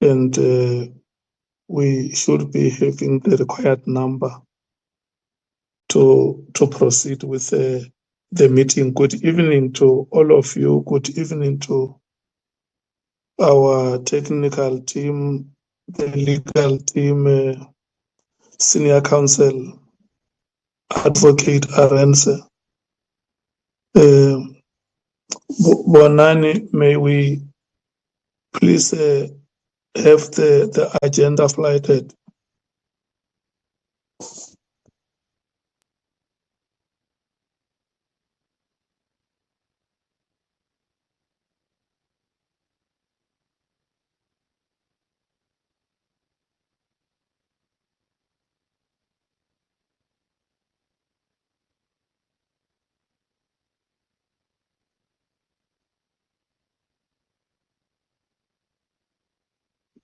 and we should be having the required number to proceed with the meeting. Good evening to all of you. Good evening to our technical team, the legal team, senior counsel, advocate Arense. Bonani, may we please have the agenda flighted?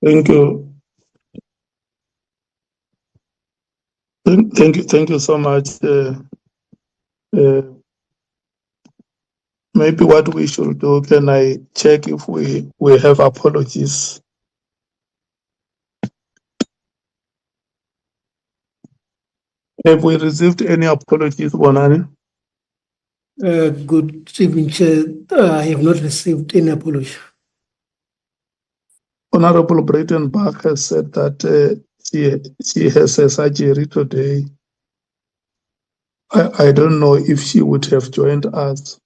Thank you. Thank you so much. Maybe what we should do, can I check if we have apologies? Have we received any apologies, Bonani? Good evening, Chair. I have not received any apology. Honorable Breitenbach has said that she has a surgery today. I don't know if she would have joined us,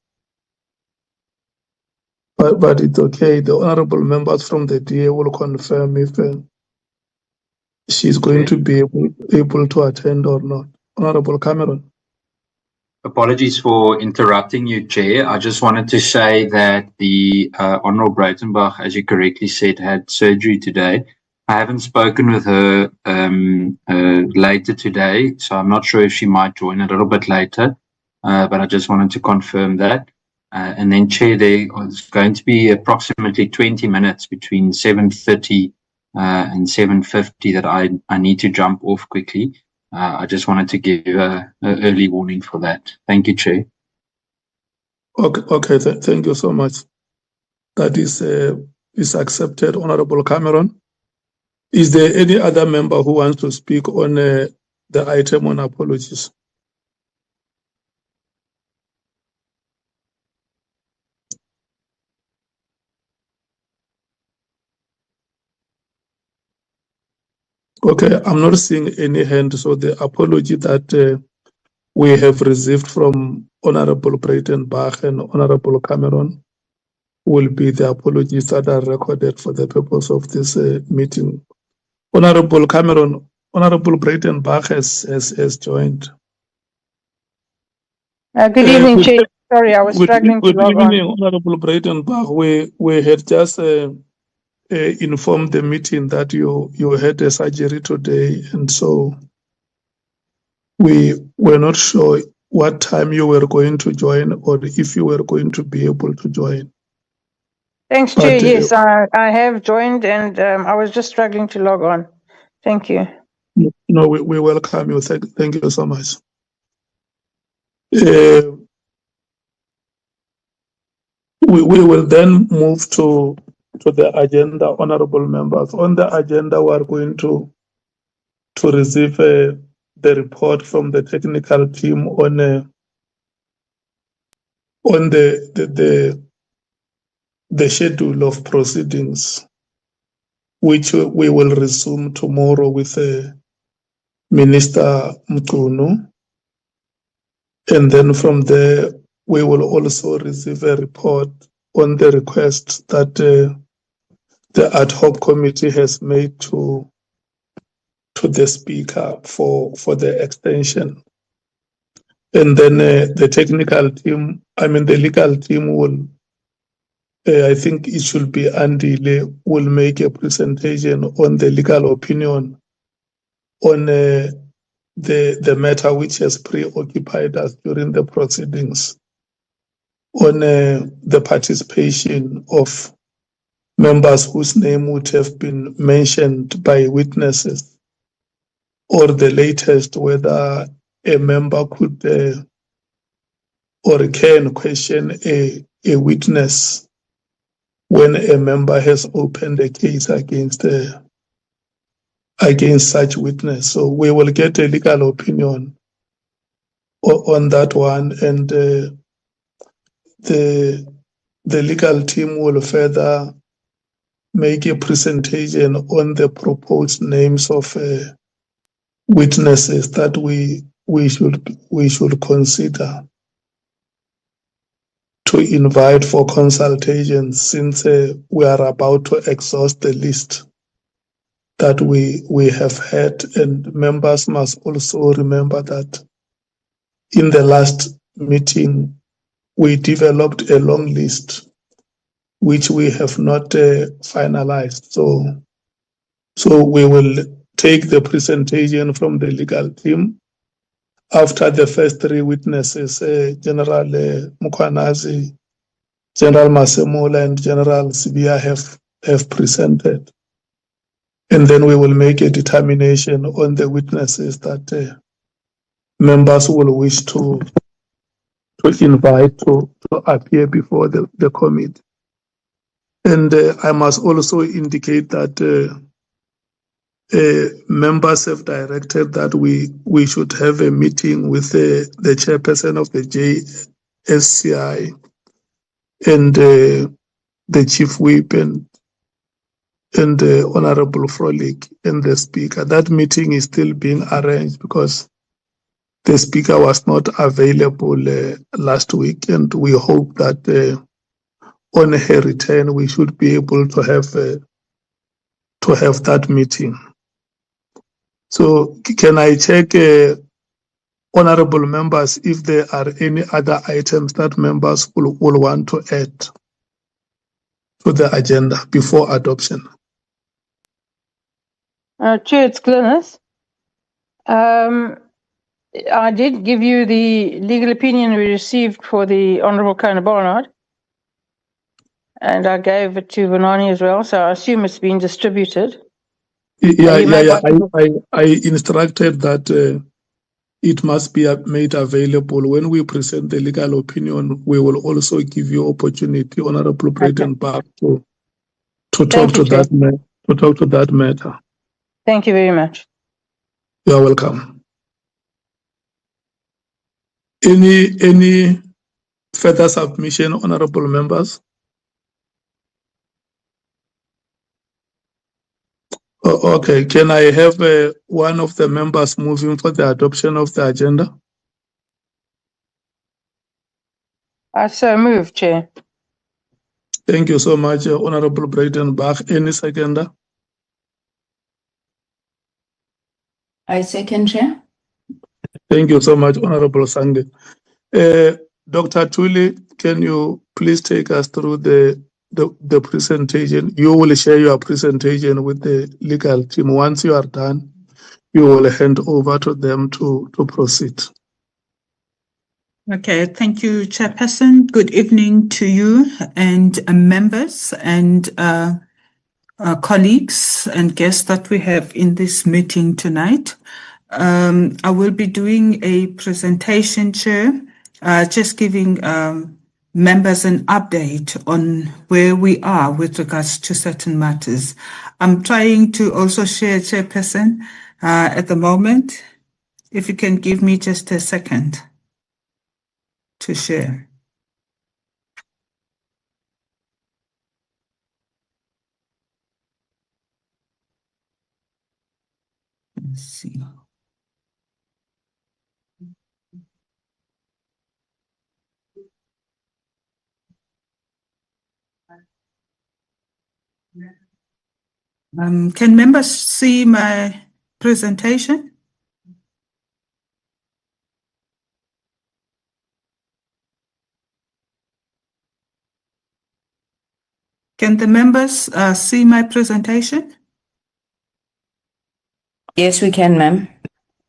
but it's okay. The honorable members from the DA will confirm if she's going to be able to attend or not. Honorable Cameron. Apologies for interrupting you, Chair. I just wanted to say that the Honourable Breitenbach, as you correctly said, had surgery today. I haven't spoken with her later today, so I'm not sure if she might join a little bit later, but I just wanted to confirm that. And then, Chair, there is going to be approximately 20 minutes between 7:30 and 7:50 that I need to jump off quickly. I just wanted to give an early warning for that. Thank you, Chair. Okay. Thank you so much. That is accepted, Honorable Cameron. Is there any other member who wants to speak on the item on apologies? Okay, I'm not seeing any hand, so the apology that we have received from Honorable Breitenbach and Honorable Cameron will be the apologies that are recorded for the purpose of this meeting. Honorable Cameron, Honorable Breitenbach has joined. Good evening, Chair. Sorry, I was struggling to log on. Good evening, Honorable Breitenbach. We had just informed the meeting that you had a surgery today, and so we were not sure what time you were going to join or if you were going to be able to join. Thanks, Chair. Yes, I have joined, and I was just struggling to log on. Thank you. No, we welcome you. Thank you so much. We will then move to the agenda, honorable members. On the agenda, we are going to receive the report from the technical team on the schedule of proceedings, which we will resume tomorrow with Minister Mkhwanazi. And then from there, we will also receive a report on the request that the Ad Hoc Committee has made to the Speaker for the extension. And then the technical team, the legal team will, I think it should be Andy will make a presentation on the legal opinion on the matter which has preoccupied us during the proceedings on the participation of members whose name would have been mentioned by witnesses, or the latest whether a member could or can question a witness when a member has opened a case against such witness. So we will get a legal opinion on that one, and the legal team will further make a presentation on the proposed names of witnesses that we should consider to invite for consultation, since we are about to exhaust the list that we have had, and members must also remember that in the last meeting we developed a long list which we have not finalized. So we will take the presentation from the legal team after the first three witnesses, General Mkhwanazi, General Masemola, and General Sibia have presented. And then we will make a determination on the witnesses that members will wish to invite to appear before the committee. And I must also indicate that members have directed that we should have a meeting with the chairperson of the JSCI and the chief whip and the Honorable Frolic and the speaker. That meeting is still being arranged because the speaker was not available last week, and we hope that on her return we should be able to have that meeting. So can I check, honorable members, if there are any other items that members will want to add to the agenda before adoption? Chair, it's Glynis. I did give you the legal opinion we received for the Honourable Kona Barnard, and I gave it to Vunani as well, so I assume it's been distributed. Yeah. I instructed that it must be made available. When we present the legal opinion, we will also give you opportunity, Honourable Braden Bark, to talk to that matter. Thank you very much. You are welcome. Any further submission, honourable members? Okay, can I have one of the members moving for the adoption of the agenda? I so move, Chair. Thank you so much, Honourable Braden Bach. Any seconder? I second, Chair. Thank you so much, Honourable Sange. Dr. Tuli, can you please take us through the presentation? You will share your presentation with the legal team. Once you are done, you will hand over to them to proceed. Okay, thank you, Chairperson. Good evening to you and members and colleagues and guests that we have in this meeting tonight. I will be doing a presentation, Chair, just giving members an update on where we are with regards to certain matters. I'm trying to also share, Chairperson, at the moment. If you can give me just a second to share. Let's see. Can members see my presentation? Can the members see my presentation? Yes, we can, ma'am.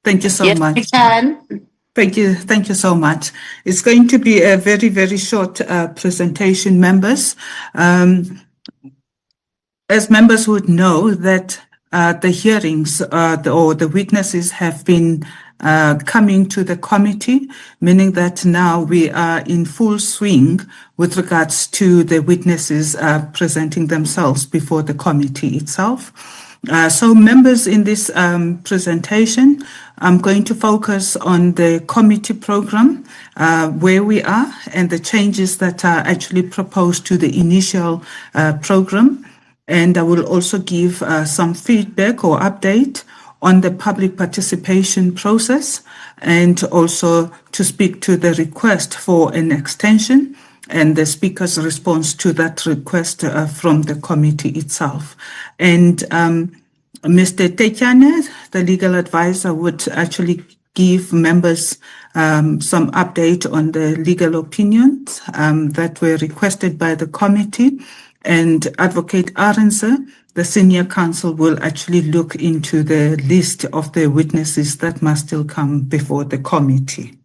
Thank you so much. Yes, we can. Thank you so much. It's going to be a very, very short presentation, members. As members would know that the hearings or the witnesses have been coming to the committee, meaning that now we are in full swing with regards to the witnesses presenting themselves before the committee itself. So members, in this presentation, I'm going to focus on the committee program, where we are, and the changes that are actually proposed to the initial program. And I will also give some feedback or update on the public participation process, and also to speak to the request for an extension and the speaker's response to that request from the committee itself. And Mr. Tekane, the legal advisor, would actually give members some update on the legal opinions that were requested by the committee. And Advocate Arendse, the senior counsel, will actually look into the list of the witnesses that must still come before the committee.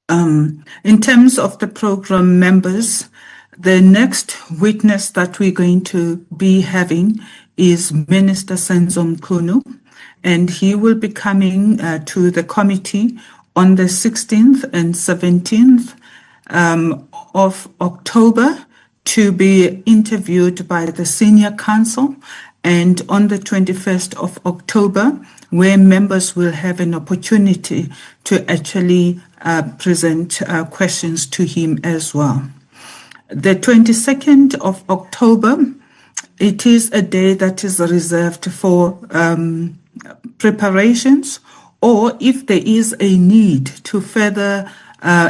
In terms of the program members, the next witness that we're going to be having is Minister Senzo Mkhunu, and he will be coming to the committee on the 16th and 17th of October to be interviewed by the senior counsel, and on the 21st of October, where members will have an opportunity to actually present questions to him as well. The 22nd of October, it is a day that is reserved for preparations, or if there is a need to further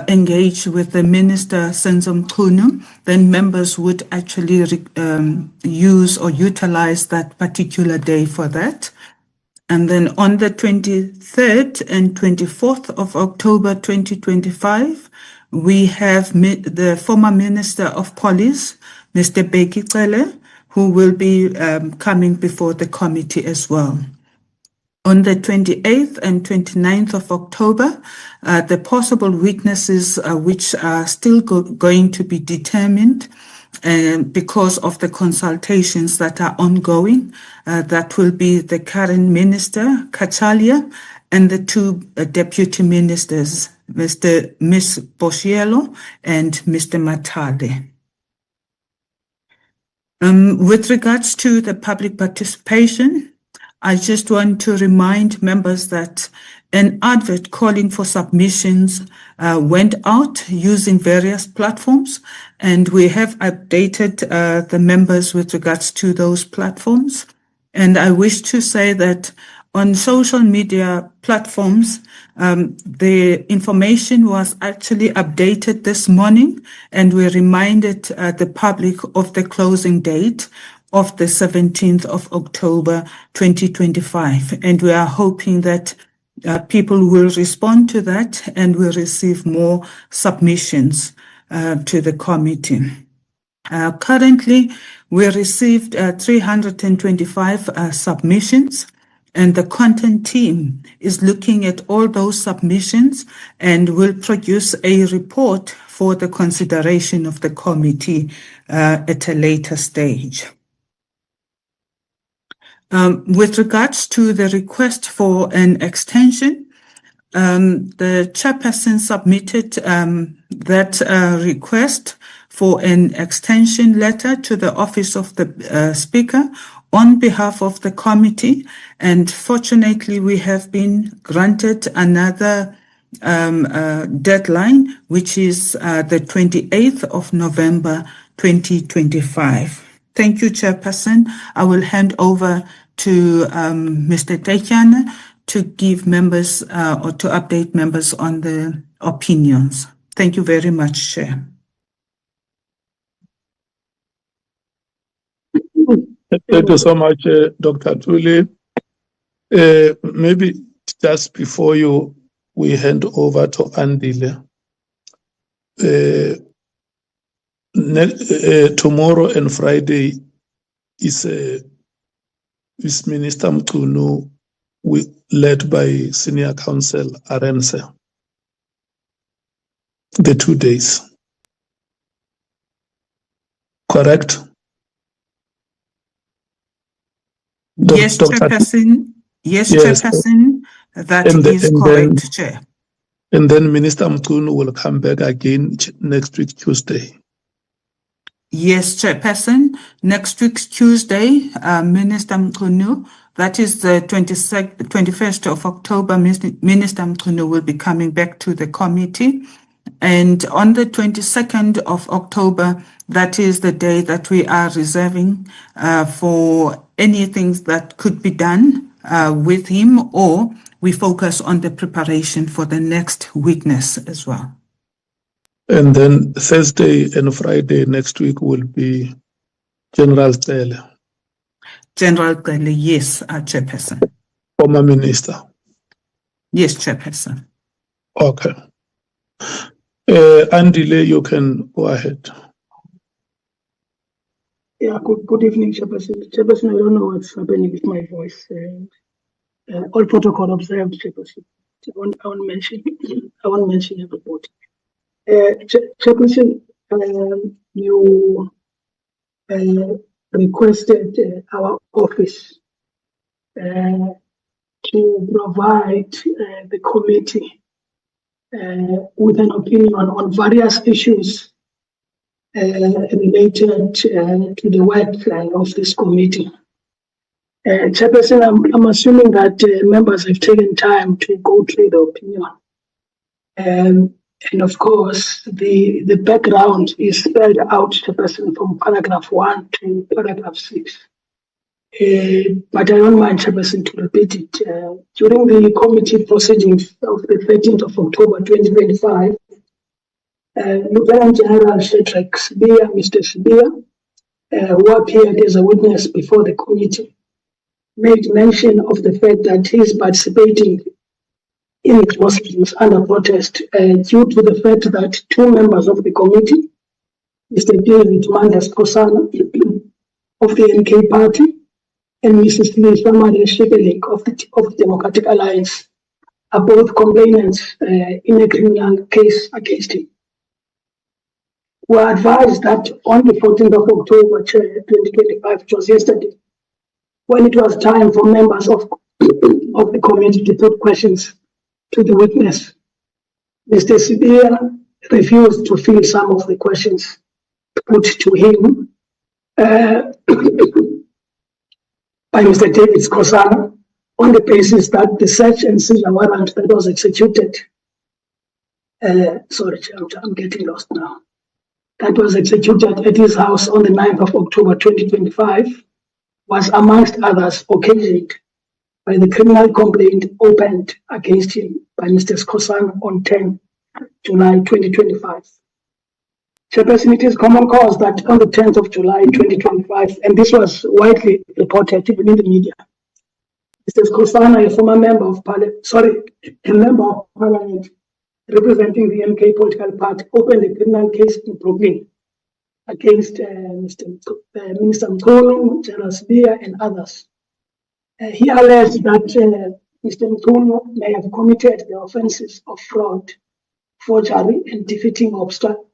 engage with the Minister Senzo Mkhunu, then members would actually use or utilize that particular day for that. And then on the 23rd and 24th of October 2025, we have the former Minister of Police, Mr. Bheki Cele, who will be coming before the committee as well. On the 28th and 29th of October, the possible witnesses which are still going to be determined because of the consultations that are ongoing, that will be the current minister, Kachalia, and the two deputy ministers, Ms. Boshielo and Mr. Matale. With regards to the public participation, I just want to remind members that an advert calling for submissions went out using various platforms, and we have updated the members with regards to those platforms. And I wish to say that on social media platforms, the information was actually updated this morning, and we reminded the public of the closing date of the 17th of October 2025. And we are hoping that people will respond to that and will receive more submissions to the committee. Currently, we received 325 submissions, and the content team is looking at all those submissions and will produce a report for the consideration of the committee at a later stage. With regards to the request for an extension, the chairperson submitted that request for an extension letter to the office of the Speaker on behalf of the committee, and fortunately we have been granted another deadline, which is the 28th of November 2025. Thank you, Chairperson. I will hand over to Mr. Tekane to give members or to update members on the opinions. Thank you very much, Chair. Thank you so much, Dr. Tuli. Maybe just before we hand over to Andile, tomorrow and Friday is Minister Mkhunu, led by Senior Counsel Arendse. The 2 days. Correct? Yes, Chairperson. Yes, Yes. Chairperson, that And is and correct, Chair. And then Minister Mkhwanazi will come back again next week, Tuesday. Yes, Chairperson. Next week, Tuesday, Minister Mkhwanazi, that is the 21st of October, Minister Mkhwanazi will be coming back to the committee. And on the 22nd of October, that is the day that we are reserving for anything that could be done with him, or we focus on the preparation for the next witness as well. And then Thursday and Friday next week will be General Stella, General Gale, yes, Chairperson. former minister. Yes, Chairperson. Okay. Andile, you can go ahead. Yeah, good evening, Chairperson. Chairperson, I don't know what's happening with my voice. All protocol observed, Chairperson. I won't mention everybody. Chairperson, you requested our office to provide the committee with an opinion on various issues related to the work of this committee. Chairperson, I'm assuming that members have taken time to go through the opinion. And of course, the background is spelled out, Chairperson, from paragraph 1 to paragraph 6. But I don't mind, Chairperson, to repeat it. During the committee proceedings of the 13th of October 2025, Lieutenant General Shedrack Sibia, Mr. Sibia, who appeared as a witness before the committee, made mention of the fact that he is participating in the proceedings under protest due to the fact that two members of the committee, Mr. David Mandas Kosana of the MK Party and Mrs. Lisa Maria Shebelik of the Democratic Alliance, are both complainants in a criminal case against him. We are advised that on the 14th of October 2025, it was yesterday, when it was time for members of the committee to put questions to the witness, Mr. Sibia refused to fill some of the questions put to him by Mr. David Kosana on the basis that the search and seizure warrant that was executed, sorry, I'm getting lost now, that was executed at his house on the 9th of October 2025 was, amongst others, occasioned by the criminal complaint opened against him by Mr. Kosana on 10 July 2025. Chairperson, it is common cause that on the 10th of July 2025, and this was widely reported even in the media, Mr. Kosana, a former member of parliament, a member of parliament representing the MK political party, opened a criminal case in Brooklyn against Minister Mkhwanazi, General Sibia, and others. He alleged that Mr. Mkhwanazi may have committed the offences of fraud, forgery, and defeating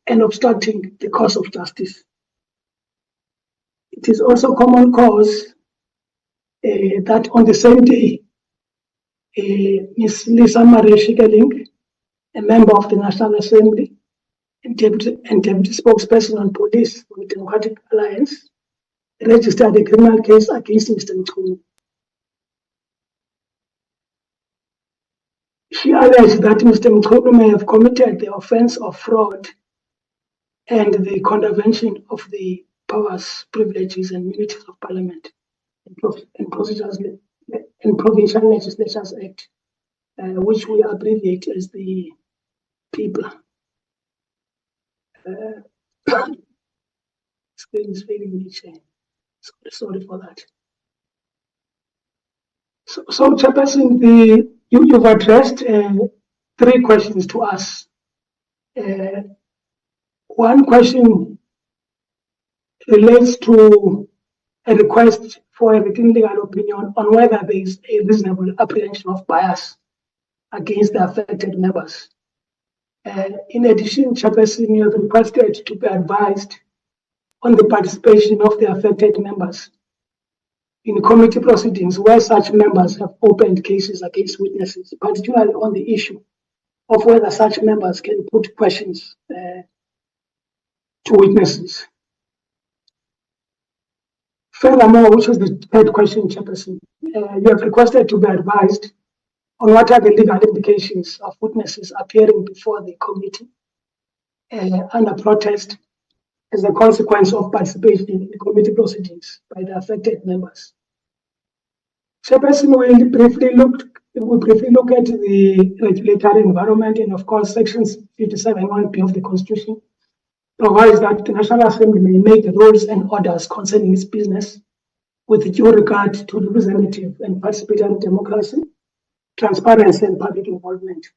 and obstructing the course of justice. It is also common cause that on the same day, Ms. Lisa Maria Shikeling, a member of the National Assembly and deputy spokesperson on police for the Democratic Alliance, registered a criminal case against Mr. Mkhwanazi. She alleged that Mr. Mkhwanazi may have committed the offence of fraud and the contravention of the powers, privileges, and immunities of Parliament and Provincial Legislatures Act, which we abbreviate as the PIPLA. Screen is failing me, Chair. Sorry for that. So Chairperson, you've addressed 3 questions to us. One question relates to a request for a written legal opinion on whether there is a reasonable apprehension of bias against the affected members. In addition, Chairperson, you have requested to be advised on the participation of the affected members in committee proceedings where such members have opened cases against witnesses, particularly on the issue of whether such members can put questions to witnesses. Furthermore, which is the third question, Chairperson, you have requested to be advised on what are the legal implications of witnesses appearing before the committee under protest as a consequence of participation in committee proceedings by the affected members. Chairperson, we briefly look at the regulatory environment, and of course, Section 57(1)(b) of the Constitution provides that the National Assembly may make rules and orders concerning its business with due regard to representative and participatory democracy, transparency, and public involvement.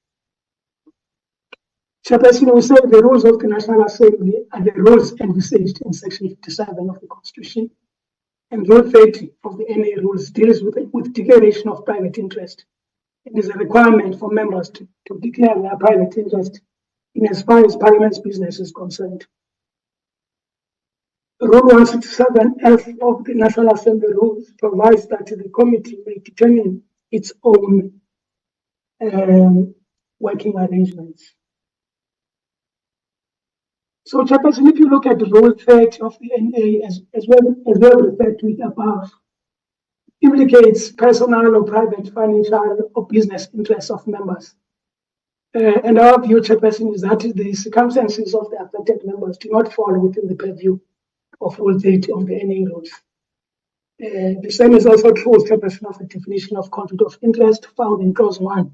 Chairperson, we say the rules of the National Assembly are the rules envisaged in Section 57 of the Constitution, and Rule 30 of the NA rules deals with declaration of private interest. It is a requirement for members to declare their private interest in as far as Parliament's business is concerned. Rule 167F of the National Assembly rules provides that the committee may determine its own working arrangements. So, Chairperson, if you look at Rule 30 of the NA as well referred to it above, implicates personal or private financial or business interests of members. And our view, Chairperson, is that the circumstances of the affected members do not fall within the purview of Rule 30 of the NA rules. The same is also true, Chairperson, of the definition of conflict of interest found in Clause 1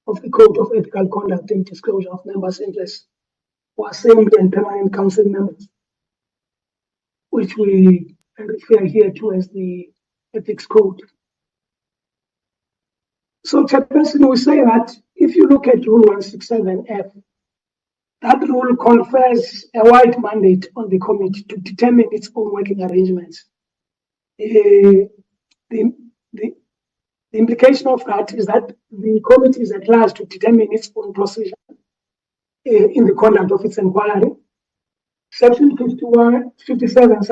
of the Code of Ethical Conduct and Disclosure of Members' Interests for Assembly and Permanent Council members, which we refer here to as the Ethics Code. So, Chairperson, we say that if you look at Rule 167F, that rule confers a wide mandate on the committee to determine its own working arrangements. The implication of that is that the committee is at large to determine its own procedure in the conduct of its inquiry. Section 57,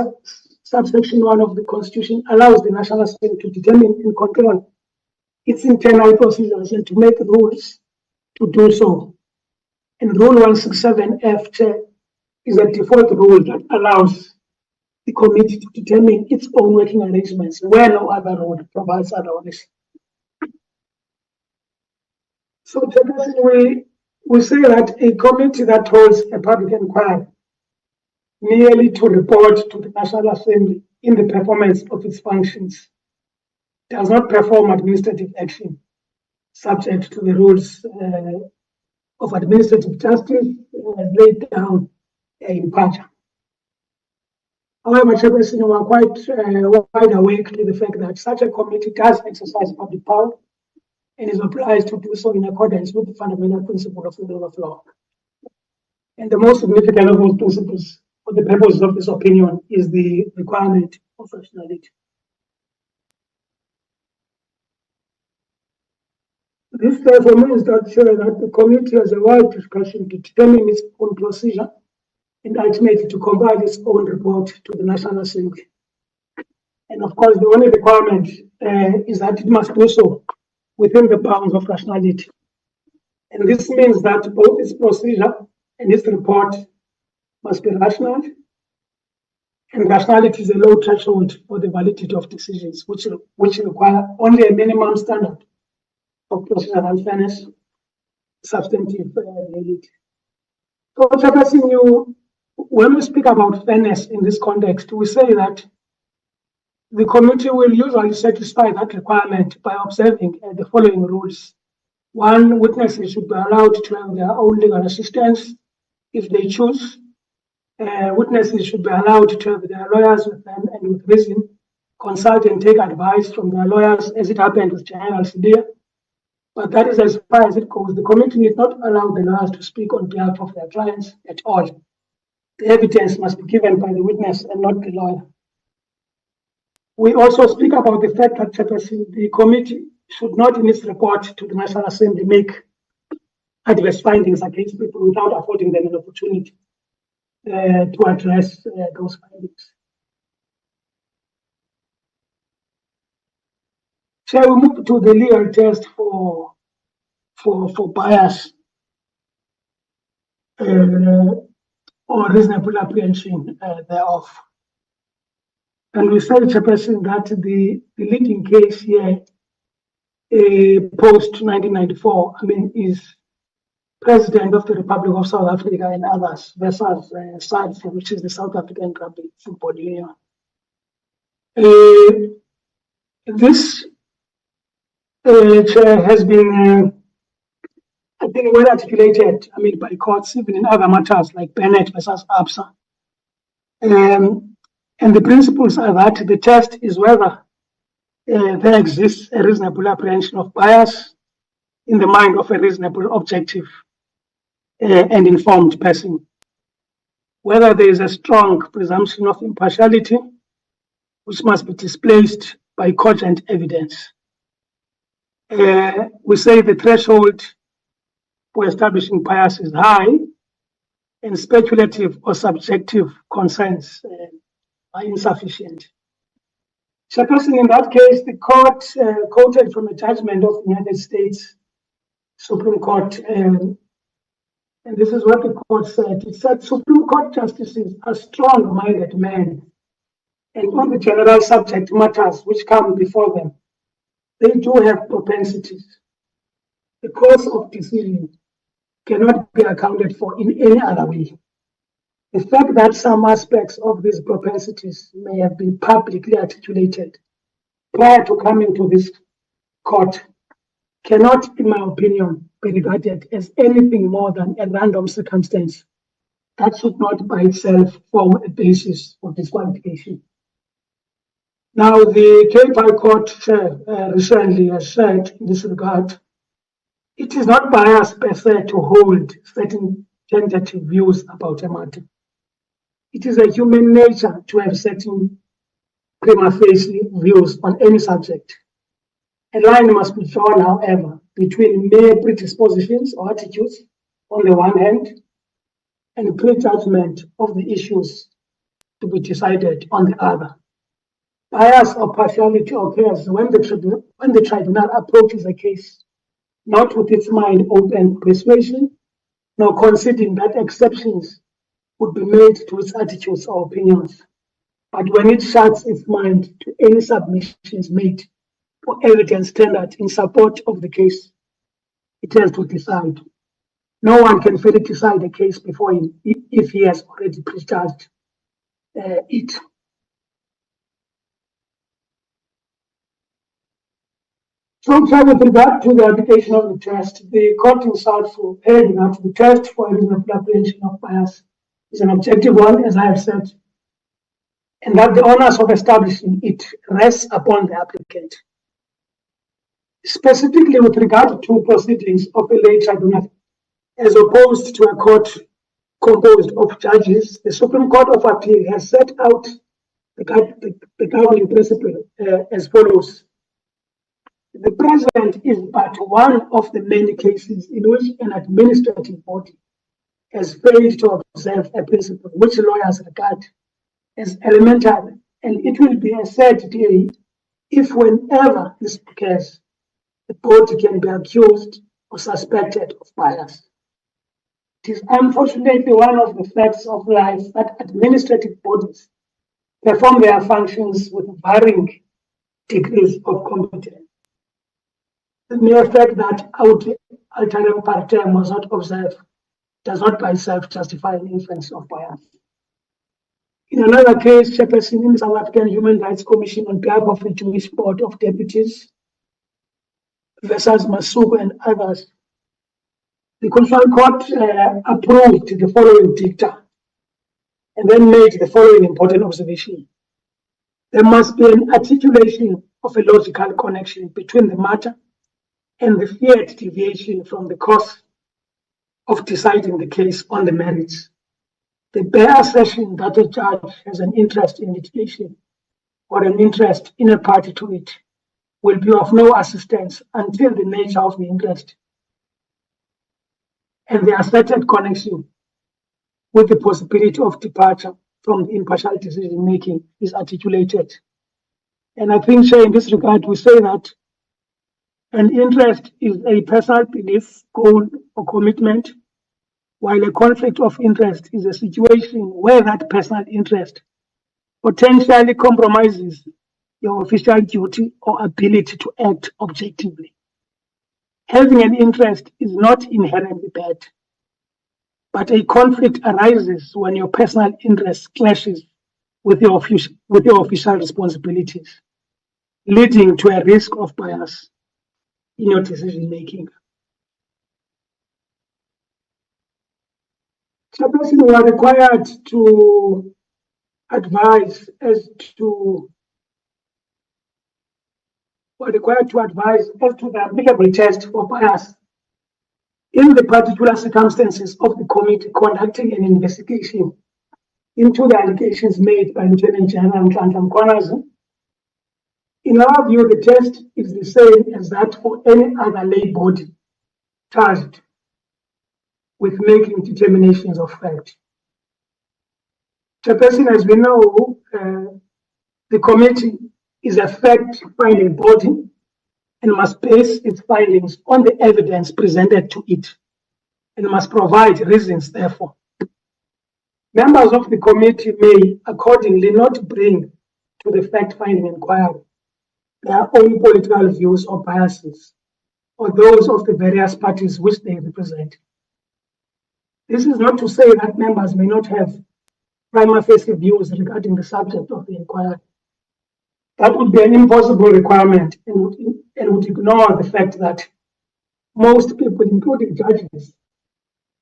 subsection 1 of the Constitution allows the National Assembly to determine and control its internal procedures and to make rules to do so. And Rule 167F, Chair, is a default rule that allows the committee to determine its own working arrangements where no other rule provides otherwise. So, Chairperson, we say that a committee that holds a public inquiry merely to report to the National Assembly in the performance of its functions does not perform administrative action subject to the rules of administrative justice laid down in PAJA. However, Chairperson, we are quite wide awake to the fact that such a committee does exercise public power and is obliged to do so in accordance with the fundamental principle of the rule of law. And the most significant of those principles for the purposes of this opinion is the requirement of rationality. This therefore means that the committee has a wide discretion to determine its own procedure and ultimately to compile its own report to the National Assembly. And of course, the only requirement is that it must do so within the bounds of rationality. And this means that both its procedure and its report must be rational, and rationality is a low threshold for the validity of decisions, which require only a minimum standard of procedural fairness, substantive validity. So, Chairperson, when we speak about fairness in this context, we say that the committee will usually satisfy that requirement by observing the following rules. One, witnesses should be allowed to have their own legal assistance if they choose. Witnesses should be allowed to have their lawyers with them and with reason consult and take advice from their lawyers, as it happened with General Sidia. But that is as far as it goes. The committee need not allow the lawyers to speak on behalf of their clients at all. The evidence must be given by the witness and not the lawyer. We also speak about the fact that, Chairperson, the committee should not in its report to the National Assembly make adverse findings against people without affording them an opportunity to address those findings. Shall we move to the legal test for bias or reasonable apprehension thereof? And we say, Chairperson, that the leading case here post 1994, is President of the Republic of South Africa and others versus SABC, which is the South African Rugby Football Union. This has been, I think, well articulated, by courts, even in other matters like Bennett versus ABSA. And the principles are that the test is whether there exists a reasonable apprehension of bias in the mind of a reasonable, objective, and informed person. Whether there is a strong presumption of impartiality, which must be displaced by cogent evidence. We say the threshold for establishing bias is high, and speculative or subjective concerns are insufficient. Chairperson, in that case, the court quoted from a judgment of the United States Supreme Court, and this is what the court said. It said Supreme Court justices are strong-minded men, and on the general subject matters which come before them, they do have propensities. The course of decision cannot be accounted for in any other way. The fact that some aspects of these propensities may have been publicly articulated prior to coming to this court cannot, in my opinion, be regarded as anything more than a random circumstance that should not by itself form a basis for disqualification. Now, the Cape High Court recently has said in this regard, it is not bias per se to hold certain tentative views about a matter. It is a human nature to have certain prima facie views on any subject. A line must be drawn, however, between mere predispositions or attitudes on the one hand and prejudgment of the issues to be decided on the other. Bias or partiality occurs when the tribunal approaches a case not with its mind open persuasion, nor conceding that exceptions would be made to its attitudes or opinions, but when it shuts its mind to any submissions made or evidence tendered in support of the case, it has to decide. No one can fairly decide a case before him if he has already prejudged it. So, with regard to the application of the test, the court in South held that the test for a reasonable apprehension of bias is an objective one, as I have said, and that the onus of establishing it rests upon the applicant. Specifically with regard to proceedings of a lay tribunal, as opposed to a court composed of judges, the Supreme Court of Appeal has set out the governing principle as follows. The President is but one of the many cases in which an administrative body has failed to observe a principle which lawyers regard as elementary, and it will be a sad day if whenever this occurs, the body can be accused or suspected of bias. It is unfortunately one of the facts of life that administrative bodies perform their functions with varying degrees of competence. The mere fact that alternative partem was not observed does not by itself justify an inference of bias. In another case, Chairperson, in the South African Human Rights Commission on behalf of the Jewish Board of Deputies versus Masuku and others, the Constitutional Court approved the following dicta and then made the following important observation. There must be an articulation of a logical connection between the matter and the feared deviation from the course of deciding the case on the merits. The bare assertion that a judge has an interest in litigation or an interest in a party to it will be of no assistance until the nature of the interest and the asserted connection with the possibility of departure from the impartial decision making is articulated. And I think, Chair, in this regard, we say that An interest is a personal belief, goal, or commitment, while a conflict of interest is a situation where that personal interest potentially compromises your official duty or ability to act objectively. Having an interest is not inherently bad, but a conflict arises when your personal interest clashes with your official responsibilities, leading to a risk of bias in your decision making. Chairperson, you are required to advise as to the applicable test for bias in the particular circumstances of the committee conducting an investigation into the allegations made by Lieutenant General Mkhwanazi. In our view, the test is the same as that for any other lay body charged with making determinations of fact. Chairperson, as we know, the committee is a fact-finding body and must base its findings on the evidence presented to it and must provide reasons, therefore. Members of the committee may accordingly not bring to the fact-finding inquiry their own political views or biases, or those of the various parties which they represent. This is not to say that members may not have prima facie views regarding the subject of the inquiry. That would be an impossible requirement and would ignore the fact that most people, including judges,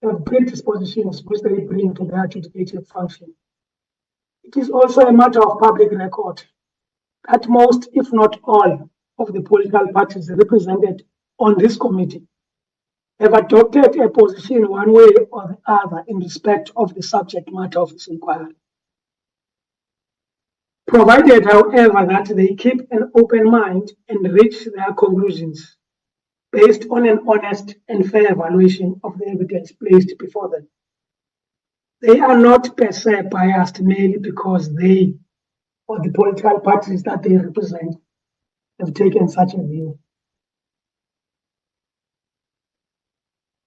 have predispositions which they bring to their adjudicative function. It is also a matter of public record that most, if not all, of the political parties represented on this committee have adopted a position one way or the other in respect of the subject matter of this inquiry. Provided, however, that they keep an open mind and reach their conclusions based on an honest and fair evaluation of the evidence placed before them. They are not per se biased merely because they or the political parties that they represent have taken such a view.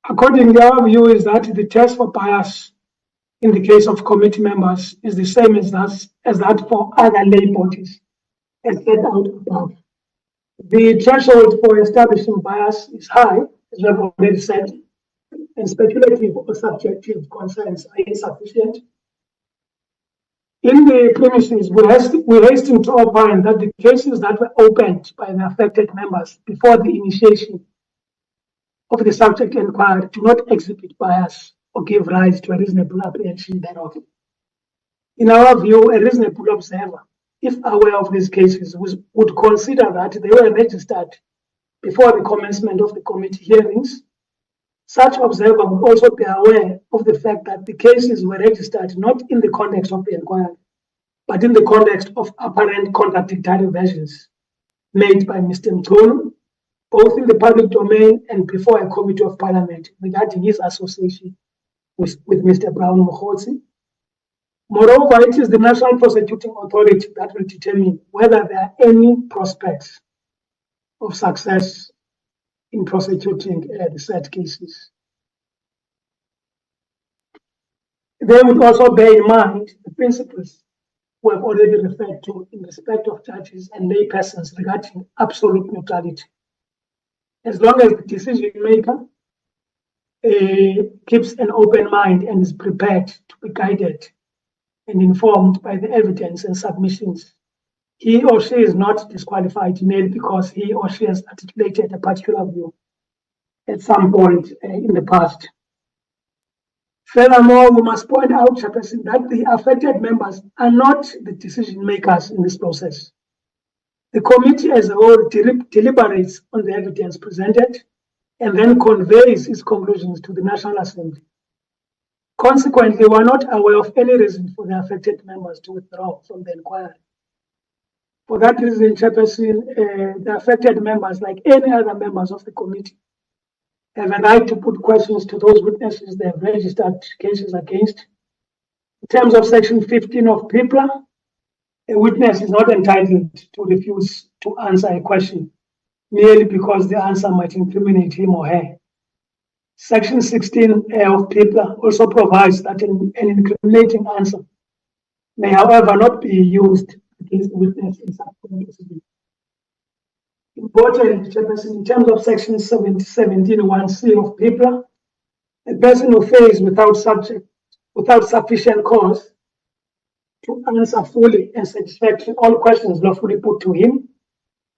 Accordingly, our view is that the test for bias in the case of committee members is the same as that for other lay bodies, as set out above. The threshold for establishing bias is high, as we have already said, and speculative or subjective concerns are insufficient. In the premises, we hasten to opine that the cases that were opened by the affected members before the initiation of the subject inquiry do not exhibit bias or give rise to a reasonable apprehension thereof. In our view, a reasonable observer, if aware of these cases, would consider that they were registered before the commencement of the committee hearings. Such observer would also be aware of the fact that the cases were registered not in the context of the inquiry, but in the context of apparent contradictory versions made by Mr. Mkhwanazi, both in the public domain and before a committee of parliament regarding his association with Mr. Brown Mkhwanazi. Moreover, it is the National Prosecuting Authority that will determine whether there are any prospects of success in prosecuting the said cases. They would also bear in mind the principles we have already referred to in respect of judges and lay persons regarding absolute neutrality. As long as the decision maker keeps an open mind and is prepared to be guided and informed by the evidence and submissions, he or she is not disqualified merely because he or she has articulated a particular view at some point in the past. Furthermore, we must point out, Chairperson, that the affected members are not the decision makers in this process. The committee as a whole deliberates on the evidence presented and then conveys its conclusions to the National Assembly. Consequently, we are not aware of any reason for the affected members to withdraw from the inquiry. For that reason, Chairperson, the affected members, like any other members of the committee, have a right to put questions to those witnesses they have registered cases against. In terms of Section 15 of PIPLA, a witness is not entitled to refuse to answer a question merely because the answer might incriminate him or her. Section 16 of PIPLA also provides that an incriminating answer may, however, not be used against the witness in subsequent proceedings. Important, Chairperson, in terms of Section 17(1)(c) of PIPLA, a person who fails without sufficient cause to answer fully and satisfactorily all questions lawfully put to him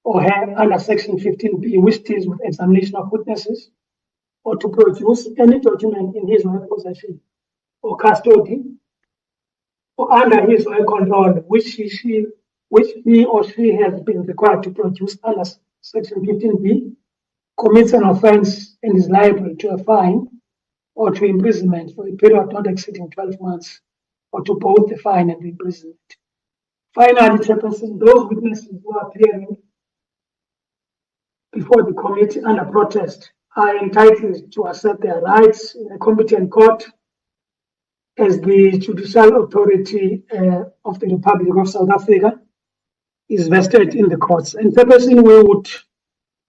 or her under Section 15(b), which deals with examination of witnesses, or to produce any document in his or her possession or custody, or under his or her control, which he or she has been required to produce under Section 15(b), commits an offence and is liable to a fine or to imprisonment for a period not exceeding 12 months, or to both the fine and the imprisonment. Finally, Chairperson, those witnesses who are appearing before the committee under protest are entitled to assert their rights in a competent court as the judicial authority of the Republic of South Africa is vested in the courts. And Chairperson, we would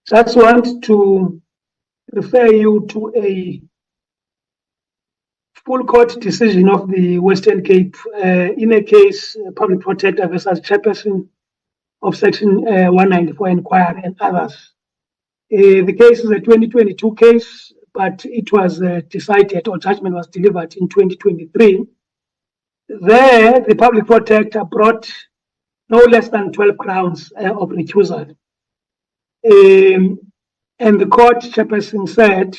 just want to refer you to a full court decision of the Western Cape in a case, Public Protector versus Chairperson of Section 194 Inquiry and others. The case is a 2022 case, but it was decided, or judgment was delivered in 2023. There, the Public Protector brought no less than 12 grounds of recusal. And the court Chairperson said,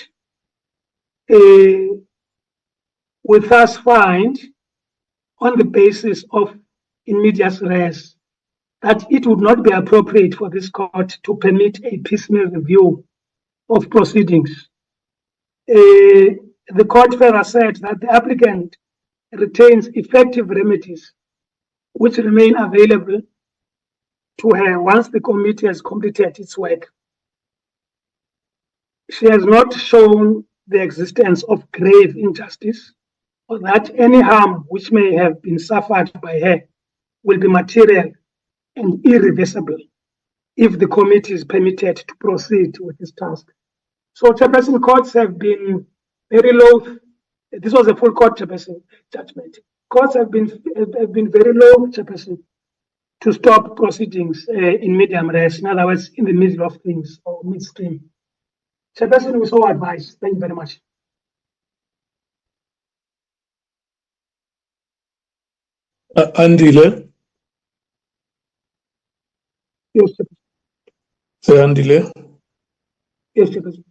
we thus find, on the basis of in medias res, that it would not be appropriate for this court to permit a piecemeal review of proceedings. The court further said that the applicant retains effective remedies which remain available to her once the committee has completed its work. She has not shown the existence of grave injustice or that any harm which may have been suffered by her will be material and irreversible if the committee is permitted to proceed with this task. So, Chairperson, courts have been very low. This was a full court, Chairperson, judgment. Courts have been very low, Chairperson, to stop proceedings in medium res, in other words, in the middle of things or midstream. Chairperson, we so advise. Thank you very much. Andile. Yes, Say Andile. yes, Chairperson.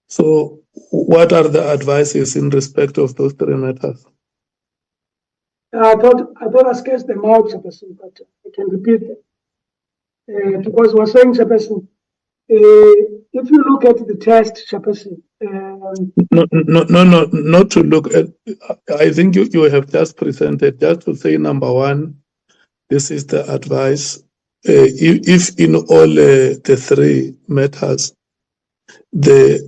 So, what are the advices in respect of those three matters? I thought I sketched them out, Chairperson, but I can repeat them. Because we're saying, Chairperson, if you look at the test, Chairperson. No, not to look at. I think you have just presented, just to say, number one, this is the advice. If in all the three matters, the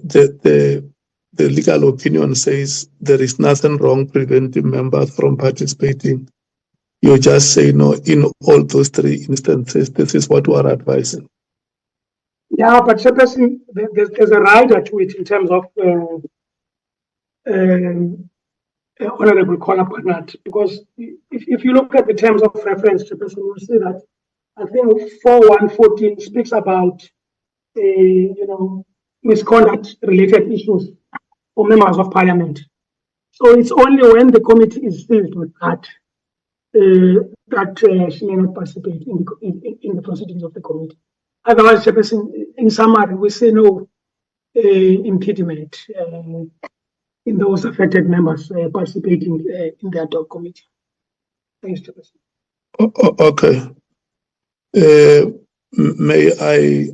legal opinion says there is nothing wrong preventing members from participating, you just say no in all those three instances. This is what we are advising. Yeah, but Chairperson, there's a rider to it in terms of Honorable Collar Barnett, because if you look at the terms of reference, Chairperson, you'll see that I think 4114 speaks about misconduct-related issues for members of Parliament. So it's only when the committee is seized with that that she may not participate in the proceedings of the committee. Otherwise, Chairperson, in summary, we say no impediment in those affected members participating in the Ad Hoc Committee. Thanks, Chairperson. Okay. May I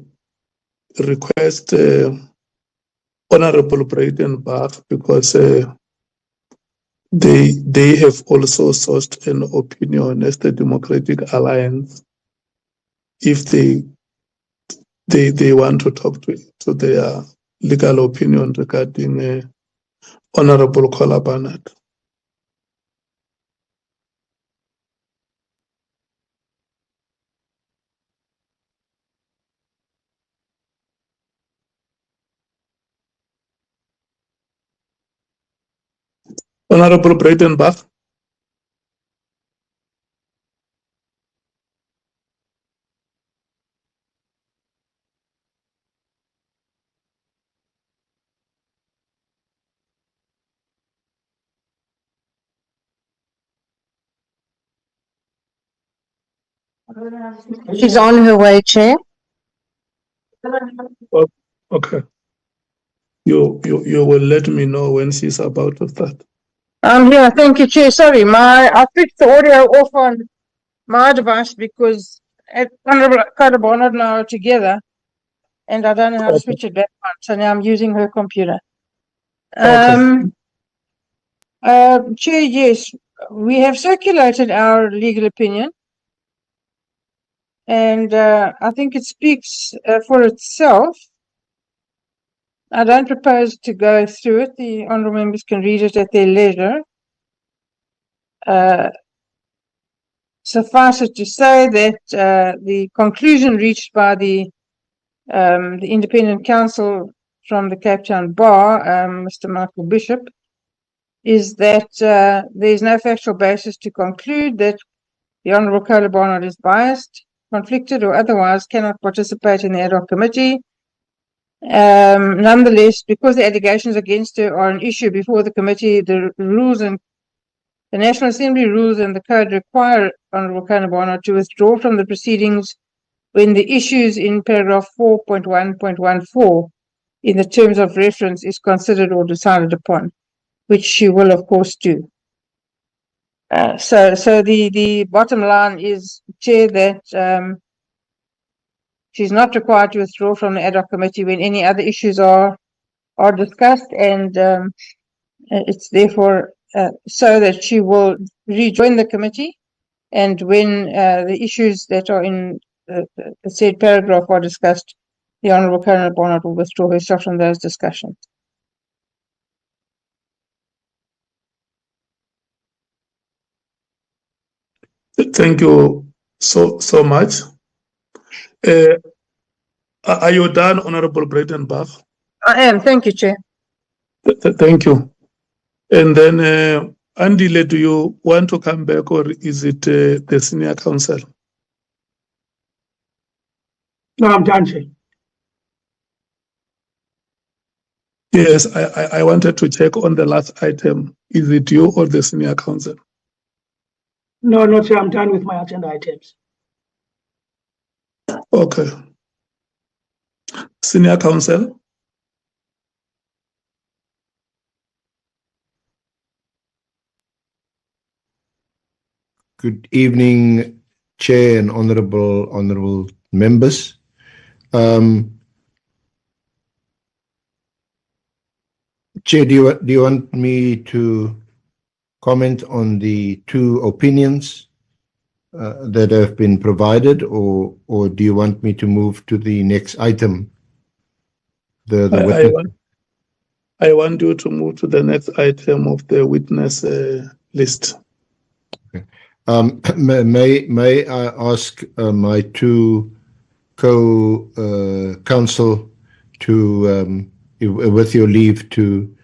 request Honorable Bradenbach, because they have also sourced an opinion as the Democratic Alliance, if they want to talk to their legal opinion regarding Honorable Collar Barnett. Honorable Breitenbach. She's on her way, Chair. Oh, okay. You will let me know when she's about to start. Yeah, thank you, Chair. Sorry, I switched the audio off on my device because Honorable Kadabona and I are together, and I don't know how to Okay. switch it back on. So now I'm using her computer. Okay. Chair, yes, we have circulated our legal opinion, and I think it speaks for itself. I don't propose to go through it. The honourable members can read it at their leisure. Suffice it to say that the conclusion reached by the independent counsel from the Cape Town Bar, Mr. Michael Bishop, is that there is no factual basis to conclude that the Honourable Kola Barnard is biased, conflicted, or otherwise cannot participate in the Ad Hoc Committee. Nonetheless, because the allegations against her are an issue before the committee, the rules and the National Assembly rules and the code require Honourable Kola Barnard to withdraw from the proceedings when the issues in paragraph 4.1.14 in the terms of reference is considered or decided upon, which she will of course do. So the bottom line is, Chair, that she's not required to withdraw from the Ad Hoc Committee when any other issues are discussed, and it's therefore so that she will rejoin the committee, and when the issues that are in the said paragraph are discussed, the Honourable Kola Barnard will withdraw herself from those discussions. Thank you so much. Are you done, Honorable Breitenbach? I am. Thank you, Chair. Thank you. And then, Andile, do you want to come back, or is it the senior counsel? No, I'm done, Chair. Yes, I wanted to check on the last item. Is it you or the senior counsel? No, no, Chair, I'm done with my agenda items. Okay. Senior counsel? Good evening, Chair and honourable members. Chair, do you want me to comment on the two opinions that have been provided, or do you want me to move to the next item? I want you to move to the next item of the witness list. Okay. May I ask my two co-counsel to, with your leave, to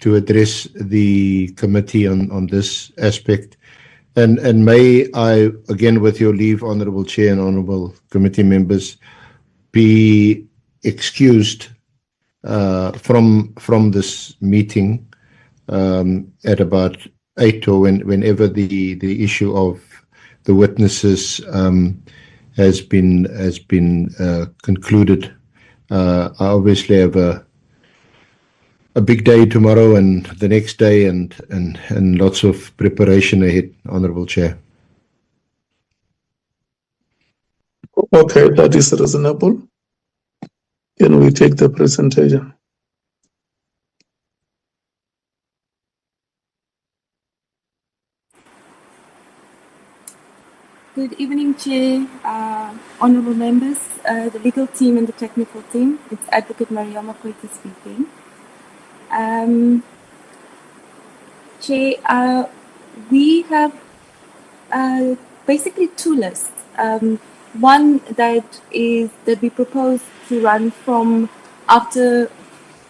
address the committee on this aspect, and may I, again, with your leave, Honourable Chair and honourable committee members, be excused from this meeting at about 8, or whenever the issue of the witnesses has been concluded. I obviously have a big day tomorrow and the next day, and lots of preparation ahead, Honourable Chair. Okay, that is reasonable. Can we take the presentation? Good evening, Chair, honourable members, the legal team and the technical team. It's Advocate Maria Mkhwanazi speaking. Chair, we have basically two lists. One that we propose to run from after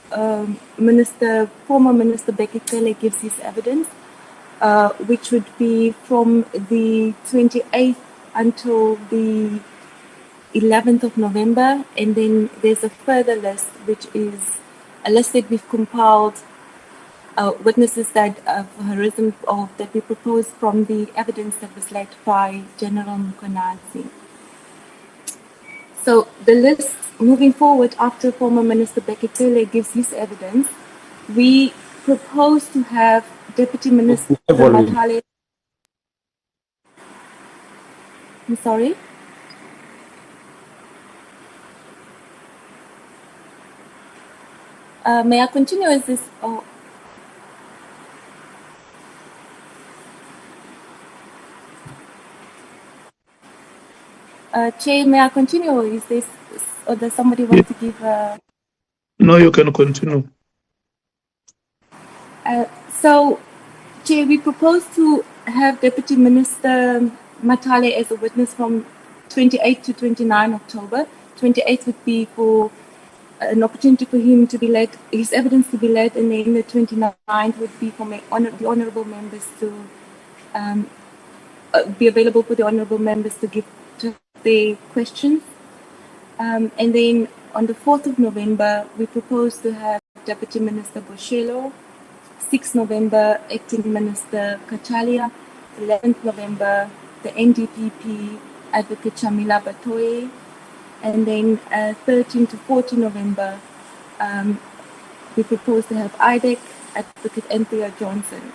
former Minister Becky Cele gives his evidence, which would be from the 28th until the 11th of November. And then there's a further list, which is a list that we've compiled, witnesses that have arisen or that we proposed from the evidence that was led by General Mkhwanazi. So the list moving forward after former Minister Beketele gives his evidence, we propose to have Deputy Minister Matale. I'm sorry? May I continue? Is this? Oh. Chair, may I continue? Or is this? Or does somebody want to give a? No, you can continue. So, Chair, we propose to have Deputy Minister Matale as a witness from 28 to 29 October. 28 would be for an opportunity for him to be led, his evidence to be led, and then the 29th would be for the honourable members to be available for the honourable members to give their questions. And then on the 4th of November, we propose to have Deputy Minister Boshelo, 6th November, Acting Minister Kachalia, 11th November, the NDPP Advocate Shamila Batoye, and then 13 to 14 November, we propose to have IDEC Advocate Anthea Johnson.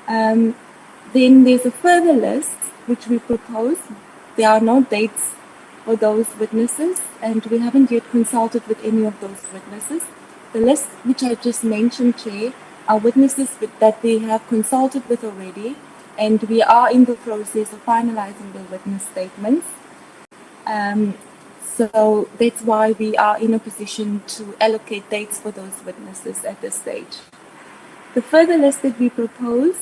Then there's a further list which we propose. There are no dates for those witnesses, and we haven't yet consulted with any of those witnesses. The list which I just mentioned, Chair, are witnesses that we have consulted with already, and we are in the process of finalizing the witness statements. So that's why we are in a position to allocate dates for those witnesses at this stage. The further list that we propose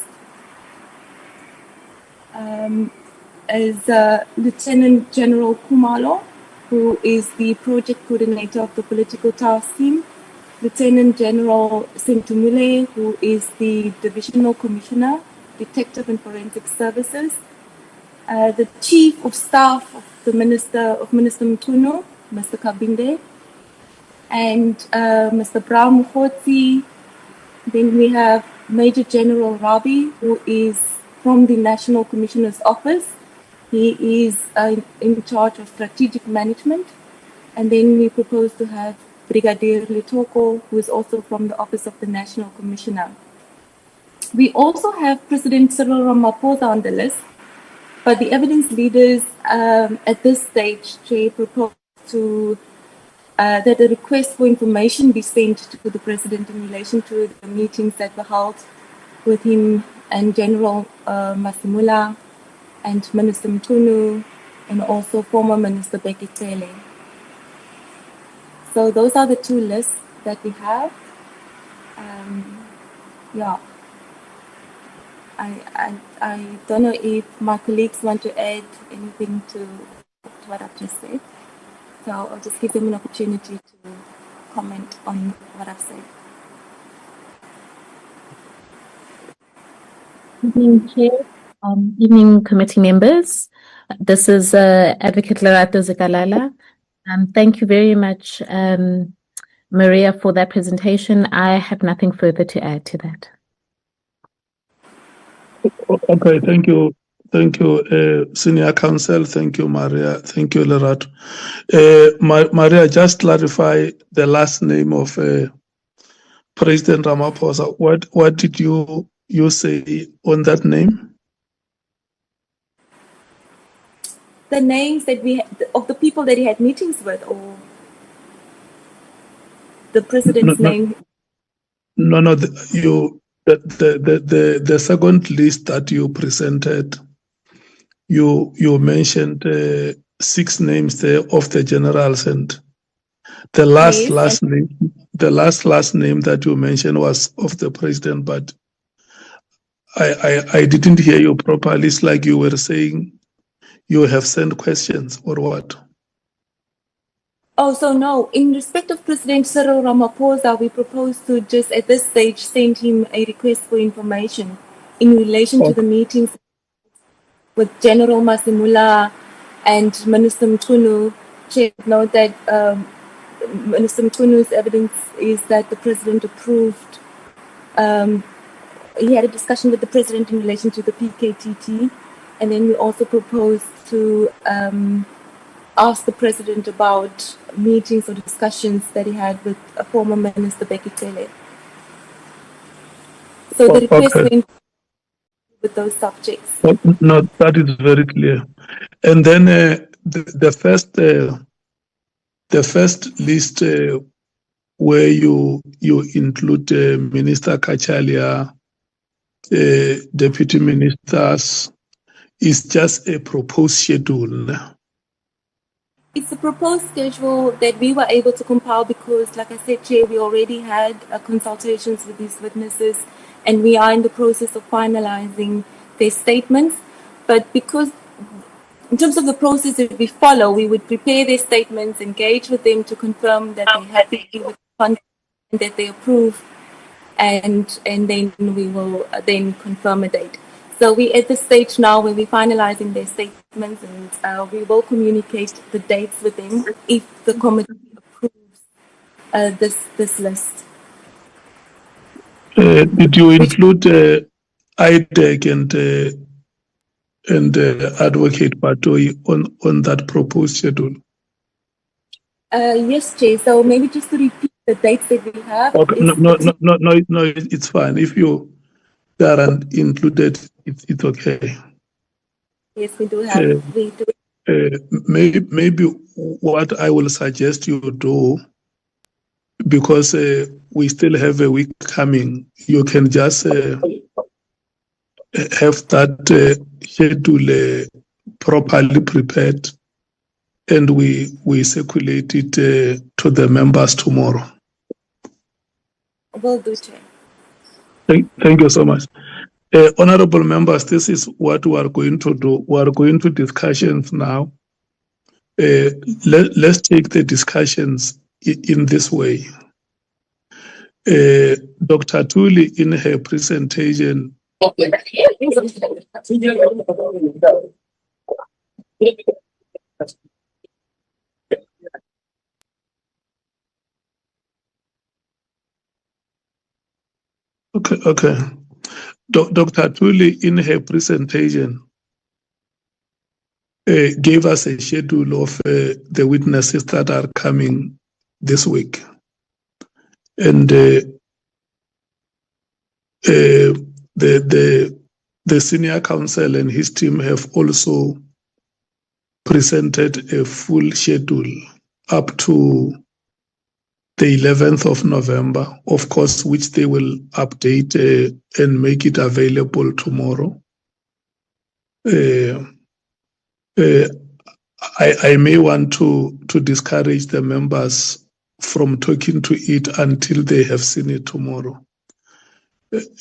is Lieutenant General Kumalo, who is the project coordinator of the political task team, Lieutenant General Sentumule, who is the Divisional Commissioner, Detective and Forensic Services, the Chief of Staff of the Minister Mtuno, Mr. Kabinde, and Mr. Brown Mkhwanazi. Then we have Major General Rabi, who is from the National Commissioner's Office. He is in charge of strategic management. And then we propose to have Brigadier Litoko, who is also from the Office of the National Commissioner. We also have President Cyril Ramaphosa on the list, but the evidence leaders at this stage, Chair, propose to that a request for information be sent to the President in relation to the meetings that were held with him and General Masimula and Minister Mtunu and also former Minister Beketele. So those are the two lists that we have. Yeah. I don't know if my colleagues want to add anything to what I've just said. So I'll just give them an opportunity to comment on what I've said. Evening, Chair. Evening, committee members. This is Advocate Lerato Zikalala. Thank you very much, Maria, for that presentation. I have nothing further to add to that. Okay, thank you. Thank you, Senior Counsel. Thank you, Maria. Thank you, Lerato. Maria, just clarify the last name of President Ramaphosa. What did you say on that name? The names that of the people that he had meetings with, or the president's name? No. The second list that you presented, you mentioned 6 names there of the generals, and the last name that you mentioned was of the president, but I didn't hear you properly. It's like you were saying you have sent questions or what? Oh, so no. In respect of President Cyril Ramaphosa, we propose to just at this stage send him a request for information. in relation to the meetings with General Masimula and Minister Mkhwanazi. Chair, note that Minister Mkhwanazi's evidence is that the President approved, he had a discussion with the President in relation to the PKTT, and then we also proposed to ask the President about meetings or discussions that he had with a former Minister, Becky Cele. So the request went with those subjects. No, that is very clear. And then the first list where you include Minister Kachalia, deputy ministers, is just a proposed schedule. It's a proposed schedule that we were able to compile because, like I said, Chair, we already had consultations with these witnesses, and we are in the process of finalizing their statements. But because, in terms of the process that we follow, we would prepare their statements, engage with them to confirm that they're happy with the content and that they approve, and then we will then confirm a date. So we're at the stage now where we're finalizing their statements, and we will communicate the dates with them if the committee approves this list. Did you include IDEC and Advocate Patoi on that proposed schedule? Yes, Chair. So maybe just to repeat the dates that we have. Okay. No, it's fine. If you aren't included, it's okay. Yes, we do have. Maybe what I will suggest you do, because we still have a week coming, you can just have that schedule properly prepared, and we circulate it to the members tomorrow. Will do, Chair. Thank you so much. Honorable members, this is what we are going to do. We are going to discussions now. Let's take the discussions in this way. Dr. Tuli, in her presentation, Okay. Dr. Tuli, in her presentation, gave us a schedule of the witnesses that are coming this week. And the senior counsel and his team have also presented a full schedule up to the 11th of November, of course, which they will update and make it available tomorrow. I may want to discourage the members from talking to it until they have seen it tomorrow.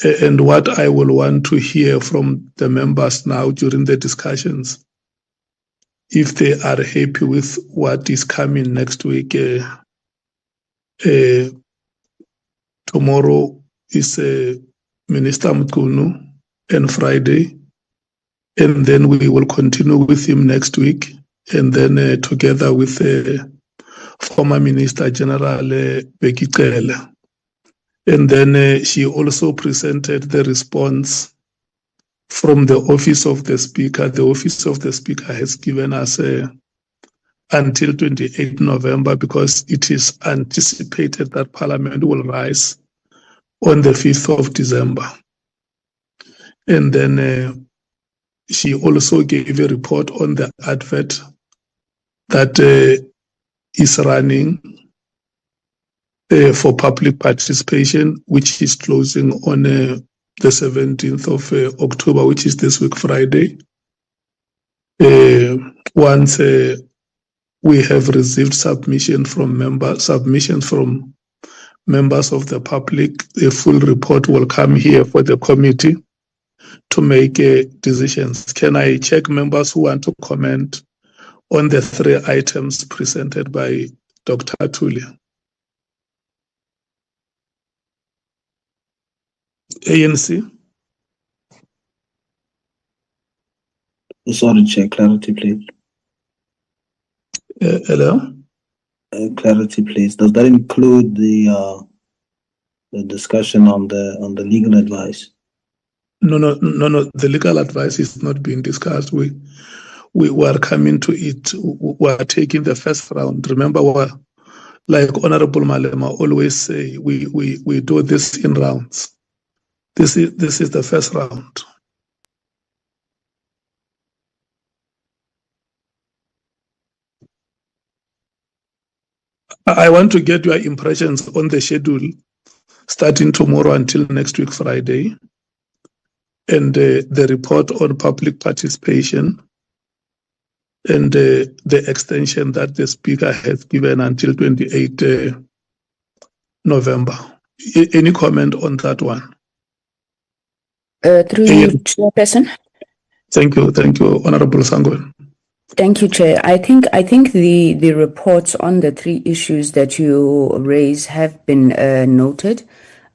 And what I will want to hear from the members now during the discussions, if they are happy with what is coming next week. Tomorrow is Minister Mkhwanazi and Friday, and then we will continue with him next week, and then together with former Minister General Becky Cele. And then she also presented the response from the Office of the Speaker. The Office of the Speaker has given us until 28 November because it is anticipated that Parliament will rise on the 5th of December. And then she also gave a report on the advert that is running for public participation, which is closing on the 17th of October, which is this week, Friday. Once we have received submissions from members of the public, a full report will come here for the committee to make decisions. Can I check members who want to comment on the 3 items presented by Dr. Tuli? ANC? Sorry, Chair, clarity, please. Hello? Clarity, please. Does that include the discussion on the legal advice? No. The legal advice is not being discussed. We are coming to it. We are taking the first round. Remember, like Honorable Malema always say, we do this in rounds. This is the first round. I want to get your impressions on the schedule starting tomorrow until next week, Friday, and the report on public participation and the extension that the Speaker has given until 28 November. Any comment on that one? Through you, Chairperson. Thank you, Honorable Sangwen. Thank you, Chair. I think the reports on the three issues that you raise have been noted.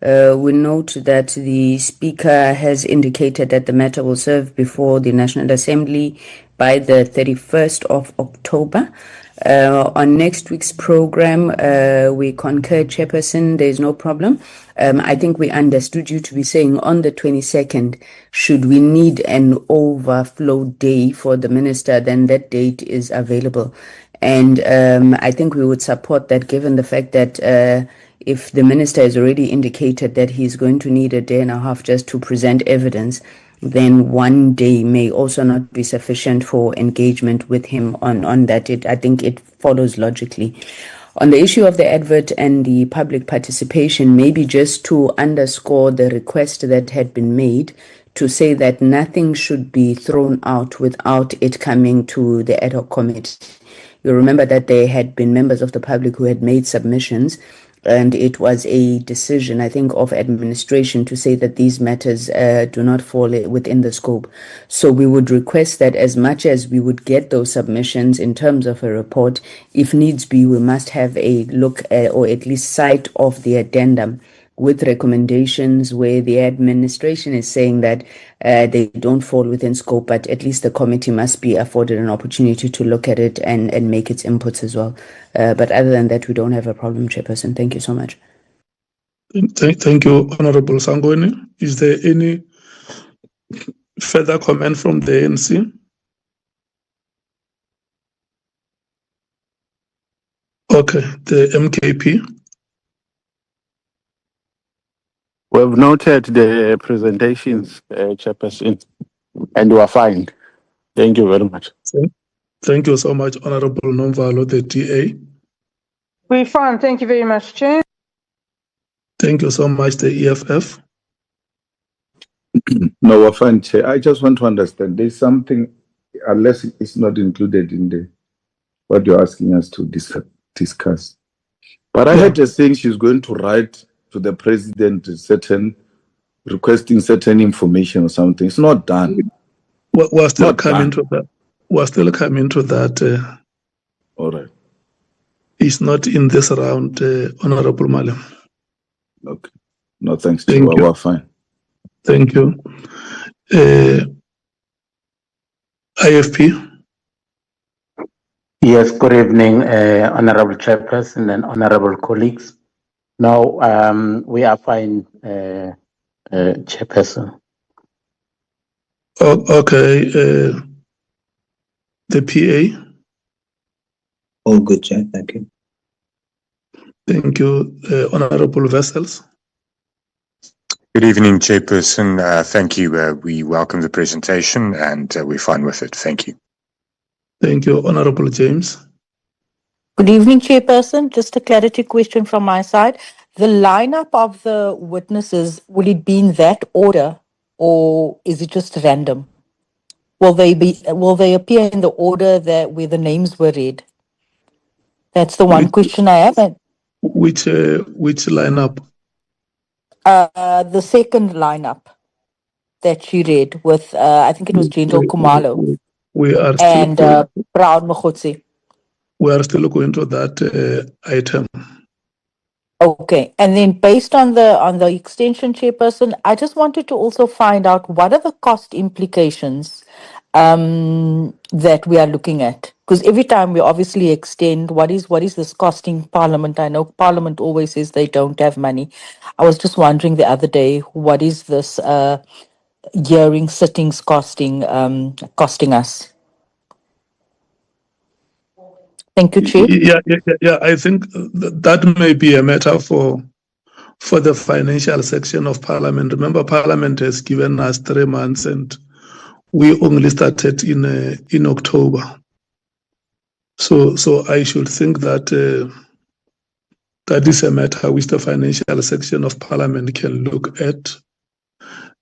We note that the Speaker has indicated that the matter will serve before the National Assembly by the 31st of October. On next week's program, we concur, Chairperson, there is no problem. I think we understood you to be saying on the 22nd, should we need an overflow day for the Minister, then that date is available. And I think we would support that, given the fact that if the Minister has already indicated that he's going to need a day and a half just to present evidence, then one day may also not be sufficient for engagement with him on that. I think it follows logically. On the issue of the advert and the public participation, maybe just to underscore the request that had been made to say that nothing should be thrown out without it coming to the Ad Hoc Committee. You remember that there had been members of the public who had made submissions, and it was a decision, I think, of administration to say that these matters do not fall within the scope. So we would request that as much as we would get those submissions in terms of a report, if needs be, we must have a look at, or at least sight of the addendum with recommendations where the administration is saying that they don't fall within scope, but at least the committee must be afforded an opportunity to look at it and make its inputs as well. But other than that, we don't have a problem, Chairperson. Thank you so much. Thank you, Honorable Sangweni. Is there any further comment from the ANC? Okay, the MKP. We've noted the presentations, Chairperson, and we are fine. Thank you very much. Thank you so much, Honorable Nomvalo, the DA. We're fine. Thank you very much, Chair. Thank you so much, the EFF. No, we're fine, Chair. I just want to understand. There's something, unless it's not included in what you're asking us to discuss. But I heard her saying she's going to write to the president requesting certain information or something. It's not done. We're still coming to that. We're still coming to that. All right. It's not in this round, Honorable Malem. Okay. No, thanks, Chair. We're fine. Thank you. IFP. Yes, good evening, Honorable Chairperson and Honorable colleagues. No, we are fine, Chairperson. Okay. The PA. All good, Chair. Thank you. Thank you, Honorable Vessels. Good evening, Chairperson. Thank you. We welcome the presentation and we're fine with it. Thank you. Thank you, Honorable James. Good evening, Chairperson. Just a clarity question from my side. The lineup of the witnesses, will it be in that order or is it just random? Will they appear in the order where the names were read? That's the one question I have. Which lineup? The second lineup that she read with, I think it was General Khumalo and Proud Mkhwanazi. We are still going to that item. Okay, and then based on the extension, Chairperson, I just wanted to also find out what are the cost implications that we are looking at? Because every time we obviously extend, what is this costing Parliament? I know Parliament always says they don't have money. I was just wondering the other day, what is this hearing sittings costing us? Thank you, Chair. Yeah. I think that may be a matter for the financial section of Parliament. Remember, Parliament has given us 3 months, and we only started in October. So I should think that that is a matter which the financial section of Parliament can look at.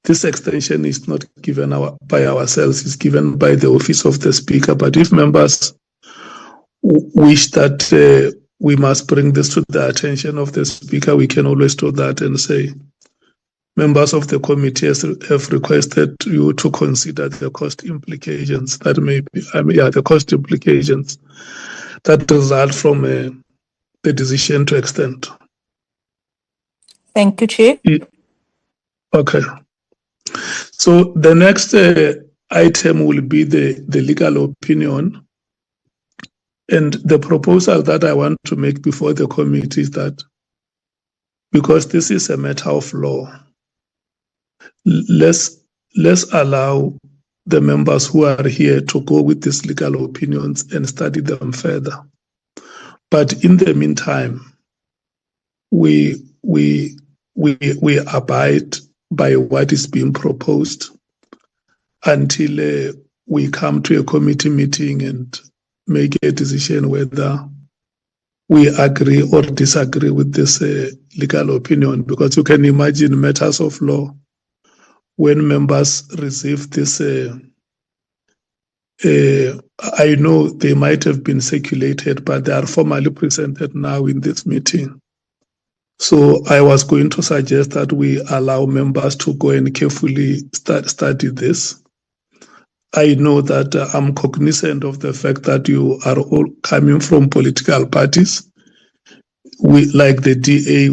This extension is not given by ourselves; it's given by the Office of the Speaker. But if members wish that we must bring this to the attention of the Speaker, we can always do that and say, members of the committee have requested you to consider the cost implications that may be, the cost implications that result from the decision to extend. Thank you, Chair. Okay. So the next item will be the legal opinion. And the proposal that I want to make before the committee is that, because this is a matter of law, let's allow the members who are here to go with these legal opinions and study them further. But in the meantime, we abide by what is being proposed until we come to a committee meeting and make a decision whether we agree or disagree with this legal opinion. Because you can imagine matters of law, when members receive this, I know they might have been circulated, but they are formally presented now in this meeting. So I was going to suggest that we allow members to go and carefully study this. I know that I'm cognizant of the fact that you are all coming from political parties. We, like the DA,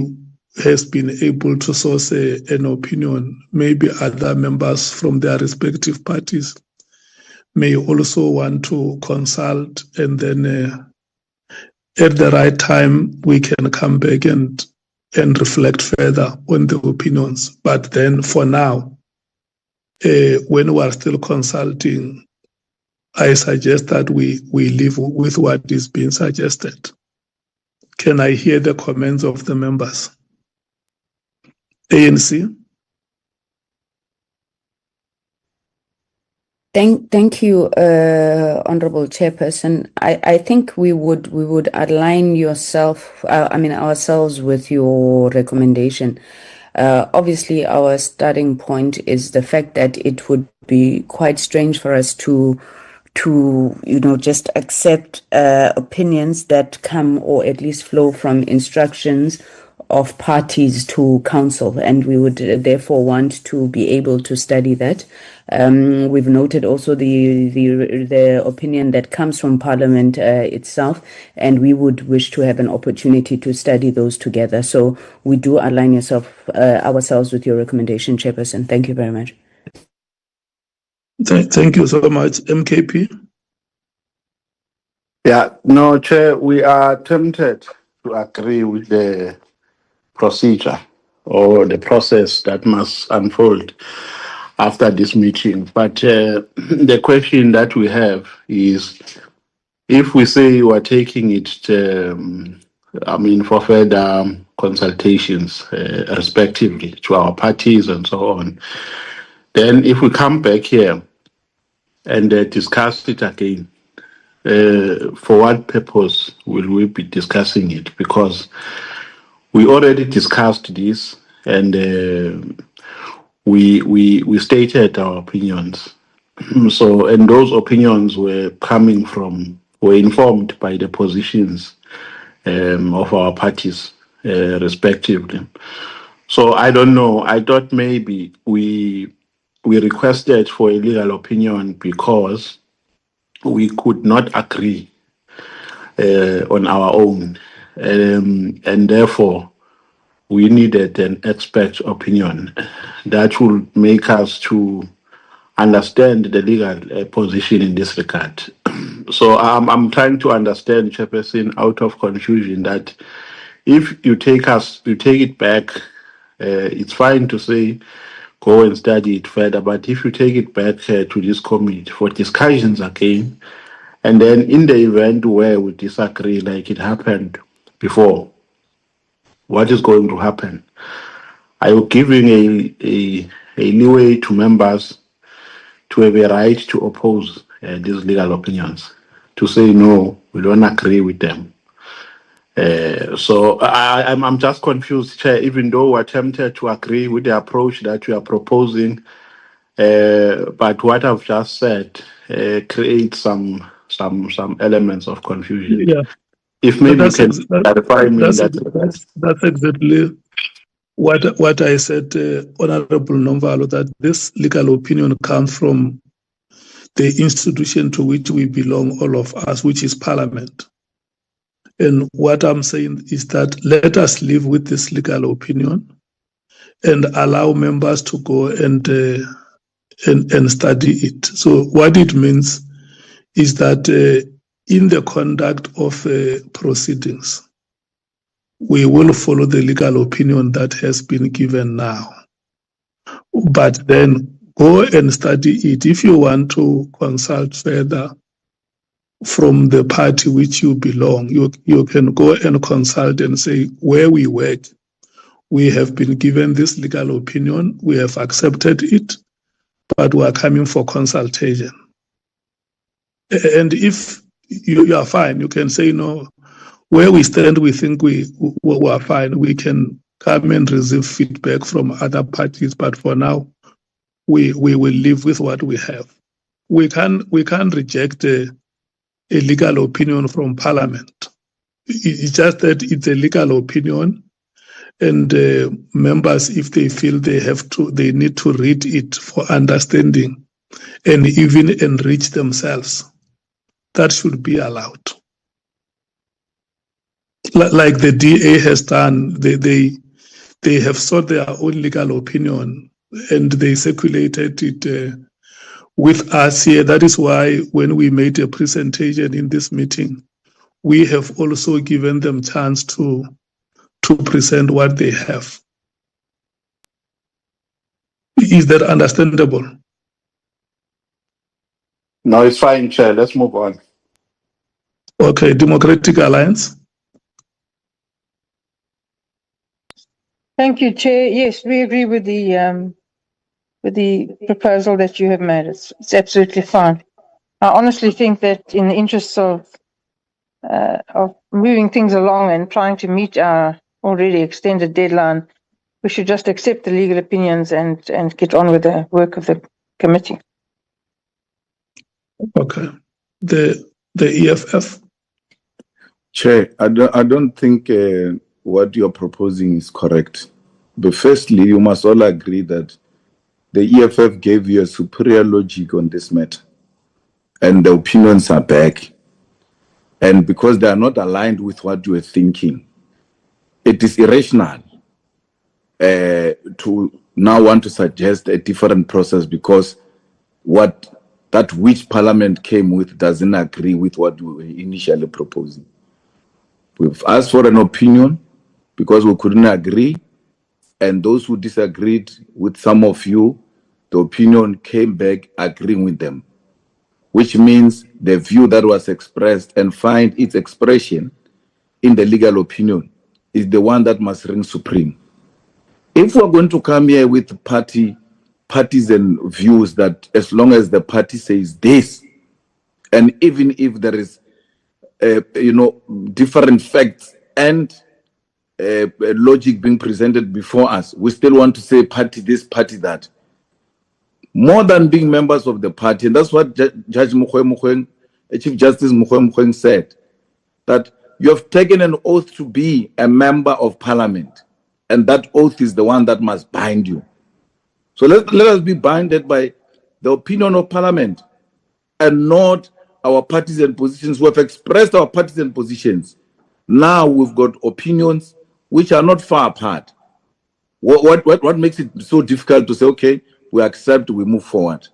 has been able to source an opinion. Maybe other members from their respective parties may also want to consult, and then at the right time we can come back and reflect further on the opinions. But then for now, when we are still consulting, I suggest that we live with what is being suggested. Can I hear the comments of the members? ANC? Thank you, Honorable Chairperson. I think we would align ourselves with your recommendation. Obviously, our starting point is the fact that it would be quite strange for us to just accept opinions that come, or at least flow from instructions of parties to council, and we would therefore want to be able to study that. We've noted also the opinion that comes from Parliament itself, and we would wish to have an opportunity to study those together. So we do align ourselves with your recommendation, Chairperson. Thank you very much. Thank you so much. MKP? Yeah, no, Chair, we are tempted to agree with the procedure or the process that must unfold after this meeting. But the question that we have is, if we say we are taking it, for further consultations, respectively, to our parties and so on, then if we come back here and discuss it again, for what purpose will we be discussing it? Because we already discussed this, and we stated our opinions. So, and those opinions were informed by the positions of our parties, respectively. So I don't know. I thought maybe we requested for a legal opinion because we could not agree on our own, and therefore we needed an expert opinion that would make us to understand the legal position in this regard. So I'm trying to understand, Chairperson, out of confusion, that if you take it back, it's fine to say go and study it further, but if you take it back to this committee for discussions again, and then in the event where we disagree, like it happened before, what is going to happen? Are you giving a leeway to members to have a right to oppose these legal opinions, to say no, we don't agree with them? So I'm just confused, Chair, even though we're tempted to agree with the approach that you are proposing, but what I've just said creates some elements of confusion. Yeah, If maybe you can clarify me in that's exactly what I said, Honorable Nomvalo, that this legal opinion comes from the institution to which we belong, all of us, which is Parliament. And what I'm saying is that let us live with this legal opinion and allow members to go and study it. So what it means is that in the conduct of proceedings, we will follow the legal opinion that has been given now. But then go and study it. If you want to consult further from the party which you belong, you can go and consult and say, where we work, we have been given this legal opinion, we have accepted it, but we are coming for consultation. And if you are fine, you can say, no, where we stand, we think we are fine. We can come and receive feedback from other parties, but for now, we will live with what we have. We can't reject a legal opinion from Parliament. It's just that it's a legal opinion, and members, if they feel they need to read it for understanding and even enrich themselves, that should be allowed. Like the DA has done, they have sought their own legal opinion and they circulated it with us here. That is why when we made a presentation in this meeting, we have also given them chance to present what they have. Is that understandable? No, it's fine, Chair. Let's move on. Okay, Democratic Alliance. Thank you, Chair. Yes, we agree with the proposal that you have made. It's absolutely fine. I honestly think that in the interests of moving things along and trying to meet our already extended deadline, we should just accept the legal opinions and get on with the work of the committee. Okay. The EFF. Chair, I don't think what you're proposing is correct. But firstly, you must all agree that the EFF gave you a superior logic on this matter, and the opinions are back. And because they are not aligned with what you are thinking, it is irrational to now want to suggest a different process because that which Parliament came with doesn't agree with what we were initially proposing. We've asked for an opinion because we couldn't agree, and those who disagreed with some of you, the opinion came back agreeing with them, which means the view that was expressed and find its expression in the legal opinion is the one that must reign supreme. If we're going to come here with partisan views that as long as the party says this, and even if there is different facts and logic being presented before us, we still want to say party this, party that. More than being members of the party, and that's what Judge Chief Justice Mkhwanazi said, that you have taken an oath to be a member of Parliament, and that oath is the one that must bind you. So let us be binded by the opinion of Parliament and not our partisan positions. We have expressed our partisan positions. Now we've got opinions which are not far apart. What makes it so difficult to say, okay, we accept, we move forward?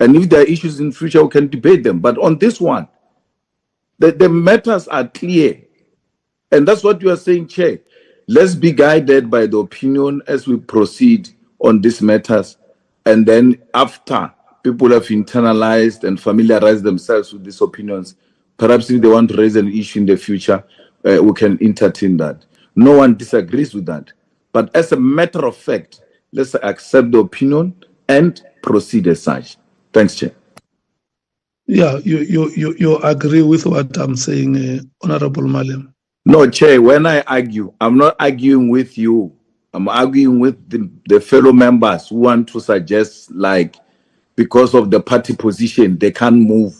And if there are issues in future, we can debate them. But on this one, the matters are clear. And that's what you are saying, Chair. Let's be guided by the opinion as we proceed on these matters. And then after people have internalized and familiarized themselves with these opinions, perhaps if they want to raise an issue in the future, we can entertain that. No one disagrees with that. But as a matter of fact, let's accept the opinion and proceed as such. Thanks, Chair. Yeah, you agree with what I'm saying, Honorable Malim? No, Chair, when I argue, I'm not arguing with you. I'm arguing with the fellow members who want to suggest, like, because of the party position, they can't move.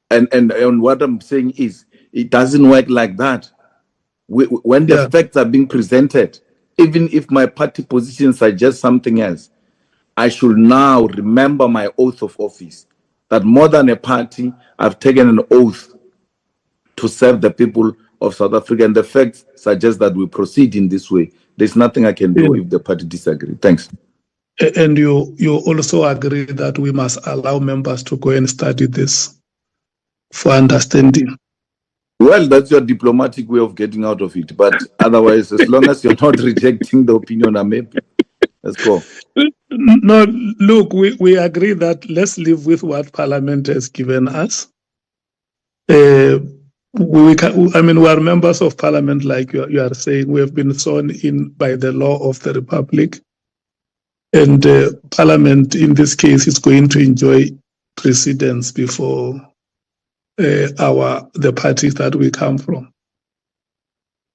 And what I'm saying is, it doesn't work like that. When the facts are being presented, even if my party position suggests something else, I should now remember my oath of office, that more than a party, I've taken an oath to serve the people of South Africa, and the facts suggest that we proceed in this way. There's nothing I can do if the party disagree. Thanks. And you also agree that we must allow members to go and study this for understanding. Well, that's your diplomatic way of getting out of it. But otherwise, as long as you're not rejecting the opinion, I'm happy. Let's go. No, look, we agree that let's live with what Parliament has given us. We are members of Parliament, like you are saying. We have been sworn in by the law of the Republic. And Parliament, in this case, is going to enjoy precedence before the parties that we come from.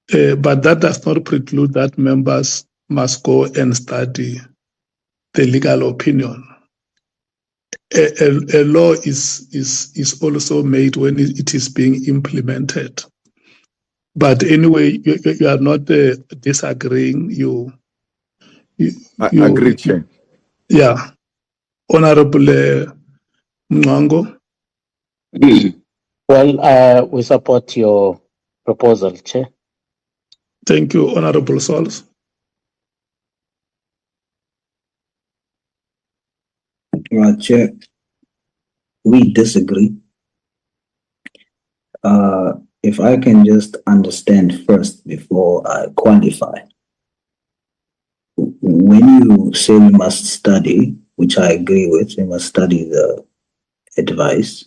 But that does not preclude that members must go and study the legal opinion. A law is also made when it is being implemented. But anyway, you are not disagreeing. You agree, Chair. Yeah. Honorable Mkhwanazi. Well, we support your proposal, Chair. Thank you, Honorable Sols. Right, Chair. We disagree. If I can just understand first before I qualify. When you say we must study, which I agree with, we must study the advice.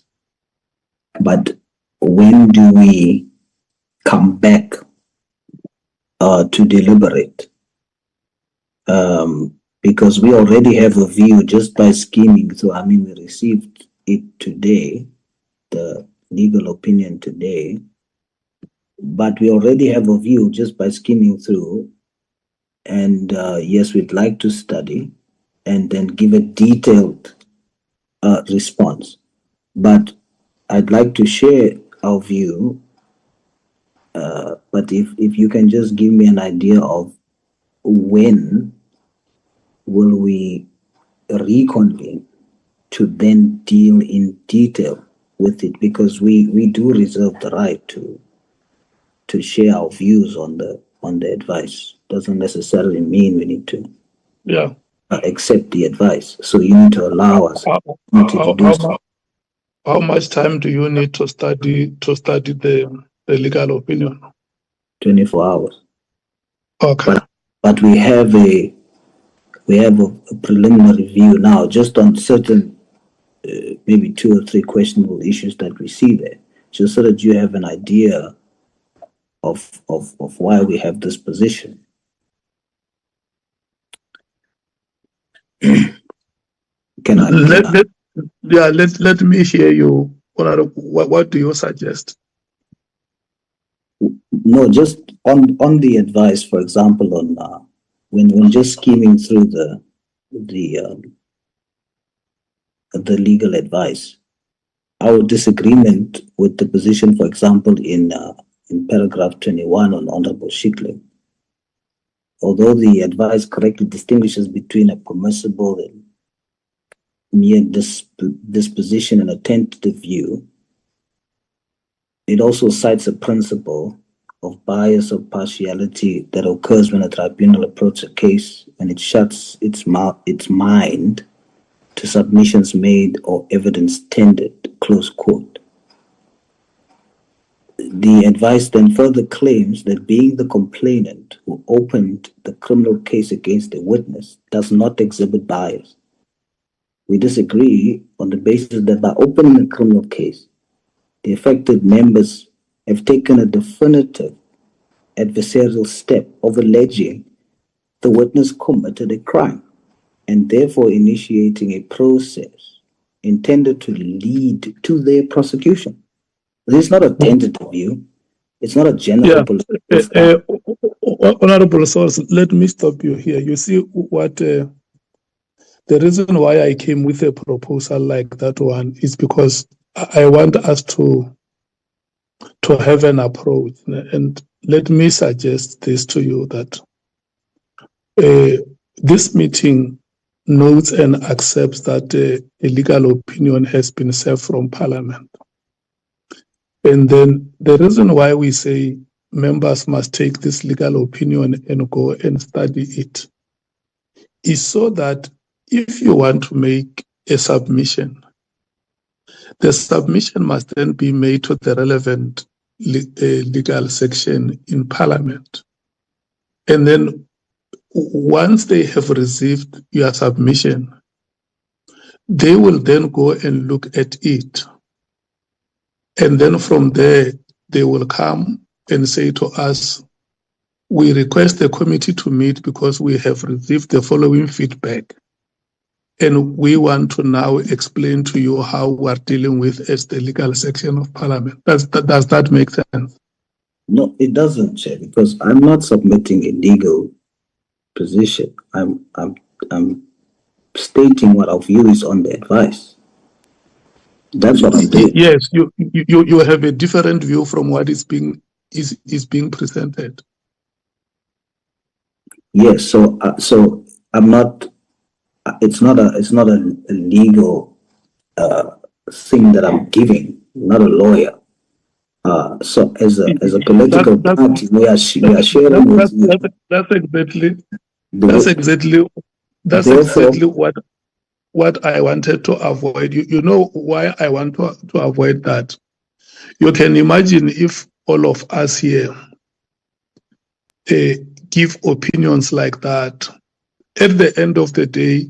But when do we come back to deliberate? Because we already have a view just by skimming through. I mean, we received it today, the legal opinion today, but we already have a view just by skimming through. And yes, we'd like to study and then give a detailed response. But I'd like to share our view. But if you can just give me an idea of when will we reconvene to then deal in detail with it, because we do reserve the right to share our views on the advice. Doesn't necessarily mean we need to accept the advice. So you need to allow us to do so. How much time do you need to study the legal opinion? 24 hours. Okay. But we have a preliminary view now, just on certain maybe 2 or 3 questionable issues that we see there, just so that you have an idea of why we have this position. Let me hear you. What do you suggest? No, just on the advice, for example, on when just skimming through the legal advice, our disagreement with the position, for example, in paragraph 21 on Honorable Shikling, although the advice correctly distinguishes between a permissible and mere disposition and a tentative view, it also cites a principle of bias or partiality that occurs when a tribunal approaches a case and it shuts its mind to submissions made or evidence tendered, close quote. The advice then further claims that being the complainant who opened the criminal case against a witness does not exhibit bias. We disagree on the basis that by opening a criminal case, the affected members have taken a definitive adversarial step of alleging the witness committed a crime and therefore initiating a process intended to lead to their prosecution. This is not a tentative view. It's not a general political stance. Honorable source, let me stop you here. You see what the reason why I came with a proposal like that one is because I want us to have an approach. And let me suggest this to you that this meeting notes and accepts that a legal opinion has been served from Parliament. And then the reason why we say members must take this legal opinion and go and study it is so that if you want to make a submission, the submission must then be made to the relevant legal section in Parliament. And then once they have received your submission, they will then go and look at it. And then from there, they will come and say to us, we request the committee to meet because we have received the following feedback. And we want to now explain to you how we are dealing with as the legal section of Parliament. Does that make sense? No, it doesn't, Chair, because I'm not submitting a legal position. I'm stating what our view is on the advice. That's what I'm doing. Yes, you have a different view from what is being presented. Yes, so I'm not. It's not a legal thing that I'm giving. I'm not a lawyer. So as a political party, we are sharing with you. That's exactly what I wanted to avoid. You know why I want to avoid that? You can imagine if all of us here give opinions like that. At the end of the day,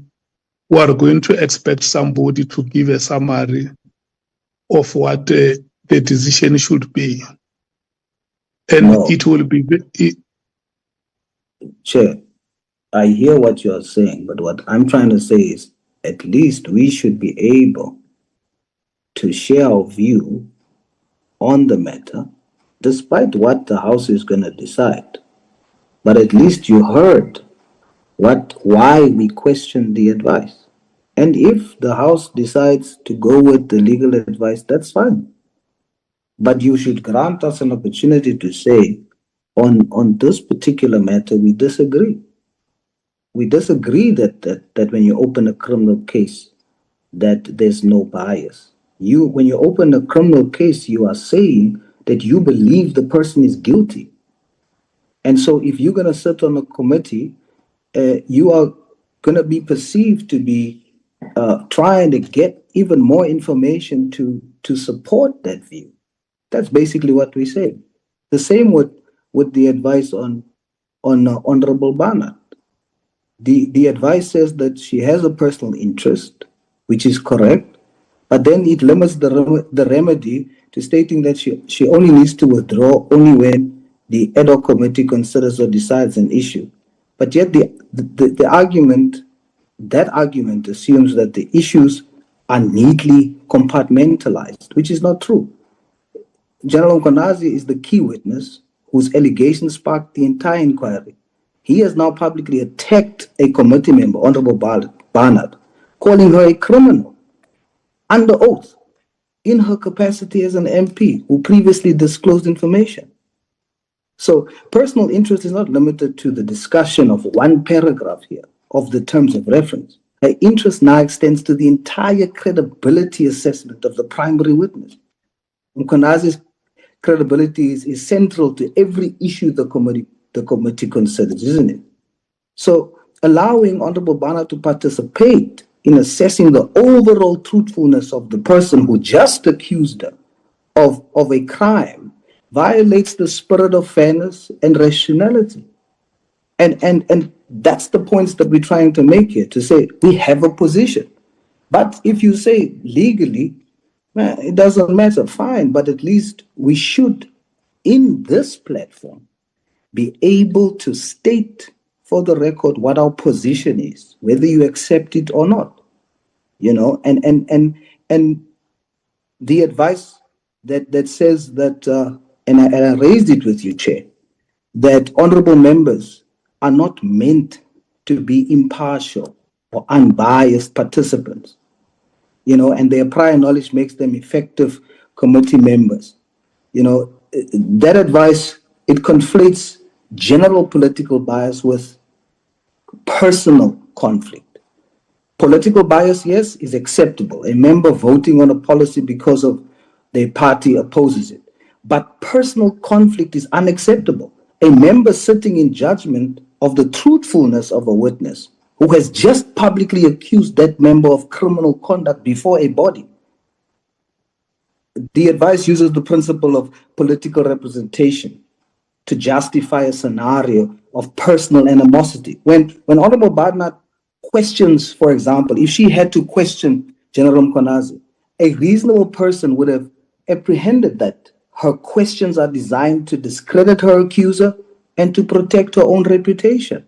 we are going to expect somebody to give a summary of what the decision should be. And it will be... Chair, I hear what you are saying, but what I'm trying to say is at least we should be able to share our view on the matter, despite what the House is going to decide. But at least you heard why we question the advice. And if the House decides to go with the legal advice, that's fine. But you should grant us an opportunity to say, on this particular matter, we disagree. We disagree that when you open a criminal case, that there's no bias. When you open a criminal case, you are saying that you believe the person is guilty. And so if you're going to sit on a committee, you are going to be perceived to be trying to get even more information to support that view. That's basically what we say. The same with the advice on Honorable Barnard. The advice says that she has a personal interest, which is correct, but then it limits the remedy to stating that she only needs to withdraw only when the Ad Hoc Committee considers or decides an issue. But yet the argument assumes that the issues are neatly compartmentalized, which is not true. General Mkhwanazi is the key witness whose allegations sparked the entire inquiry. He has now publicly attacked a committee member, Honorable Barnard, calling her a criminal under oath in her capacity as an MP who previously disclosed information. So personal interest is not limited to the discussion of one paragraph here of the terms of reference. Her interest now extends to the entire credibility assessment of the primary witness. Mkhwanazi's credibility is central to every issue the committee considers, isn't it? So allowing Honorable Barnard to participate in assessing the overall truthfulness of the person who just accused her of a crime violates the spirit of fairness and rationality. And that's the points that we're trying to make here, to say we have a position. But if you say legally, it doesn't matter, fine, but at least we should, in this platform, be able to state for the record what our position is, whether you accept it or not. You know, and the advice that says that, and I raised it with you, Chair, that honorable members are not meant to be impartial or unbiased participants, you know, and their prior knowledge makes them effective committee members. You know, that advice, it conflates general political bias with personal conflict. Political bias, yes, is acceptable. A member voting on a policy because of their party opposes it. But personal conflict is unacceptable. A member sitting in judgment of the truthfulness of a witness who has just publicly accused that member of criminal conduct before a body. The advice uses the principle of political representation to justify a scenario of personal animosity. When Honorable Barnard questions, for example, if she had to question General Mkhwanazi, a reasonable person would have apprehended that her questions are designed to discredit her accuser and to protect her own reputation.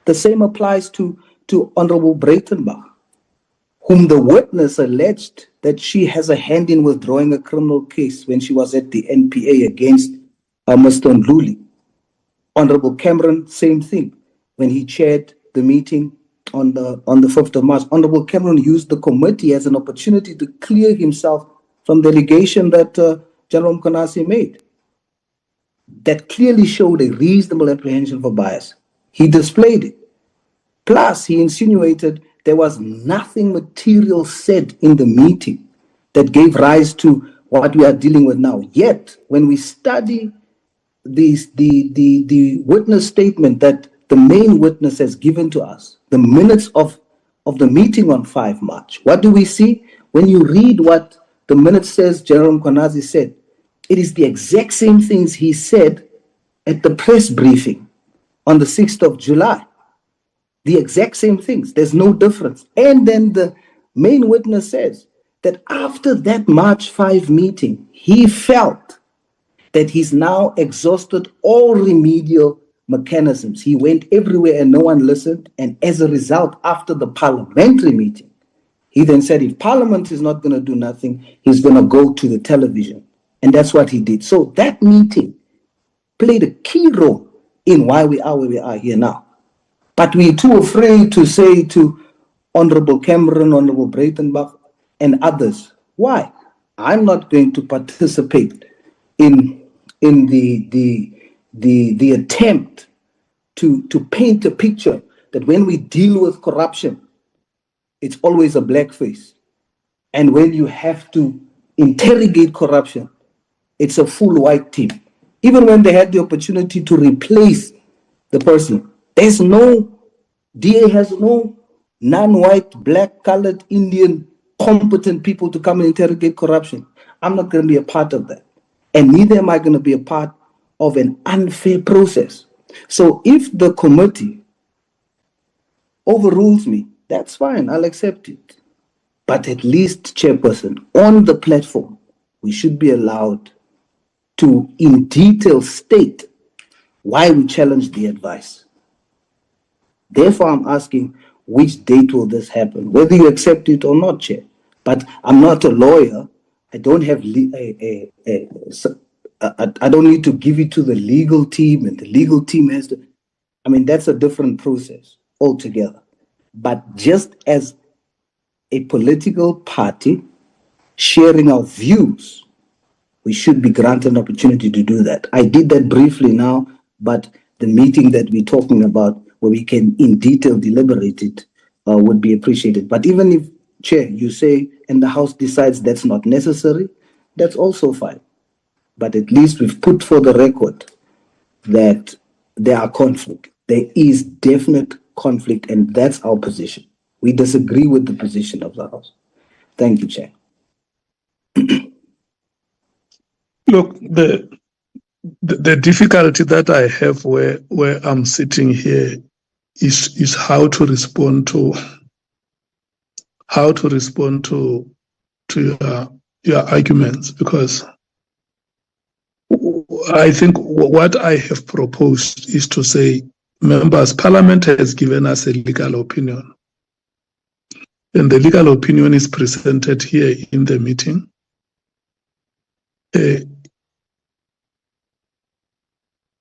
The same applies to Honorable Breitenbach, whom the witness alleged that she has a hand in withdrawing a criminal case when she was at the NPA against Mr. Ndluli. Honorable Cameron, same thing. When he chaired the meeting on the 5th of March, Honorable Cameron used the committee as an opportunity to clear himself from the allegation that General Mkhwanazi made. That clearly showed a reasonable apprehension for bias. He displayed it. Plus, he insinuated there was nothing material said in the meeting that gave rise to what we are dealing with now. Yet, when we study the witness statement that the main witness has given to us, the minutes of the meeting on 5 March, what do we see? When you read what the minutes says General Mkhwanazi said, it is the exact same things he said at the press briefing on the 6th of July. The exact same things. There's no difference. And then the main witness says that after that March 5 meeting, he felt that he's now exhausted all remedial mechanisms. He went everywhere and no one listened. And as a result, after the parliamentary meeting, he then said if Parliament is not going to do nothing, he's going to go to the television. And that's what he did. So that meeting played a key role in why we are where we are here now. But we're too afraid to say to Honorable Cameron, Honorable Breitenbach, and others, why? I'm not going to participate in the attempt to paint a picture that when we deal with corruption, it's always a blackface. And when you have to interrogate corruption, it's a full white team. Even when they had the opportunity to replace the person, there's no, DA has no non-white, black, colored, Indian, competent people to come and interrogate corruption. I'm not going to be a part of that. And neither am I going to be a part of an unfair process. So if the committee overrules me, that's fine, I'll accept it. But at least, Chairperson, on the platform, we should be allowed to in detail state why we challenge the advice. Therefore, I'm asking, which date will this happen? Whether you accept it or not, Chair. But I'm not a lawyer. I don't have I don't need to give it to the legal team, and the legal team has to. I mean, that's a different process altogether. But just as a political party sharing our views, we should be granted an opportunity to do that. I did that briefly now, but the meeting that we're talking about, where we can in detail deliberate it, would be appreciated. But even if, Chair, you say, and the House decides that's not necessary, that's also fine. But at least we've put for the record that there are conflict. There is definite conflict, and that's our position. We disagree with the position of the House. Thank you, Chair. Look, the difficulty that I have where I'm sitting here is how to respond to your arguments, because I think what I have proposed is to say, members, Parliament has given us a legal opinion, and the legal opinion is presented here in the meeting.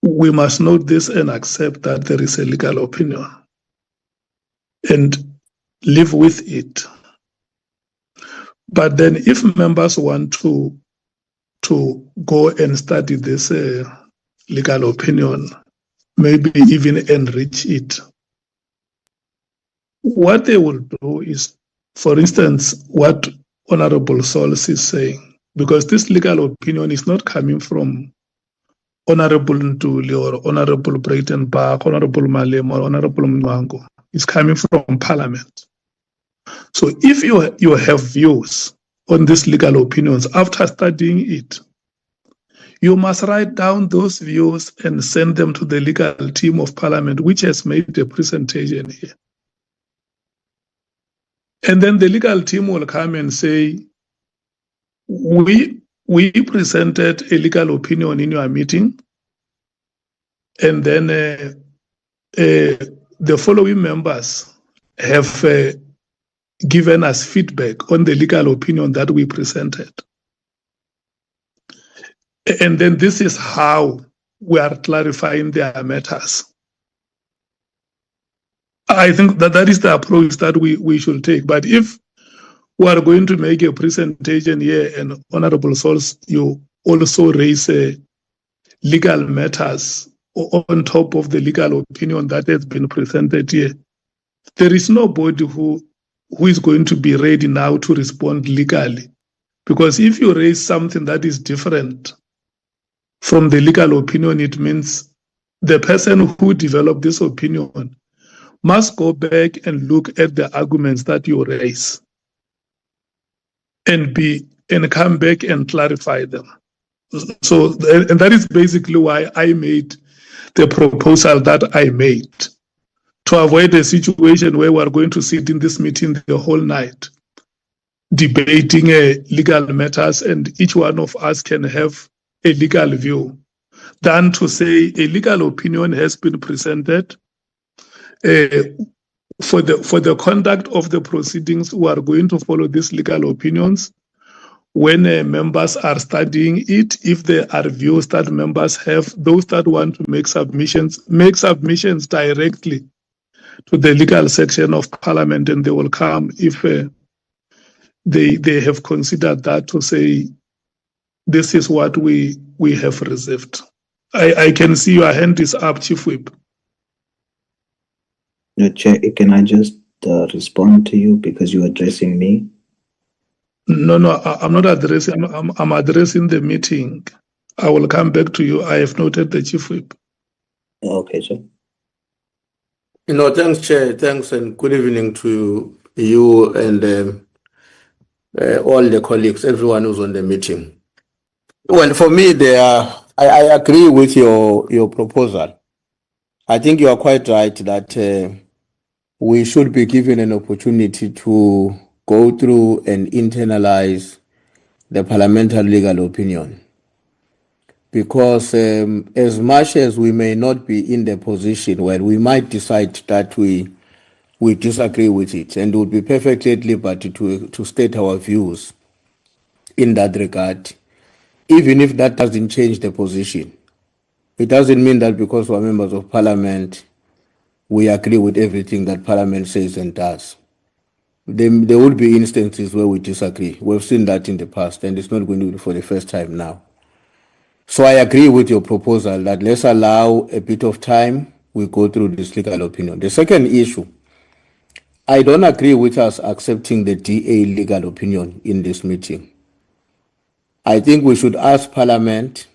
We must note this and accept that there is a legal opinion and live with it. But then if members want to go and study this legal opinion, maybe even enrich it, what they will do is, for instance, what Honorable Sols is saying, because this legal opinion is not coming from Honorable Ntuli or Honorable Breitenbach, Honorable Malema or Honorable Mwango. It's coming from Parliament. So if you have views on these legal opinions after studying it, you must write down those views and send them to the legal team of Parliament, which has made a presentation here. And then the legal team will come and say, we presented a legal opinion in your meeting, and then the following members have given us feedback on the legal opinion that we presented. And then this is how we are clarifying their matters. I think that is the approach that we should take. But if we are going to make a presentation here, and Honorable Sols, you also raise legal matters on top of the legal opinion that has been presented here, there is nobody who is going to be ready now to respond legally. Because if you raise something that is different from the legal opinion, it means the person who developed this opinion must go back and look at the arguments that you raise and come back and clarify them. So, and that is basically why I made the proposal that I made, to avoid a situation where we are going to sit in this meeting the whole night debating legal matters, and each one of us can have a legal view, than to say a legal opinion has been presented. For the conduct of the proceedings, we are going to follow these legal opinions. When members are studying it, if there are views that members have, those that want to make submissions directly to the legal section of Parliament, and they will come if they have considered that, to say, this is what we have received. I can see your hand is up, Chief Whip. Chair, can I just respond to you because you're addressing me? No, I'm not addressing. I'm addressing the meeting. I will come back to you. I have noted the Chief Whip. Okay, sir. Thanks, Chair. Thanks, and good evening to you and all the colleagues, everyone who's on the meeting. Well, for me, I agree with your proposal. I think you are quite right that we should be given an opportunity to go through and internalize the parliamentary legal opinion. Because as much as we may not be in the position where we might decide that we disagree with it, and would be perfectly at liberty to state our views in that regard, even if that doesn't change the position. It doesn't mean that because we're members of Parliament, we agree with everything that Parliament says and does. There would be instances where we disagree. We've seen that in the past, and it's not going to be for the first time now. So I agree with your proposal that let's allow a bit of time, we go through this legal opinion. The second issue, I don't agree with us accepting the DA legal opinion in this meeting. I think we should ask Parliament,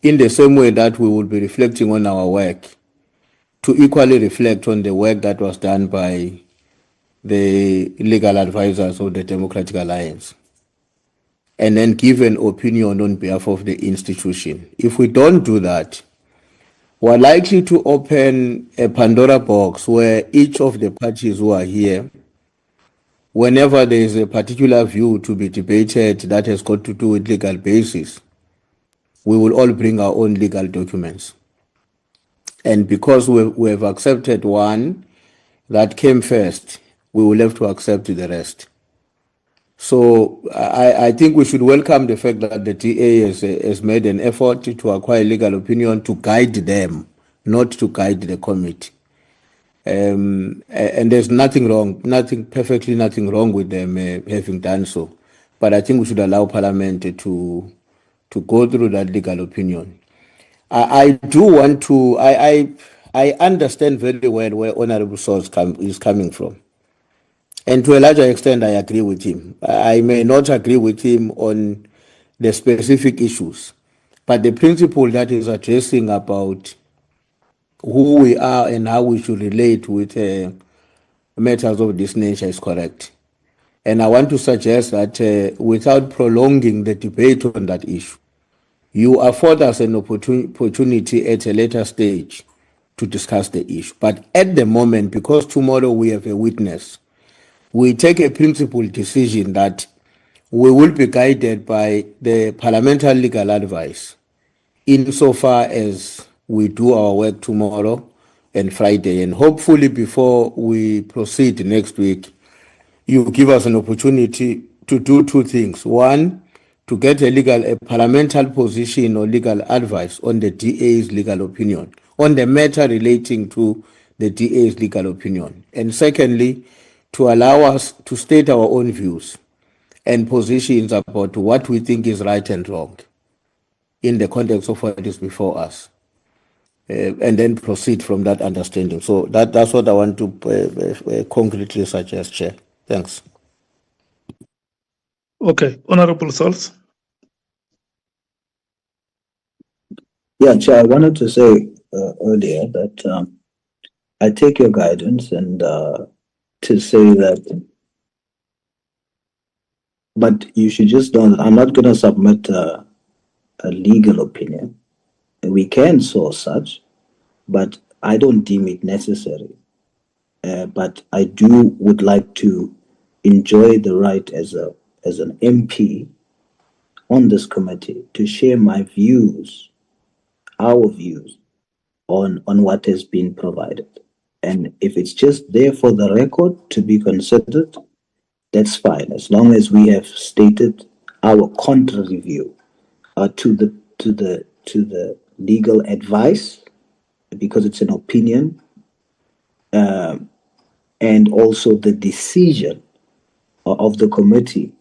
in the same way that we will be reflecting on our work, to equally reflect on the work that was done by the legal advisors of the Democratic Alliance, and then give an opinion on behalf of the institution. If we don't do that, we're likely to open a Pandora box where each of the parties who are here, whenever there is a particular view to be debated that has got to do with legal basis, we will all bring our own legal documents. And because we have accepted one that came first, we will have to accept the rest. So I think we should welcome the fact that the TA has made an effort to acquire legal opinion to guide them, not to guide the committee. And there's nothing wrong with them having done so. But I think we should allow Parliament to go through that legal opinion. I do want to, I understand very well where Honorable Source is coming from. And to a larger extent, I agree with him. I may not agree with him on the specific issues, but the principle that is addressing about who we are and how we should relate with matters of this nature is correct. And I want to suggest that without prolonging the debate on that issue, you afford us an opportunity at a later stage to discuss the issue. But at the moment, because tomorrow we have a witness, we take a principled decision that we will be guided by the parliamentary legal advice insofar as we do our work tomorrow and Friday. And hopefully before we proceed next week, you give us an opportunity to do two things. One, to get a parliamentary position or legal advice on the DA's legal opinion, on the matter relating to the DA's legal opinion. And secondly, to allow us to state our own views and positions about what we think is right and wrong in the context of what is before us, and then proceed from that understanding. So that's what I want to concretely suggest, Chair. Thanks. Okay, Honorable Source. Yeah, Chair, I wanted to say earlier that I take your guidance and to say that, but you should just know that I'm not going to submit a legal opinion. We can source such, but I don't deem it necessary. But I would like to enjoy the right as an MP on this committee to share my views, our views on what has been provided. And if it's just there for the record to be considered, that's fine, as long as we have stated our contrary view to the legal advice, because it's an opinion, and also the decision of the committee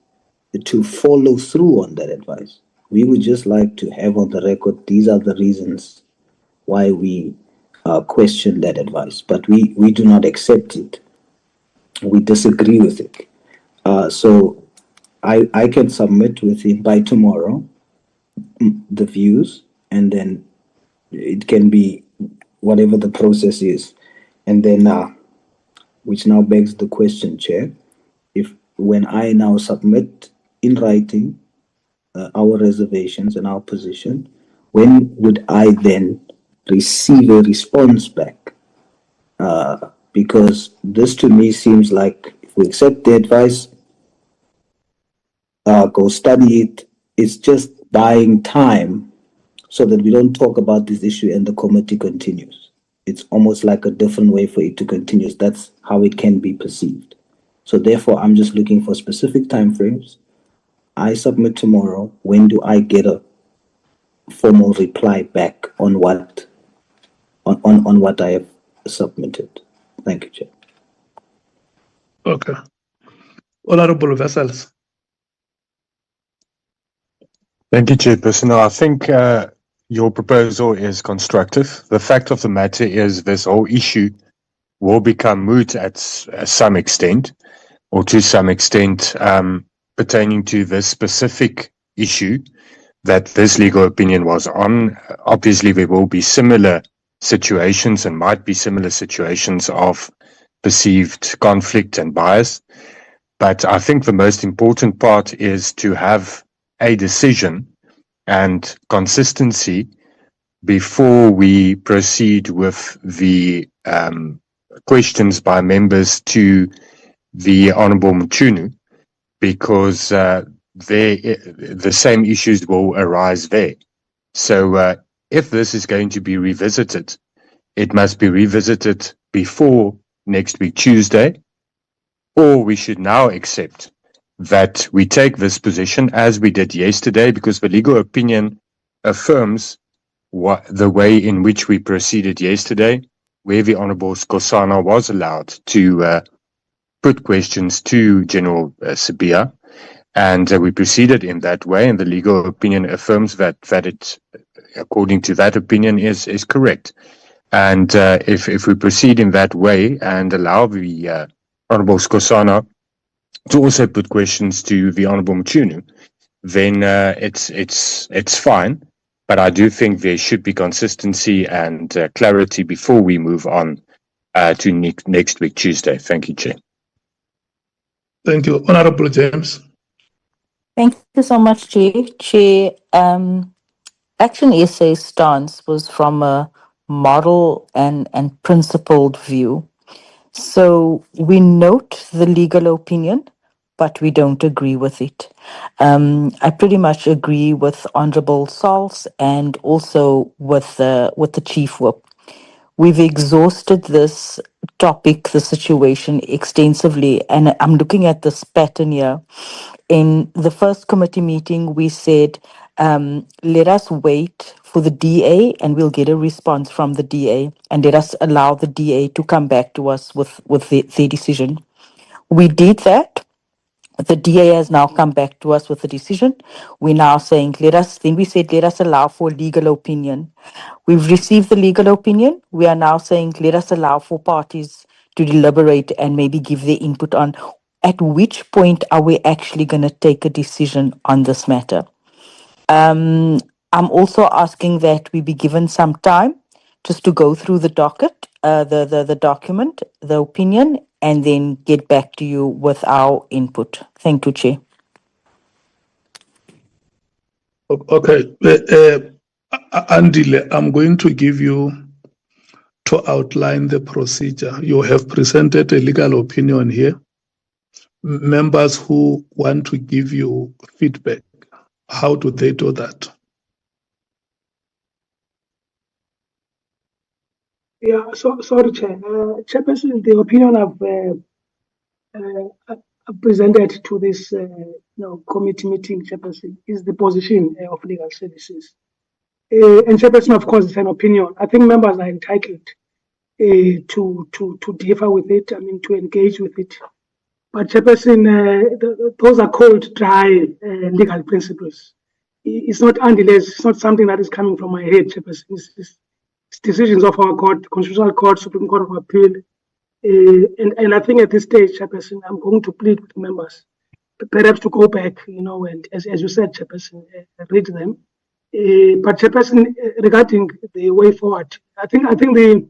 to follow through on that advice. We would just like to have on the record, these are the reasons why we question that advice, but we do not accept it. We disagree with it. So I can submit with it by tomorrow the views, and then it can be whatever the process is. And then, which now begs the question, Chair, if when I now submit in writing our reservations and our position, when would I then receive a response back? Because this to me seems like if we accept the advice, go study it, it's just buying time so that we don't talk about this issue and the committee continues. It's almost like a different way for it to continue. That's how it can be perceived. So therefore, I'm just looking for specific timeframes. I submit tomorrow. When do I get a formal reply back on what I have submitted? Thank you, Chair. Okay. Honorable Vessels. Thank you, Chairperson. I think your proposal is constructive. The fact of the matter is this whole issue will become moot at some extent, or to some extent, pertaining to this specific issue that this legal opinion was on. Obviously, there will be similar situations and might be similar situations of perceived conflict and bias. But I think the most important part is to have a decision and consistency before we proceed with the questions by members to the Honourable Mchunu, because the same issues will arise there. So if this is going to be revisited, it must be revisited before next week Tuesday, or we should now accept that we take this position as we did yesterday, because the legal opinion affirms the way in which we proceeded yesterday, where the Honourable Skosana was allowed to put questions to General Sabia, and we proceeded in that way, and the legal opinion affirms that it, according to that opinion, is correct. And if we proceed in that way and allow the Honourable Skosana to also put questions to the Honourable Mchunu, then it's fine. But I do think there should be consistency and clarity before we move on to next week Tuesday. Thank you, Chair. Thank you. Honourable James. Thank you so much, Chair. Action SA's stance was from a model and principled view. So we note the legal opinion, but we don't agree with it. I pretty much agree with Honourable Salz and also with the Chief Whip. We've exhausted this topic, the situation extensively, and I'm looking at this pattern here. In the first committee meeting, we said, let us wait for the DA and we'll get a response from the DA, and let us allow the DA to come back to us with their decision. We did that. The DA has now come back to us with a decision. We're now saying, let us allow for legal opinion. We've received the legal opinion. We are now saying, let us allow for parties to deliberate and maybe give their input on at which point are we actually going to take a decision on this matter. I'm also asking that we be given some time just to go through the docket, the document, the opinion, and then get back to you with our input. Thank you, Chair. Okay. Andile, I'm going to give you to outline the procedure. You have presented a legal opinion here. Members who want to give you feedback, how do they do that? Yeah, sorry, Chair. Chairperson, the opinion I've presented to this committee meeting, Chairperson, is the position of legal services. And Chairperson, of course, it's an opinion. I think members are entitled to differ with it, to engage with it. But Chairperson, those are called dry legal principles. It's not unless it's not something that is coming from my head, Chairperson. It's decisions of our court, Constitutional Court, Supreme Court of Appeal. And I think at this stage, Chairperson, I'm going to plead with members, perhaps to go back, and as you said, Chairperson, read them. But Chairperson, regarding the way forward, I think the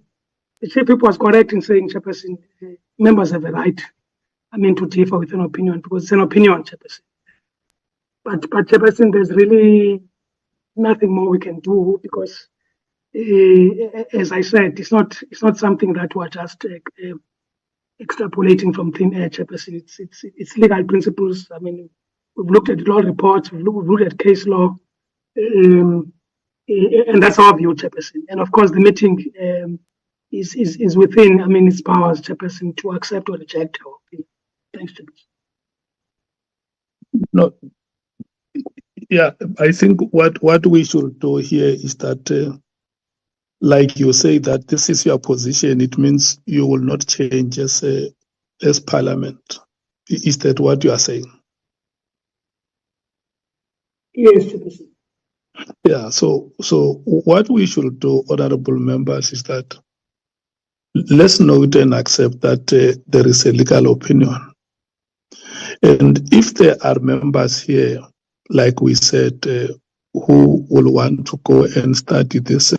Chief Whip was correct in saying, Chairperson, members have a right, to differ with an opinion, because it's an opinion, Chairperson. But Chairperson, there's really nothing more we can do, because as I said, it's not something that we're just extrapolating from thin air, Chairperson. It's legal principles. We've looked at law reports, we've looked at case law, and that's our view, Chairperson. And of course, the meeting is within, its powers, Chairperson, to accept or reject our opinion. Thanks, Chairperson. No. Yeah, I think what we should do here is that, like you say, that this is your position. It means you will not change as Parliament. Is that what you are saying? Yes, Chairperson. Yeah. So what we should do, honourable members, is that let's note and accept that there is a legal opinion, and if there are members here, like we said, who will want to go and study this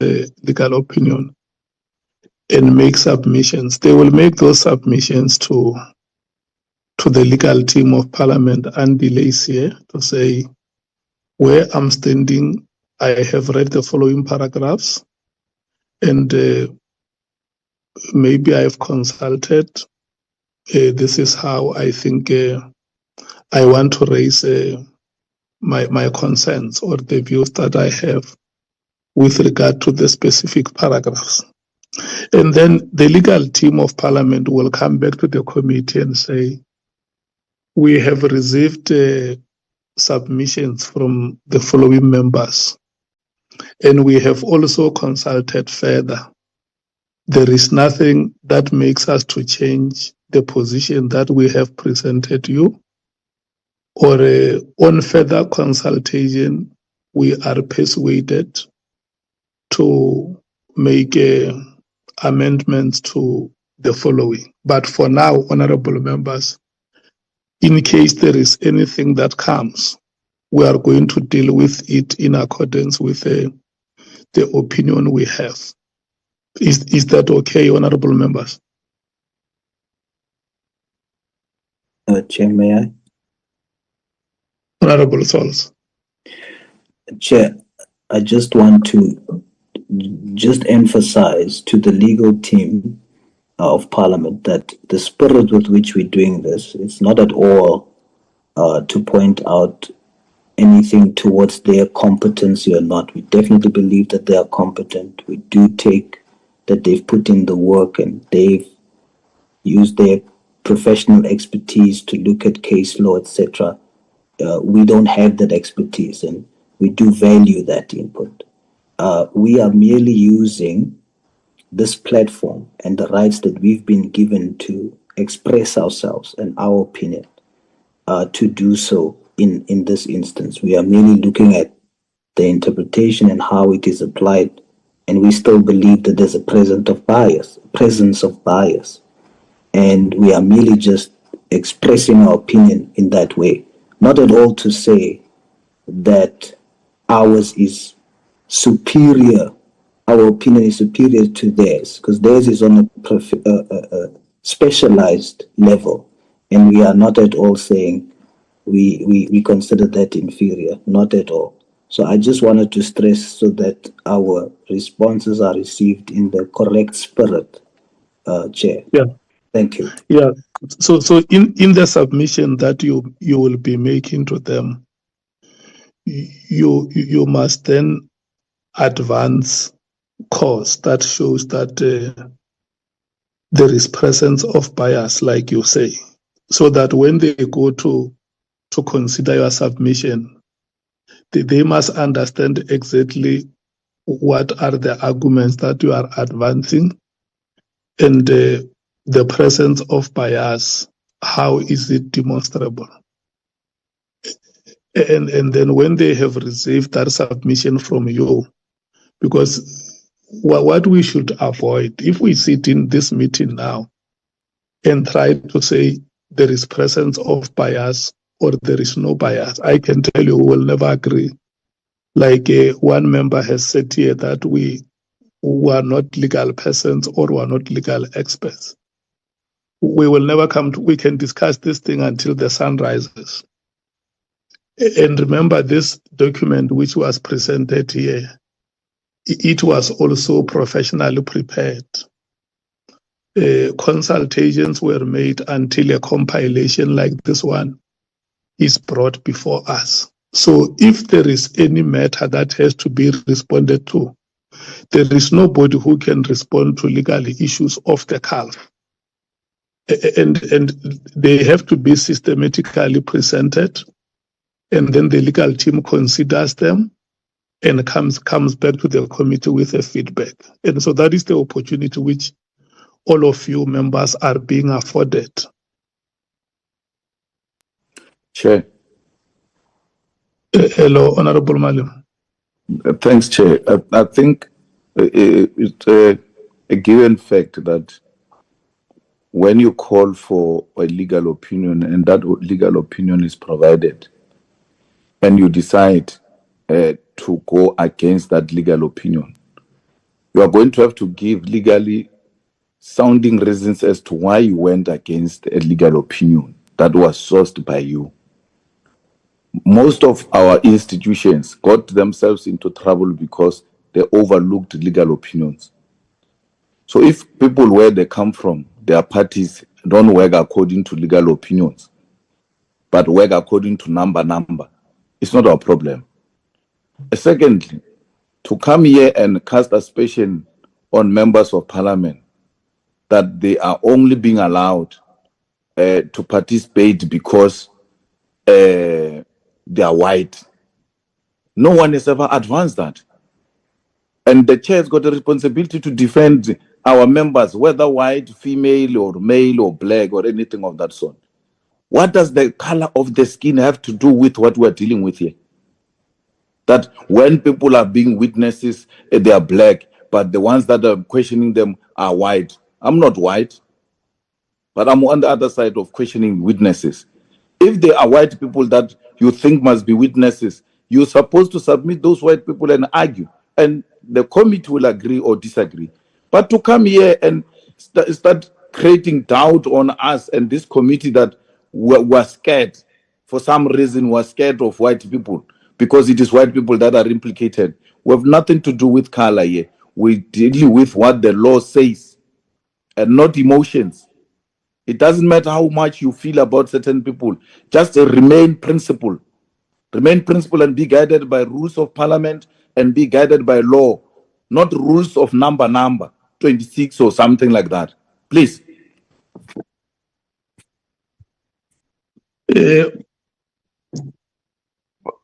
legal opinion, and make submissions. They will make those submissions to the legal team of Parliament and delays here to say where I'm standing. I have read the following paragraphs, and maybe I have consulted. This is how I think I want to raise my concerns or the views that I have with regard to the specific paragraphs. And then the legal team of Parliament will come back to the committee and say, we have received submissions from the following members, and we have also consulted further. There is nothing that makes us to change the position that we have presented you, or on further consultation, we are persuaded to make amendments to the following. But for now, honorable members, in case there is anything that comes, we are going to deal with it in accordance with the opinion we have. Is that okay, honorable members? Chair, may I? Honorable Souls. Chair, I just want to emphasize to the legal team of Parliament that the spirit with which we're doing this is not at all to point out anything towards their competency or not. We definitely believe that they are competent. We do take that they've put in the work and they've used their professional expertise to look at case law, etc. We don't have that expertise, and we do value that input. We are merely using this platform and the rights that we've been given to express ourselves and our opinion to do so in this instance. We are merely looking at the interpretation and how it is applied, and we still believe that there's a presence of bias, and we are merely just expressing our opinion in that way. Not at all to say that ours is superior, our opinion is superior to theirs, because theirs is on a specialized level, and we are not at all saying we consider that inferior, not at all. So I just wanted to stress so that our responses are received in the correct spirit, Chair. Yeah. Thank you. Yeah. So in the submission that you will be making to them, you must then advance cause that shows that there is presence of bias, like you say, so that when they go to consider your submission, they must understand exactly what are the arguments that you are advancing, and the presence of bias, how is it demonstrable? And then when they have received that submission from you, because what we should avoid, if we sit in this meeting now and try to say there is presence of bias or there is no bias, I can tell you we will never agree. Like one member has said here that we are not legal persons or we are not legal experts. We will never we can discuss this thing until the sun rises. And remember, this document which was presented here, it was also professionally prepared. Consultations were made until a compilation like this one is brought before us. So if there is any matter that has to be responded to, there is nobody who can respond to legal issues off the cuff. And they have to be systematically presented, and then the legal team considers them and comes back to the committee with a feedback. And so that is the opportunity which all of you members are being afforded. Chair. Hello, Honorable Malim. Thanks, Chair. I think it's a given fact that when you call for a legal opinion and that legal opinion is provided, and you decide to go against that legal opinion, you are going to have to give legally sounding reasons as to why you went against a legal opinion that was sourced by you. Most of our institutions got themselves into trouble because they overlooked legal opinions. So if people where they come from, their parties don't work according to legal opinions, but work according to number, it's not our problem. Secondly, to come here and cast aspersion on members of parliament that they are only being allowed to participate because they are white. No one has ever advanced that. And the chair has got a responsibility to defend our members, whether white, female, or male, or black, or anything of that sort. What does the color of the skin have to do with what we're dealing with here? That when people are being witnesses, they are black, but the ones that are questioning them are white. I'm not white, but I'm on the other side of questioning witnesses. If they are white people that you think must be witnesses, you're supposed to submit those white people and argue, and the committee will agree or disagree. But to come here and start creating doubt on us and this committee that we're scared, for some reason we're scared of white people because it is white people that are implicated. We have nothing to do with color here. We deal with what the law says and not emotions. It doesn't matter how much you feel about certain people. Just remain principled. Remain principled and be guided by rules of parliament and be guided by law, not rules of number 26 or something like that. Please.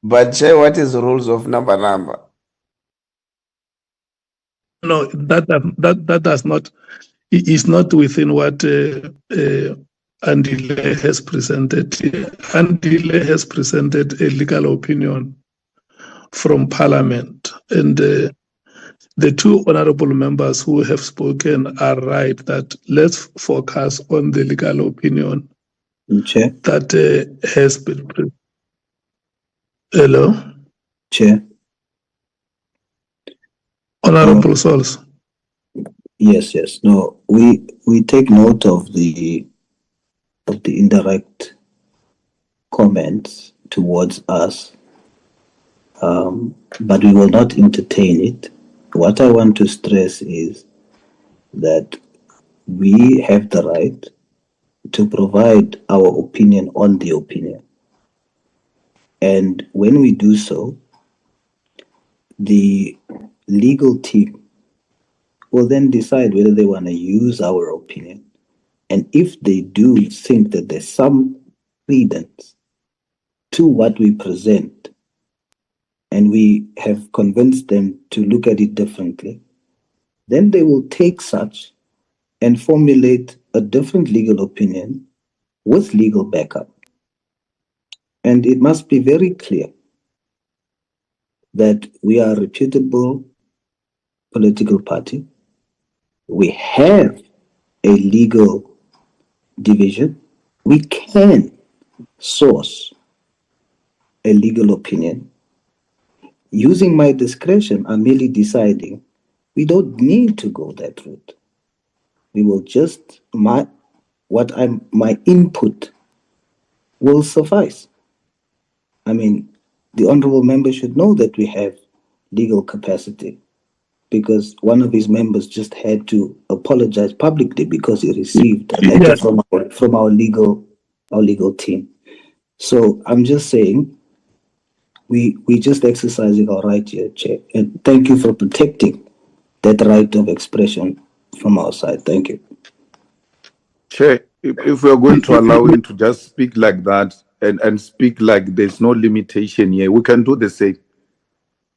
But Chair, what is the rules of number? No, that does not. It is not within what Andile has presented. Andile has presented a legal opinion from Parliament, and the two honourable members who have spoken are right that let's focus on the legal opinion Chair. that has been. Hello, Chair. Honourable Souls. Yes. No, we take note of the indirect comments towards us, but we will not entertain it. What I want to stress is that we have the right to provide our opinion on the opinion. And when we do so, the legal team will then decide whether they want to use our opinion. And if they do think that there's some credence to what we present, and we have convinced them to look at it differently, then they will take such and formulate a different legal opinion with legal backup. And it must be very clear that we are a reputable political party. We have a legal division. We can source a legal opinion. Using my discretion, I'm merely deciding we don't need to go that route. We will just, my input will suffice. I mean, the honorable member should know that we have legal capacity, because one of his members just had to apologize publicly because he received a letter from our legal team. So I'm just saying we just exercising our right here, Chair. And thank you for protecting that right of expression from our side. Thank you. Chair, if we're going to allow him to just speak like that and speak like there's no limitation here, we can do the same.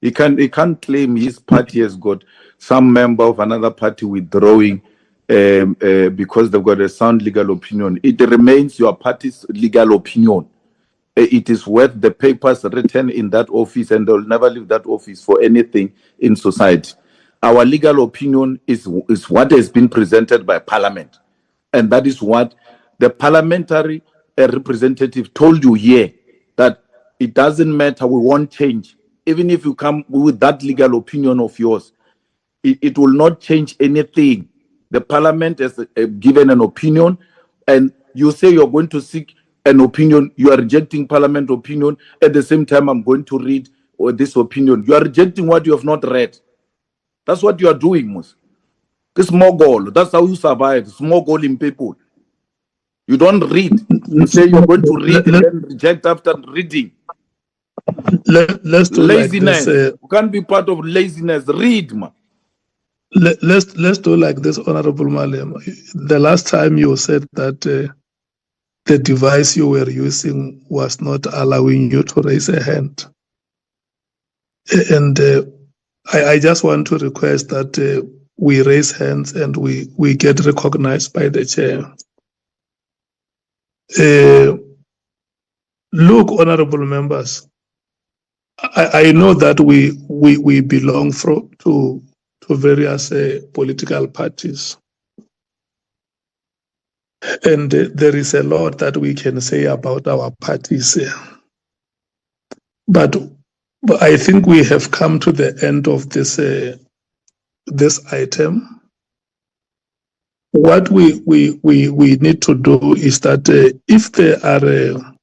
He can't claim his party has got some member of another party withdrawing because they've got a sound legal opinion. It remains your party's legal opinion. It is worth the papers written in that office, and they'll never leave that office for anything in society. Our legal opinion is what has been presented by Parliament. And that is what the parliamentary representative told you here, that it doesn't matter, we won't change. Even if you come with that legal opinion of yours, it will not change anything, The parliament has given an opinion, and you say you're going to seek an opinion. You are rejecting parliament opinion. At the same time, I'm going to read this opinion. You are rejecting what you have not read. That's what you are doing, Mus. It's small goal. That's how you survive. Small goal in people. You don't read. You say you're going to read and then reject after reading. Let's do laziness. Like this, you can't be part of laziness. Read, man. Let's do like this, Honorable Malema. The last time you said that the device you were using was not allowing you to raise a hand, and I just want to request that we raise hands and we get recognized by the chair. Look, honorable members, I know that we belong to various political parties, and there is a lot that we can say about our parties here. But I think we have come to the end of this item. What we need to do is that if there are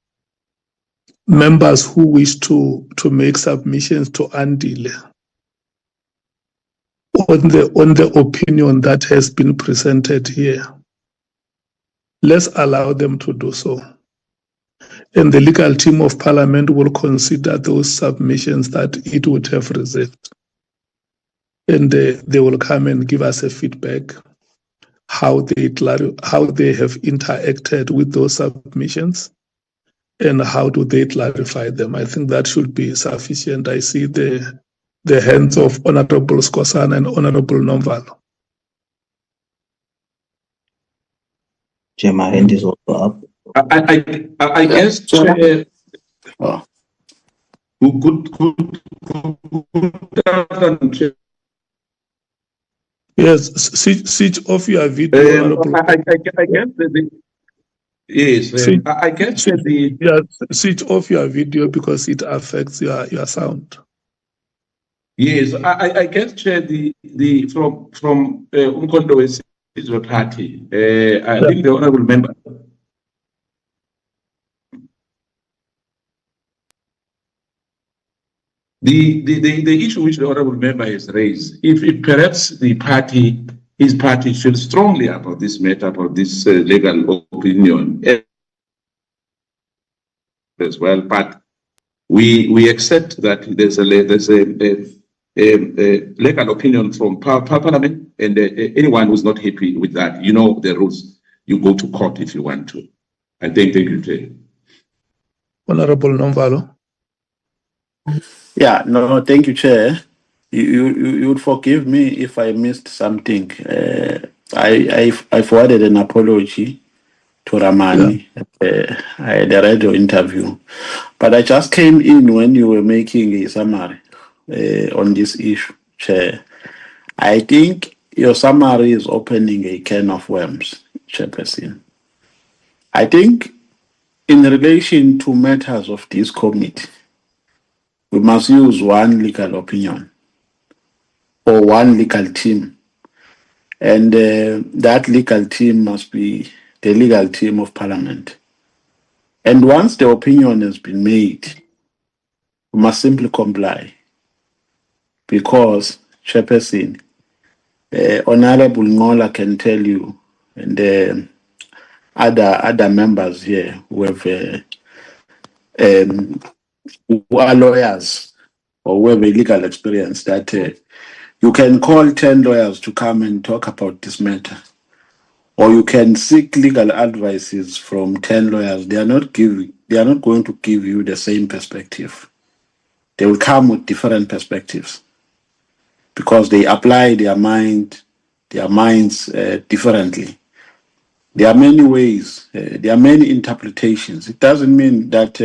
members who wish to make submissions to Andile on the opinion that has been presented here, let's allow them to do so. And the legal team of Parliament will consider those submissions that it would have received. And they will come and give us a feedback how they have interacted with those submissions and how do they clarify them. I think that should be sufficient. I see the hands of Honorable Skosana and Honorable Nomvalo. Chair, my hand is also up. I guess, Chair, good afternoon, Chair. Yes, switch off your video. I guess yes, I guess switch off your video because it affects your sound. Yes, I guess, Chair, the from Umkhonto party. I think the honourable member. The issue which the honourable member has raised, if perhaps his party feels strongly about this matter, about this legal opinion as well, but we accept that there's a legal opinion from Parliament, and anyone who's not happy with that, you know the rules. You go to court if you want to. And thank you, Chair. Honourable Nomvalo. Yeah, no, thank you, Chair. You would forgive me if I missed something. I forwarded an apology to Ramani. I had a radio interview, but I just came in when you were making a summary on this issue, Chair. I think your summary is opening a can of worms, Chairperson. I think in relation to matters of this committee, we must use one legal opinion or one legal team. And that legal team must be the legal team of Parliament. And once the opinion has been made, we must simply comply. Because, Chairperson, Honorable Ngola can tell you, and other members here who have who are lawyers or who have a legal experience, that you can call 10 lawyers to come and talk about this matter, or you can seek legal advices from 10 lawyers. They are not going to give you the same perspective. They will come with different perspectives because they apply their minds differently. There are many ways, there are many interpretations. It doesn't mean that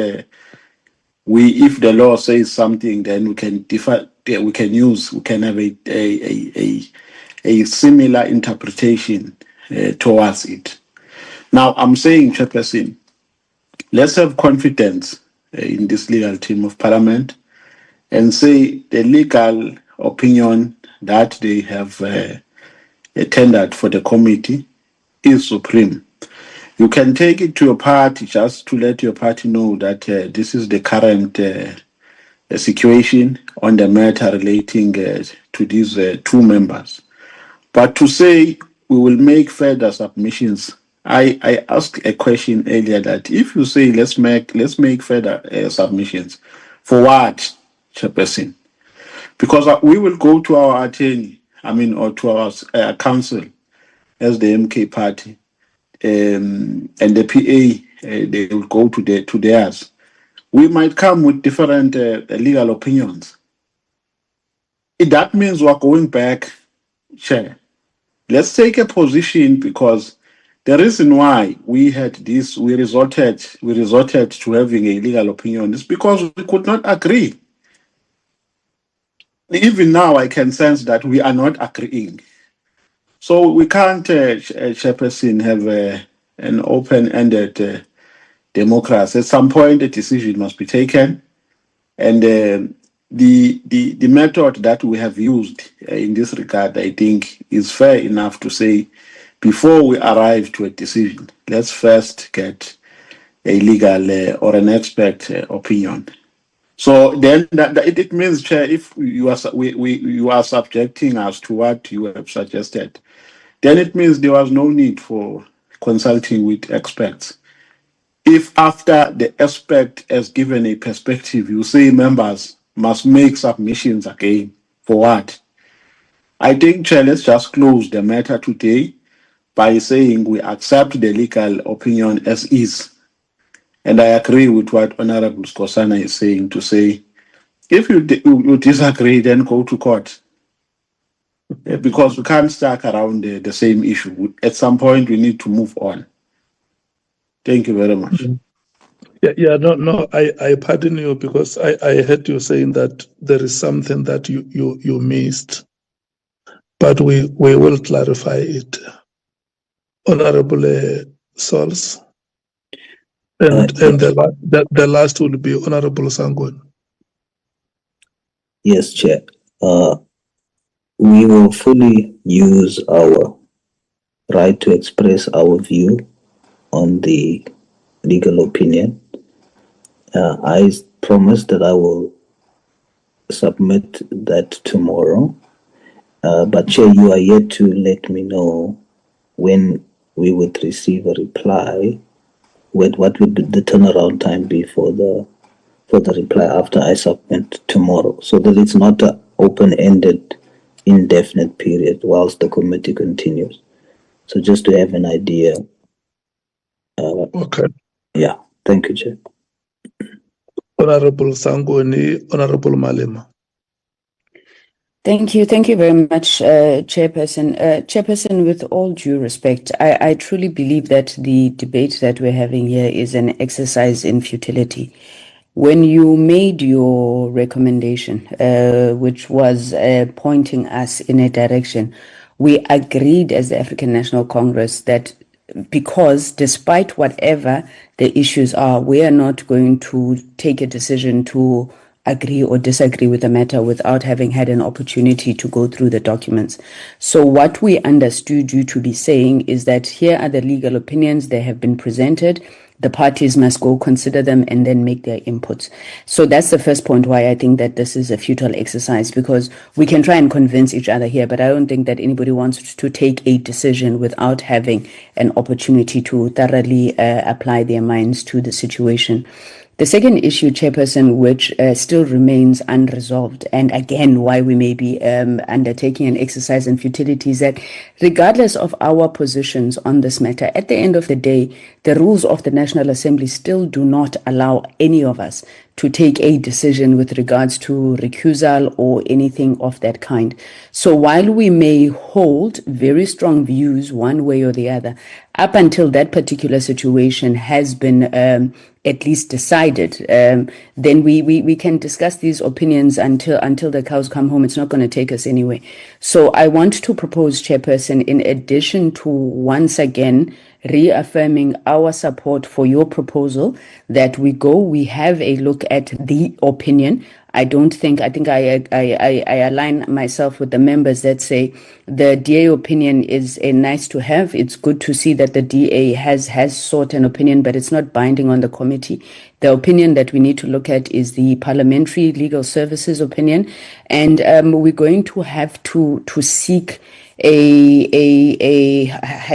if the law says something, then we can have a similar interpretation towards it. Now, I'm saying, Chairperson, let's have confidence in this legal team of Parliament and say the legal opinion that they have tendered for the committee is supreme. You can take it to your party just to let your party know that this is the current situation on the matter relating to these two members. But to say we will make further submissions, I asked a question earlier that if you say let's make further submissions, for what, Chairperson? Because we will go to our attorney, or to our counsel as the MK party, and the PA, they will go to theirs. We might come with different legal opinions. That means we're going back, Chair. Let's take a position, because the reason why we had this, we resorted to having a legal opinion is because we could not agree. Even now, I can sense that we are not agreeing. So we can't, Chairperson, have an open-ended democracy. At some point, a decision must be taken, and the method that we have used in this regard, I think, is fair enough to say, before we arrive to a decision, let's first get a legal or an expert opinion. So then it means, Chair, if you are subjecting us to what you have suggested, then it means there was no need for consulting with experts. If after the expert has given a perspective, you say members must make submissions again, for what? I think, Chair, let's just close the matter today by saying we accept the legal opinion as is. And I agree with what Honorable Skosana is saying, to say, if you disagree, then go to court. Because we can't stuck around the same issue. At some point, we need to move on. Thank you very much. No, I pardon you, because I heard you saying that there is something that you missed, but we will clarify it. Honorable Sols, and the last will be Honorable Sangon. Yes, Chair. We will fully use our right to express our view on the legal opinion. I promise that I will submit that tomorrow. But Chair, you are yet to let me know when we would receive a reply. What would the turnaround time be for the reply after I submit tomorrow, so that it's not an open-ended, indefinite period whilst the committee continues. So just to have an idea. Okay. Yeah. Thank you, Chair. Honorable Sangoni, Honorable Malema. Thank you very much, Chairperson. Chairperson, with all due respect, I truly believe that the debate that we're having here is an exercise in futility. When you made your recommendation, which was pointing us in a direction, we agreed as the African National Congress that because despite whatever the issues are, we are not going to take a decision to agree or disagree with the matter without having had an opportunity to go through the documents. So what we understood you to be saying is that here are the legal opinions, they have been presented, the parties must go consider them and then make their inputs. So that's the first point why I think that this is a futile exercise, because we can try and convince each other here, but I don't think that anybody wants to take a decision without having an opportunity to thoroughly apply their minds to the situation. The second issue, Chairperson, which still remains unresolved, and again, why we may be undertaking an exercise in futility, is that regardless of our positions on this matter, at the end of the day, the rules of the National Assembly still do not allow any of us to take a decision with regards to recusal or anything of that kind. So while we may hold very strong views one way or the other, up until that particular situation has been at least decided, then we can discuss these opinions until the cows come home. It's not going to take us anywhere. So I want to propose, Chairperson, in addition to once again reaffirming our support for your proposal, that we have a look at the opinion I think I align myself with the members that say the DA opinion is a nice to have. It's good to see that the DA has sought an opinion, but it's not binding on the committee. The opinion that we need to look at is the Parliamentary Legal Services opinion, and we're going to have to seek I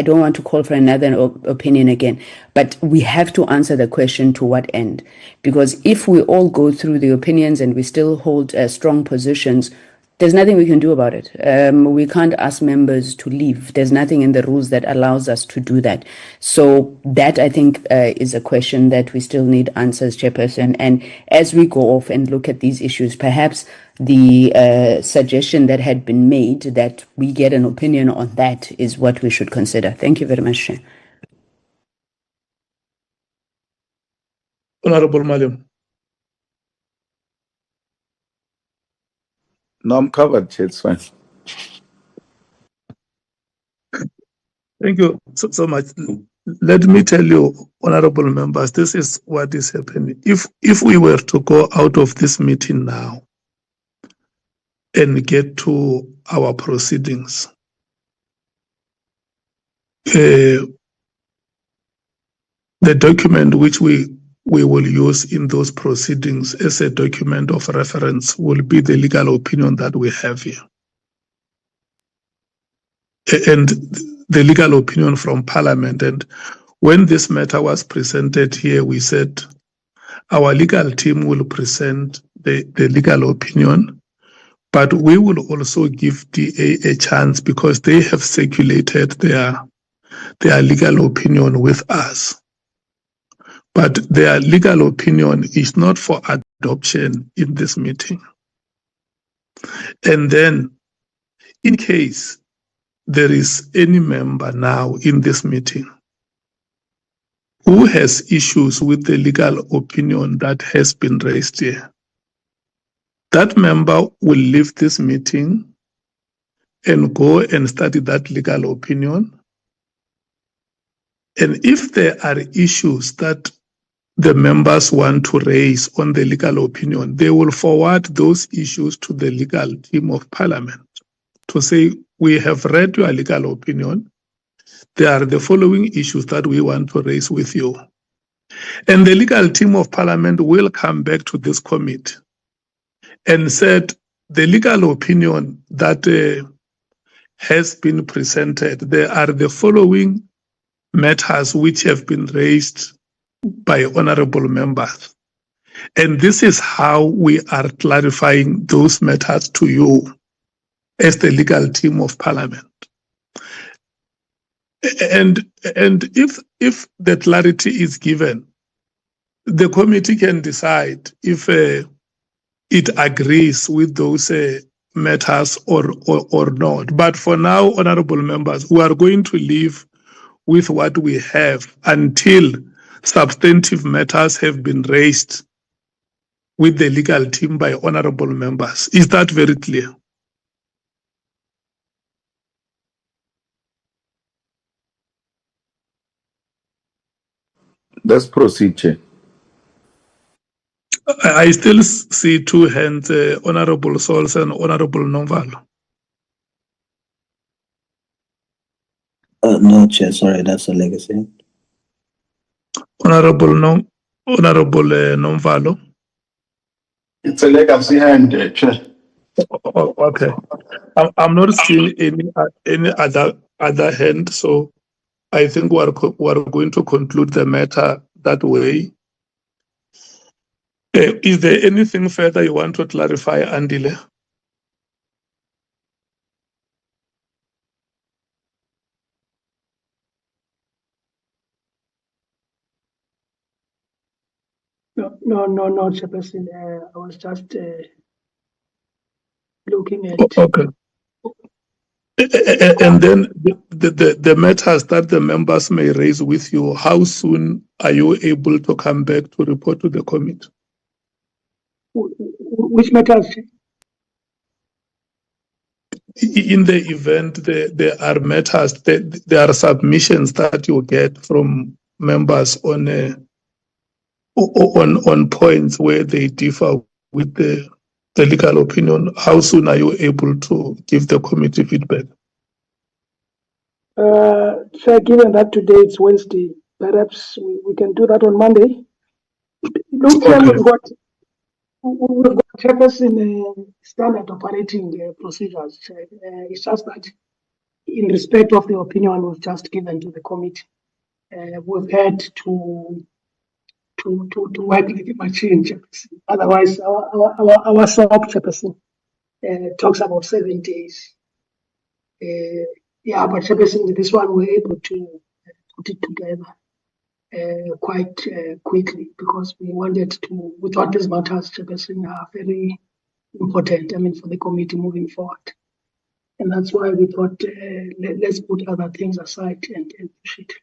don't want to call for another opinion again, but we have to answer the question, to what end? Because if we all go through the opinions and we still hold strong positions, there's nothing we can do about it. We can't ask members to leave. There's nothing in the rules that allows us to do that. So that, I think, is a question that we still need answers, Chairperson. And as we go off and look at these issues, perhaps the suggestion that had been made that we get an opinion on that is what we should consider. Thank you very much, Chair. Honorable Maliam. No, I'm covered, Chair, it's fine. Thank you so much. Let me tell you, honorable members, this is what is happening. If we were to go out of this meeting now and get to our proceedings, the document which we will use in those proceedings as a document of reference will be the legal opinion that we have here. And the legal opinion from Parliament. And when this matter was presented here, we said our legal team will present the legal opinion, but we will also give DA a chance because they have circulated their legal opinion with us. But their legal opinion is not for adoption in this meeting. And then, in case there is any member now in this meeting who has issues with the legal opinion that has been raised here, that member will leave this meeting and go and study that legal opinion. And if there are issues that the members want to raise on the legal opinion, they will forward those issues to the legal team of Parliament to say, we have read your legal opinion. There are the following issues that we want to raise with you. And the legal team of Parliament will come back to this committee and said, the legal opinion that has been presented, there are the following matters which have been raised by honorable members. And this is how we are clarifying those matters to you as the legal team of Parliament. And if the clarity is given, the committee can decide if it agrees with those matters or not. But for now, honorable members, we are going to leave with what we have until substantive matters have been raised with the legal team by honorable members. Is that very clear? Let's proceed, Chair. I still see two hands, Honorable Sols and Honorable Nomvalo. No, Chair, sorry, that's a legacy. Honorable Nomvalo. It's a legacy hand, Chair. Oh, okay. I'm not seeing any other hand, so I think we're going to conclude the matter that way. Is there anything further you want to clarify, Andile? No, Chairperson. I was just looking at. Okay. And then the matters that the members may raise with you, how soon are you able to come back to report to the committee? Which matters? In the event there are matters, there are submissions that you get from members on points where they differ with the the legal opinion, how soon are you able to give the committee feedback? Chair, given that today it's Wednesday, perhaps we can do that on Monday. Look, Chair, Okay. we've got Chairperson standard operating procedures. It's just that in respect of the opinion we've just given to the committee, we've had to work like a machine, Chairperson. Otherwise, our SOP Chairperson talks about 7 days. Yeah, but Chairperson, this one we're able to put it together quite quickly because we thought these matters, Chairperson, are very important, for the committee moving forward. And that's why we thought, let's put other things aside and push it.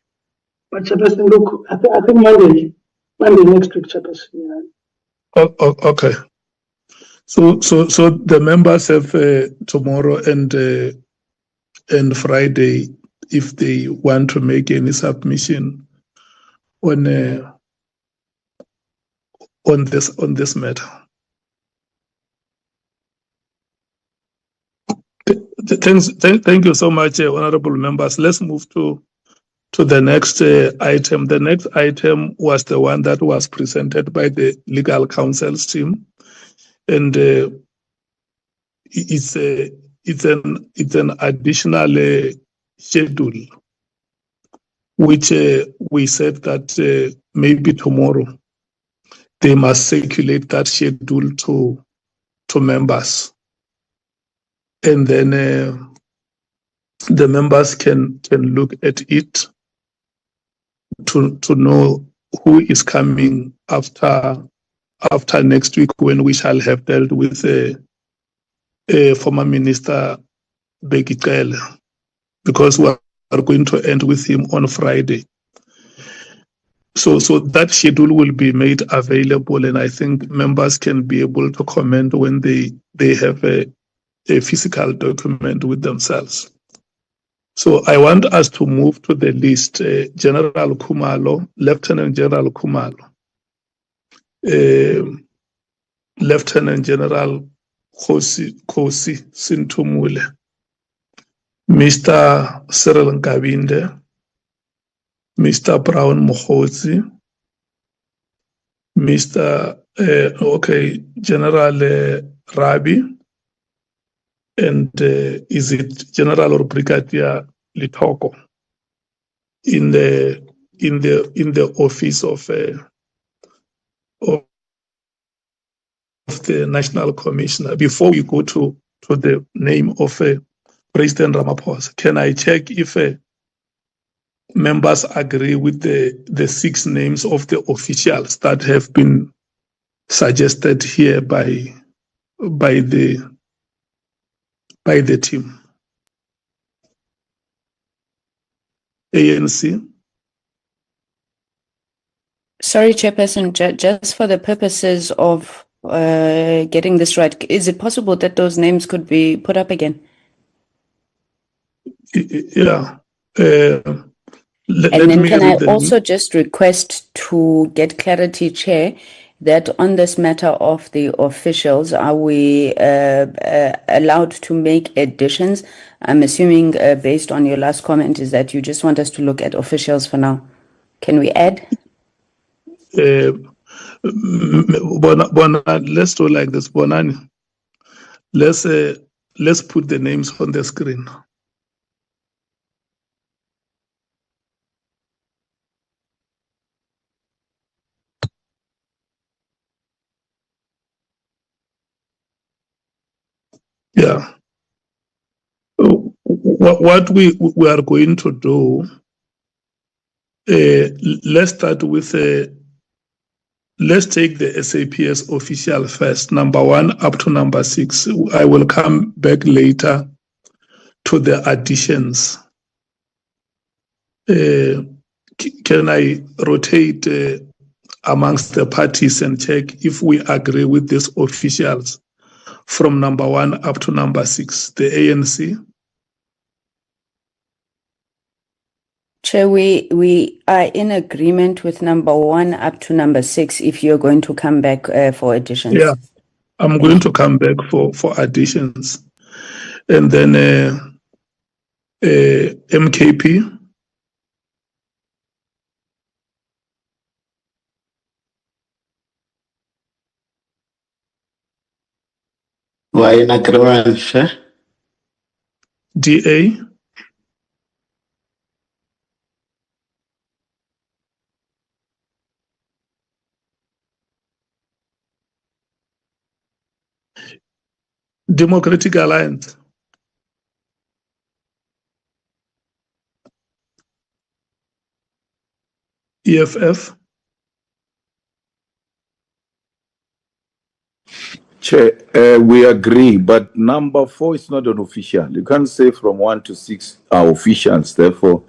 But Chairperson, look, I think Monday next week, Chairperson. Yeah. Okay. So the members have tomorrow and Friday if they want to make any submission on this matter. Thank you so much, honorable members. Let's move to the next item. The next item was the one that was presented by the legal counsel's team, and it's an additional schedule, which we said that maybe tomorrow they must circulate that schedule to members, and then the members can look at it to know who is coming after next week, when we shall have dealt with former Minister Bekicele, because we are going to end with him on Friday. So that schedule will be made available, and I think members can be able to comment when they have a physical document with themselves. So I want us to move to the list. General Khumalo, Lieutenant General Khumalo, Lieutenant General Kosi Sintumule, Mr. Cyril Nkabinde, Mr. Brown Mkhwanazi, Mr. General Rabi, and is it General or Brigadier Litoko in the office of the National Commissioner. Before we go to the name of President Ramaphosa, can I check if members agree with the 6 names of the officials that have been suggested here by the team? ANC. Sorry, Chairperson, just for the purposes of getting this right, is it possible that those names could be put up again? Yeah. And then can I also just request to get clarity, Chair, that on this matter of the officials, are we allowed to make additions? I'm assuming, based on your last comment, is that you just want us to look at officials for now. Can we add? Let's do like this, Bonani. Let's put the names on the screen. Yeah. What we are going to do, let's start with let's take the SAPS official first, number 1 up to number 6. I will come back later to the additions. Can I rotate amongst the parties and check if we agree with these officials from number 1 up to number 6? The ANC. Chair, we are in agreement with number 1 up to number 6 if you're going to come back for additions. I'm going to come back for additions. And then MKP. We're in agreement, Chair. DA. Democratic Alliance. EFF. Chair, we agree, but number 4 is not an official. You can't say from 1 to 6 are officials. Therefore,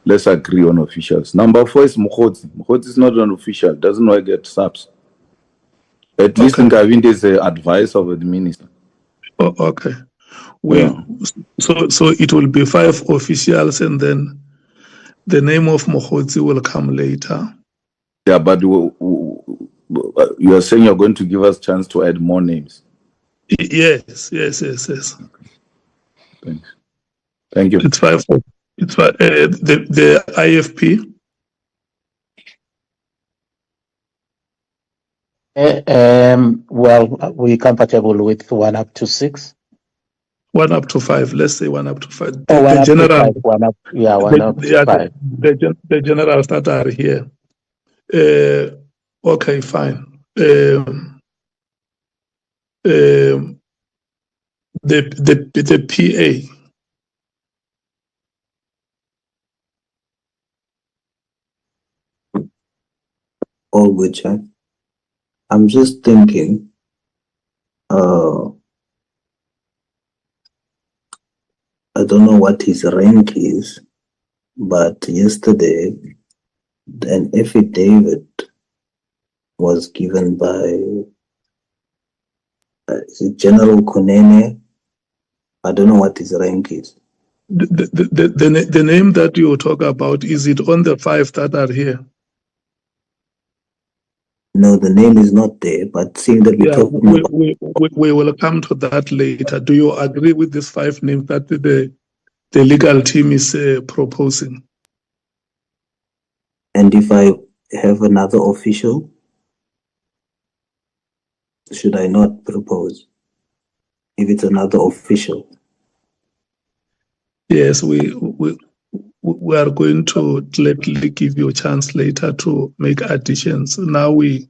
let's agree on officials. Number 4 is Mkhwanazi. Mkhwanazi is not an official. Doesn't know I get subs. At least Ngavinde is the advice of the minister. Oh, okay. So it will be 5 officials, and then the name of Mkhwanazi will come later. Yeah, but you are saying you're going to give us a chance to add more names. Yes. Thanks. Thank you. It's 5. It's 5. The IFP. Well, we're compatible with 1 up to 6. 1 up to 5. Let's say 1 up to 5. Oh, 1 the up general, to 5. 1 up, yeah, 1 up to 5. The generals that are here. Okay, fine. The PA. All good, Chair. I'm just thinking, I don't know what his rank is, but yesterday an affidavit was given by is it General Kunene? I don't know what his rank is. The name that you talk about, is it on the 5 that are here? No, the name is not there, but seeing that we're talking about... we will come to that later. Do you agree with these 5 names that the legal team is proposing? And if I have another official, should I not propose? If it's another official? Yes, we are going to gladly give you a chance later to make additions. Now we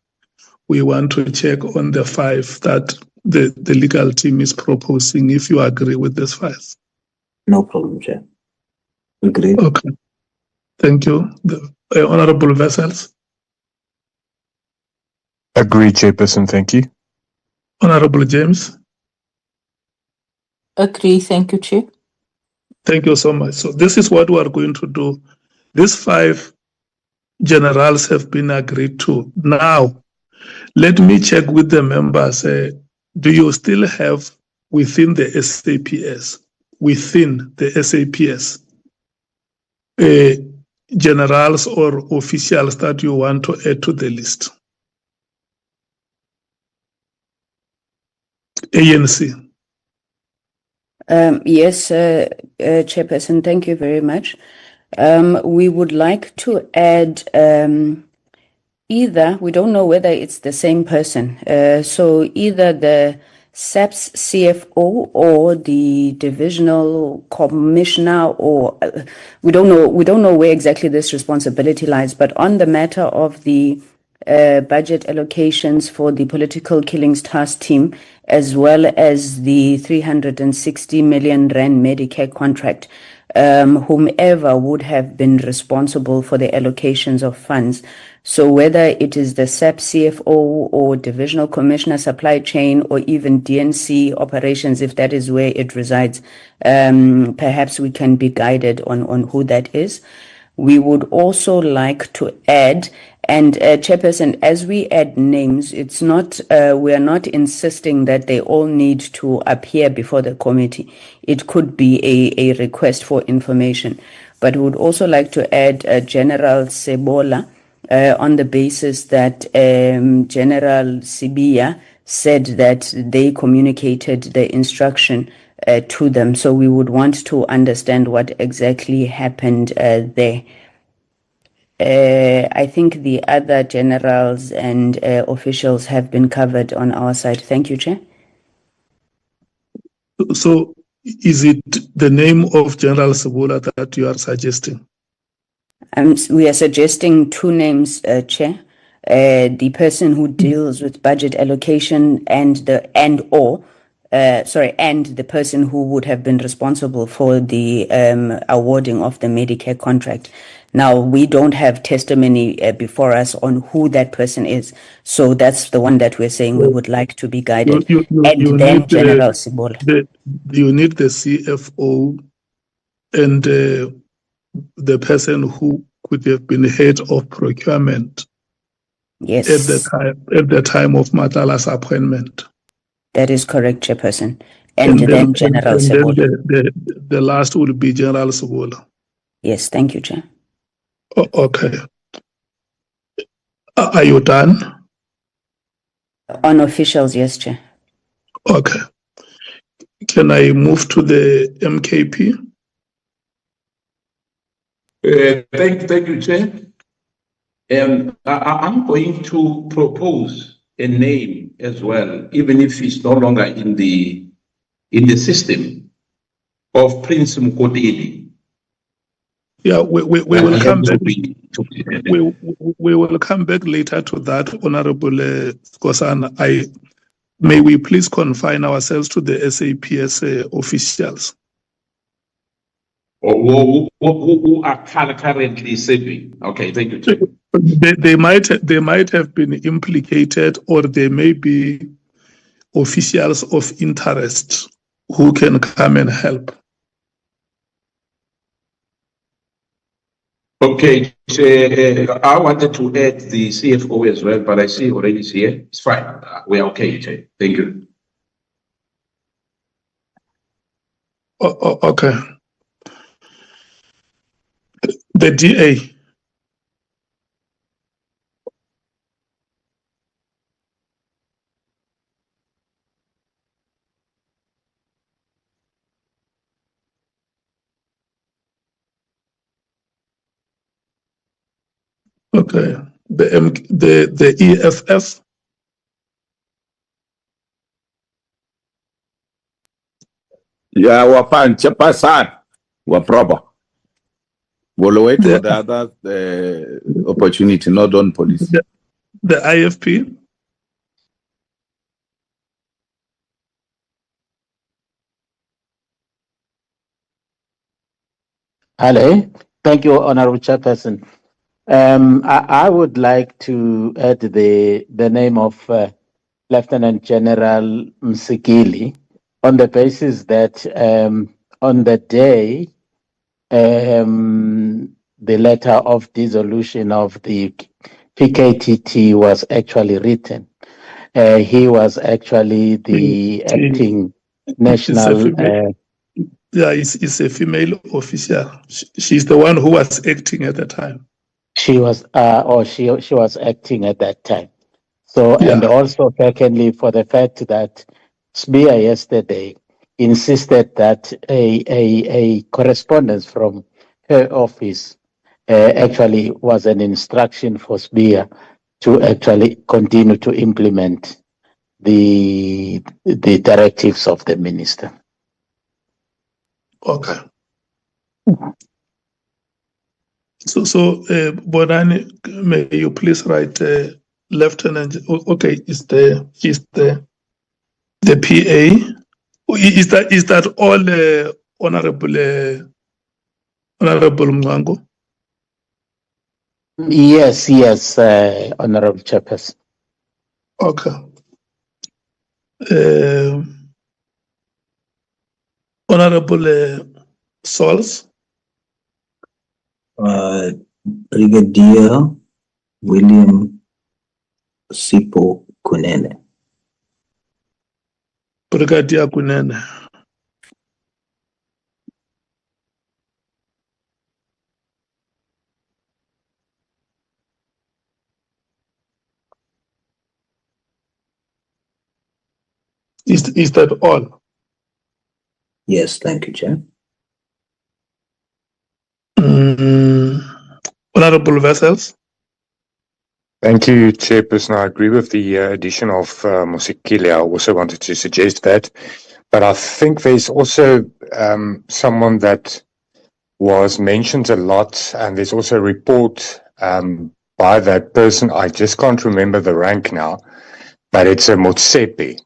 want to check on the 5 that the legal team is proposing, if you agree with this 5. No problem, Chair. Agreed. Okay. Thank you. The Honorable Vessels. Agree, Chairperson. Thank you. Honorable James. Agree. Thank you, Chair. Thank you so much. So this is what we are going to do. These 5 generals have been agreed to. Now, let me check with the members. Do you still have within the SAPS, generals or officials that you want to add to the list? ANC. Yes, Chairperson, thank you very much. We would like to add either, we don't know whether it's the same person, so either the SABC CFO or the divisional commissioner, or we don't know where exactly this responsibility lies, but on the matter of the budget allocations for the political killings task team, as well as the 360 million rand Medicare contract, whomever would have been responsible for the allocations of funds. So whether it is the SABC CFO or Divisional Commissioner Supply Chain or even DNC operations, if that is where it resides, perhaps we can be guided on who that is. We would also like to add, and Chairperson, as we add names, it's not, we are not insisting that they all need to appear before the committee. It could be a request for information. But we would also like to add General Sebola on the basis that General Sibia said that they communicated the instruction to them. So we would want to understand what exactly happened there. I think the other generals and officials have been covered on our side. Thank you, Chair. So is it the name of General Sabula that you are suggesting? We are suggesting two names, Chair. The person who deals with budget allocation and the person who would have been responsible for the awarding of the Medicare contract. Now, we don't have testimony before us on who that person is. So that's the one that we're saying we would like to be guided. You And then need General Sibola. you need the CFO and the person who could have been head of procurement Yes. at the time of Matala's appointment. That is correct, Chairperson. And then General Sibola. Then the last will be General Sibola. Yes, thank you, Chair. Okay. Are you done? On officials, yes, Chair. Okay. Can I move to the MKP? Thank you, Chair. I'm going to propose a name as well, even if it's no longer in the system, of Prince Mkhwanazi. Yeah, we will come back. We will come back later to that, Honorable Skosana. May we please confine ourselves to the SAPS officials Who are currently serving. Okay, thank you, Chair. They might have been implicated, or they may be officials of interest who can come and help. Okay, I wanted to add the CFO as well, but I see already is here. It's fine. We are okay, Chair. Thank you. Okay. The DA. Okay. The EFF. Yeah, wapan chapasan waproba. We'll wait for the other opportunity, not on police. The IFP. Hello. Thank you, Honorable Chairperson. I would like to add the name of Lieutenant General Msikili on the basis that on the day the letter of dissolution of the PKTT was actually written, he was actually the acting national. Yeah, it's a female official. She's the one who was acting at the time. She was acting at that time. So, Yeah. and also secondly, for the fact that SBIA yesterday insisted that a correspondence from her office actually was an instruction for SBIA to actually continue to implement the directives of the minister. Okay. So, Bonani, may you please write Lieutenant? Okay, is the PA? Is that all, Honorable Mwango? Yes, Honorable Chairperson. Okay. Honorable Sols. Brigadier William Sipo Kunene. Brigadier Kunene. Is that all? Yes, thank you, Chair. Honorable Vessels? Thank you, Chairperson. I agree with the addition of Mosikile. I also wanted to suggest that. But I think there's also someone that was mentioned a lot, and there's also a report by that person. I just can't remember the rank now, but it's a Motsepe.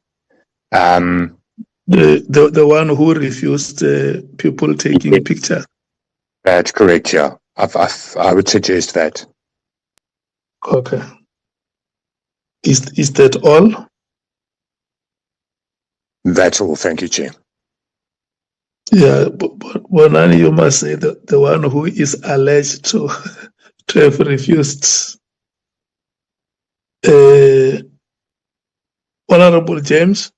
The one who refused people taking pictures. That's correct, yeah. I would suggest that. Okay. Is that all? That's all. Thank you, Chair. Yeah, but Bonani, you must say that the one who is alleged to have refused. Honorable James?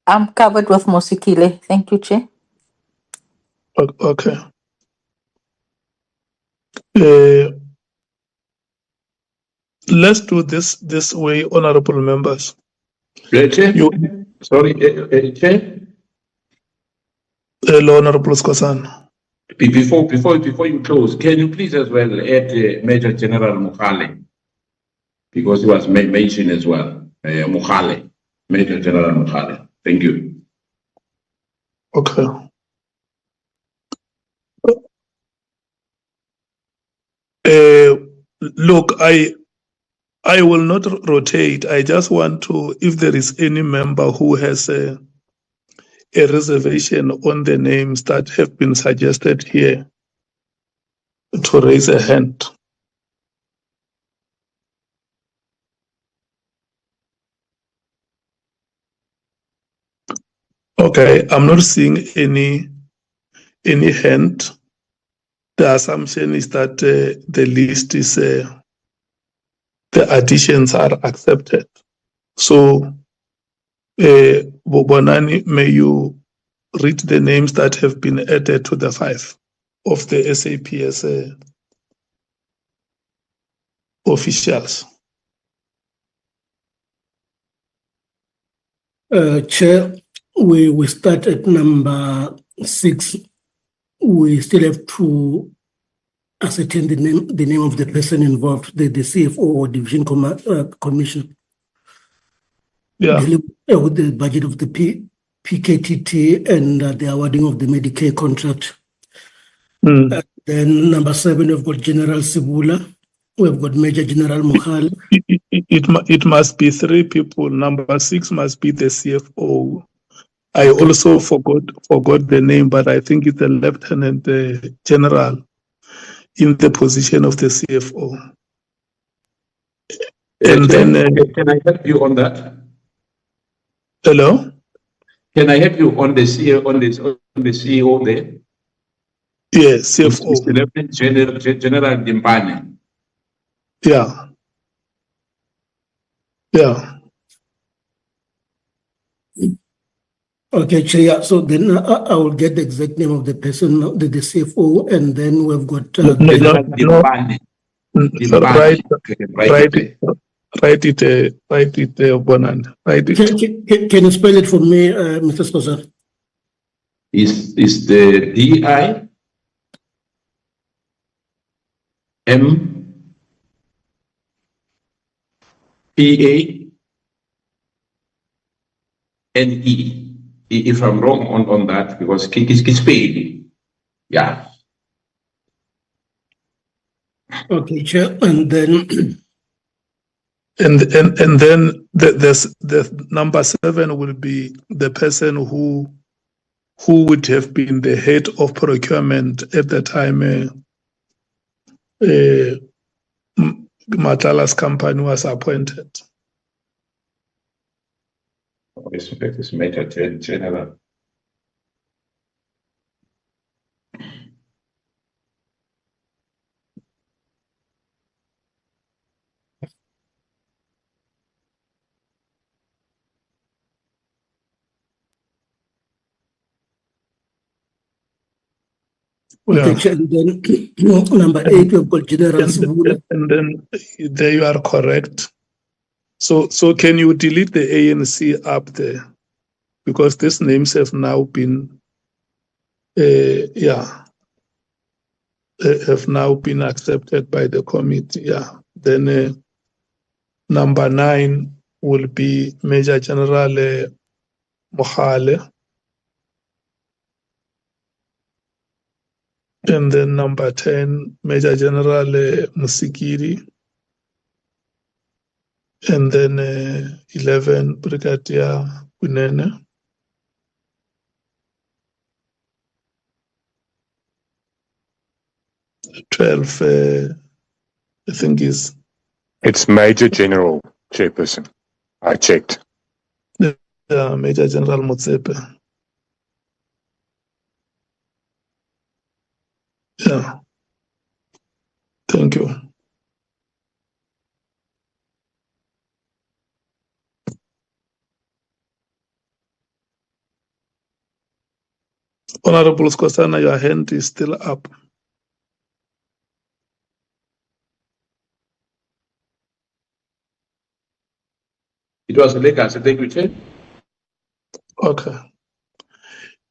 I'm covered with Mosikile. Thank you, Chair. Okay. Let's do this way, honorable members. Chair? Sorry, Chair? Hello, Honorable Skosan. Before you close, can you please as well add Major General Mkhwanazi, because he was mentioned as well. Mkhwanazi, Major General Mkhwanazi. Thank you. Okay. Look, I will not rotate. I just want to, if there is any member who has a reservation on the names that have been suggested here, to raise a hand. Okay, I'm not seeing any hand. The assumption is that the list is the additions are accepted. So, Bonani, may you read the names that have been added to the 5 of the SAPS officials. Chair, we start at number 6. We still have to ascertain the name of the person involved, the CFO or Division Commission. Yeah. With the budget of the PKTT and the awarding of the Medicare contract. Then number 7, we've got General Sibula. We've got Major General Mkhwanazi. It must be 3 people. Number 6 must be the CFO. I also forgot the name, but I think it's the Lieutenant General in the position of the CFO. And then, can I help you on that? Hello. Can I help you on the CEO on the CEO there? Yes, CFO. It's the Lieutenant General Dimpane. Yeah. Yeah. Okay, Chair. So then I will get the exact name of the person, the CFO, and then we've got General Dimpane. Write it, Bonan. Write it. Can you spell it for me, Mr. Skosan? Is the DIMPANE. If I'm wrong on that, because it's paid. Yeah. Okay, Chair, and then and then the number 7 will be the person who would have been the head of procurement at the time Matala's company was appointed. It's Major General. Okay, Chair, and then number 8, we've got General Sibula. And then there you are correct. So can you delete the ANC up there? Because these names have now been, have now been accepted by the committee. Yeah. Then number 9 will be Major General Mkhwanazi. And then number 10, Major General Musikiri. And then 11, Brigadier Kunene. 12, I think is... It's Major General, Chairperson. I checked. Major General Motsepe. Yeah. Thank you. Honorable Skosana, your hand is still up. It was a legacy. Thank you, Chair. Okay.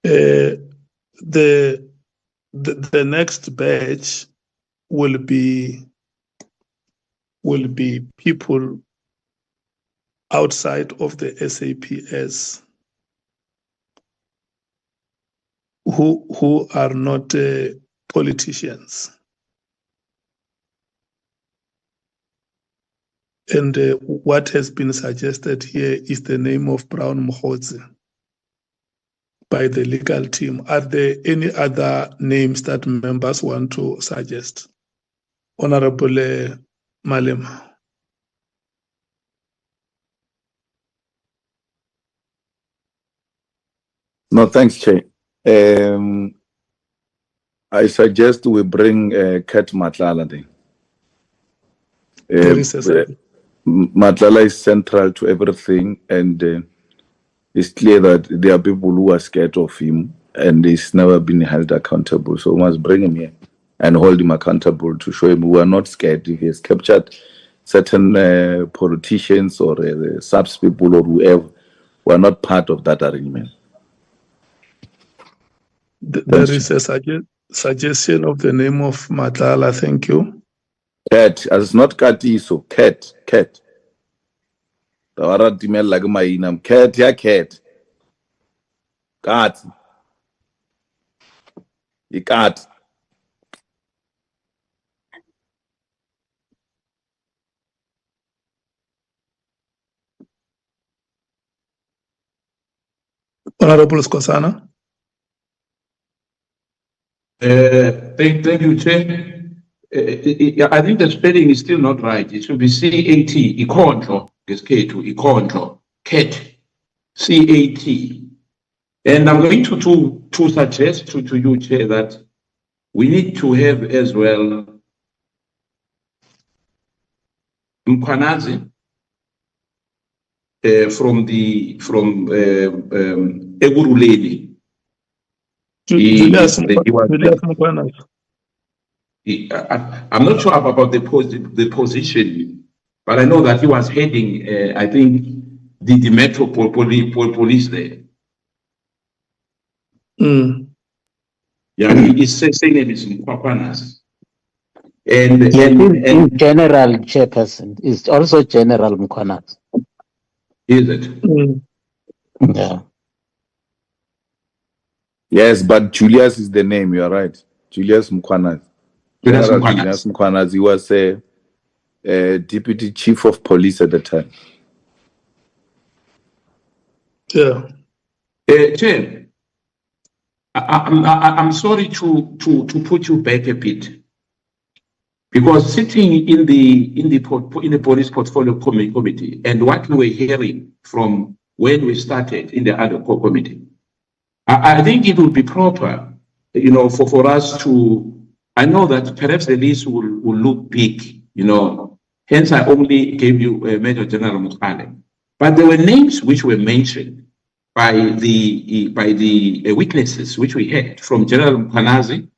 The next batch will be people outside of the SAPS who are not politicians. And what has been suggested here is the name of Brown Mkhwanazi by the legal team. Are there any other names that members want to suggest? Honorable Malema. No, thanks, Chair. I suggest we bring Kat Matlala then. Matlala is central to everything, and it's clear that there are people who are scared of him, and he's never been held accountable. So we must bring him here and hold him accountable to show him we are not scared. If he has captured certain politicians or SABC people or whoever, we are not part of that arrangement. There is a suggestion of the name of Matlala. Thank you. Cat, as not Katiso, cat. The other female like my name, cat, yeah, cat. Cat. The cat. Honorable Skosana. Thank you, Chair. I think the spelling is still not right. It should be C-A-T, Ikonjo, Ikonjo, cat, C-A-T. And I'm going to suggest to you, Chair, that we need to have as well Mkhwanazi from Eguruleni. I'm not sure about the position, but I know that he was heading, I think, the Metro Police there. Yeah, his name is Mkhwanazi. And General Chairperson is also General Mkhwanazi. Is it? Yeah. Yes, but Julius is the name. You are right. Julius Mkhwanazi. General Julius Mkhwanazi was a deputy chief of police at the time. Yeah. Chair, I'm sorry to put you back a bit, because sitting in the police portfolio committee and what we were hearing from when we started in the Ad Hoc Committee, I think it would be proper, for us to. I know that perhaps the list will look big, hence I only gave you Major General Mkhwanazi. But there were names which were mentioned by the witnesses which we had from General Mkhwanazi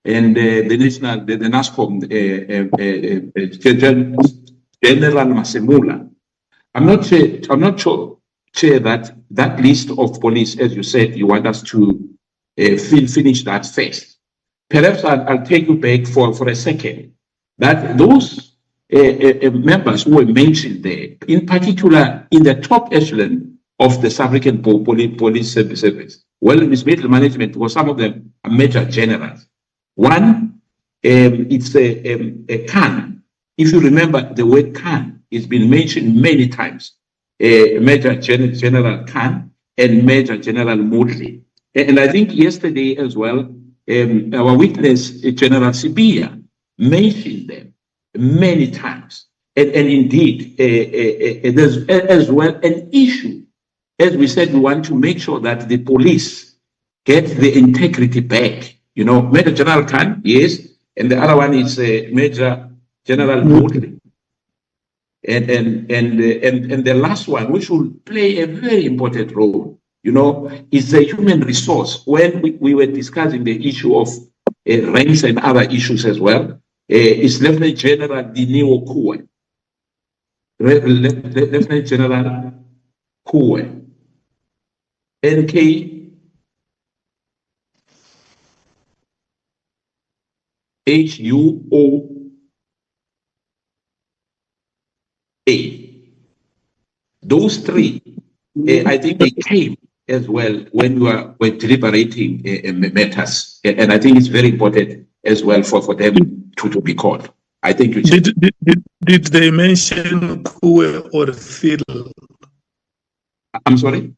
and the NASCOM General Masemula. I'm not sure, Chair, that that list of police, as you said, you want us to finish that first. Perhaps I'll take you back for a second. That those members who were mentioned there, in particular in the top echelon of the South African police service, well, Miss Middle Management, was some of them are major generals. One, it's a Khan. If you remember, the word Khan has been mentioned many times. Major General Khan and Major General Moodley. And I think yesterday as well, our witness, General Sibia, mentioned them many times. And indeed, there's as well an issue. As we said, we want to make sure that the police get the integrity back. You know, Major General Khan, yes, and the other one is Major General Moodley. And the last one, which will play a very important role, you know, is the human resource. When we were discussing the issue of ranks and other issues as well, is Lieutenant General Dineo Kuwe. Lieutenant General Kuwe. NK HUOA. Those three, I think they came as well when we were deliberating matters. And I think it's very important as well for them to be called. I think did they mention Kuwe or Phil? I'm sorry?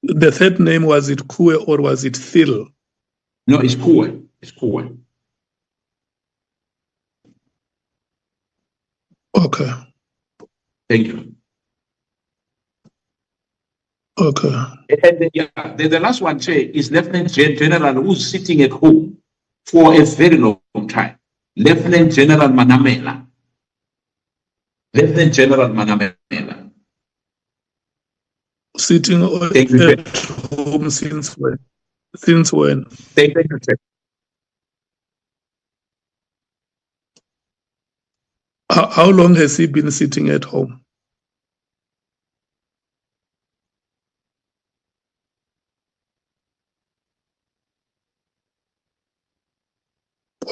The third name, was it Kuwe or was it Phil? No, it's Kuwe. It's Kuwe. Okay. Thank you. Okay. And the last one, Chair, is Lieutenant General who's sitting at home for a very long time. Lieutenant General Manamela. Lieutenant General Manamela. Sitting at home since when? Since when? Thank you, Chair. How long has he been sitting at home?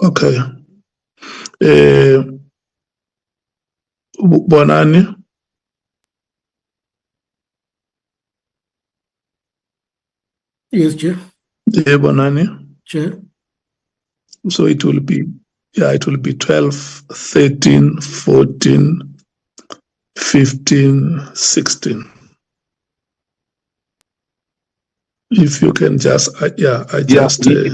Okay. Bonani? Yes, Chair. Yeah, Bonani? Chair. So it will be 12, 13, 14, 15, 16. If you can just, adjust. Chair,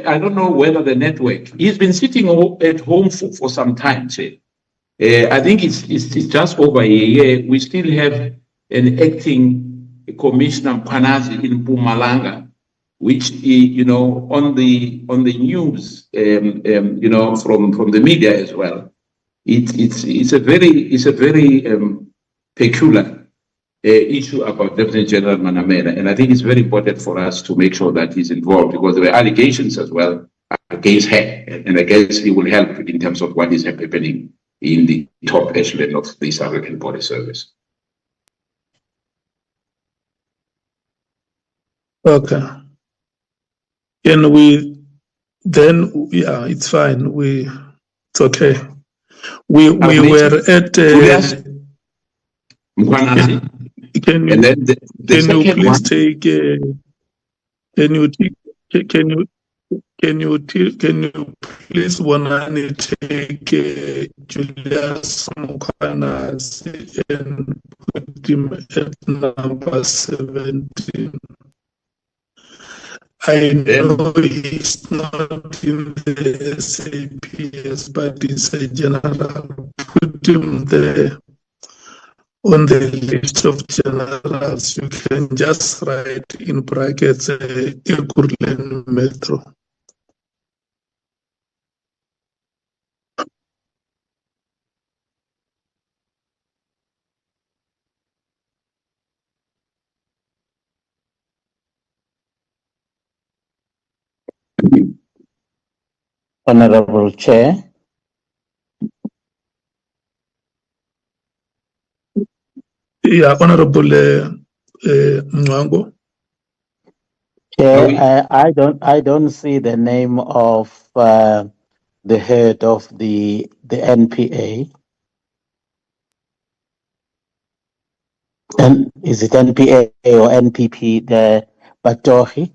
I don't know whether the network, he's been sitting at home for some time, Chair. I think it's just over a year. We still have an acting Commissioner Mkhwanazi in Mpumalanga, which, you know, on the news, you know, from the media as well. It's a very peculiar issue about Lieutenant General Manamela, and I think it's very important for us to make sure that he's involved, because there were allegations as well against her, and I guess he will help in terms of what is happening in the top echelon of the South African Police Service. Okay. And it's fine. It's okay. We were at. Mkhwanazi. Can you, and then the can you second please one, take? Can you please Bonani take Julius Mkhwanazi and put him at number 17? I know he's not in the SAPS, but he's a general. Put him there on the list of generals. You can just write in brackets Ekurhuleni Metro. Honorable Chair. Yeah, Honorable Mwango. Yeah, I don't see the name of the head of the NPA. And is it NPA or NPP? The Batohi?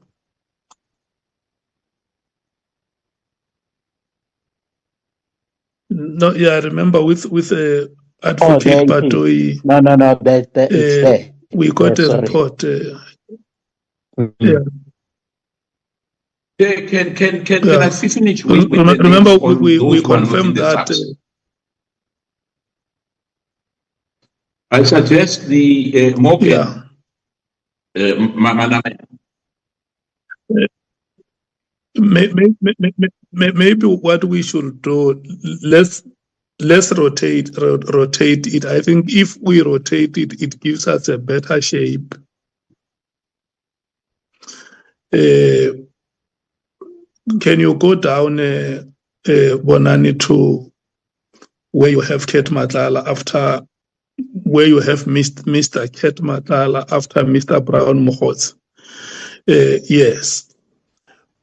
No, yeah, I remember with Advocate the NP. Batoi. No, it's there. We got a Sorry. report. Mhm. Yeah. Can I finish with the Remember, names on we those who are not in confirmed the that. SABC? I suggest the Morgan. Maybe what we should do, let's rotate it. I think if we rotate it, it gives us a better shape. Can you go down, Bonani, to where you have Ket Matlala after, where you have Mr. Ket Matlala after Mr. Brown Mohotz? Yes.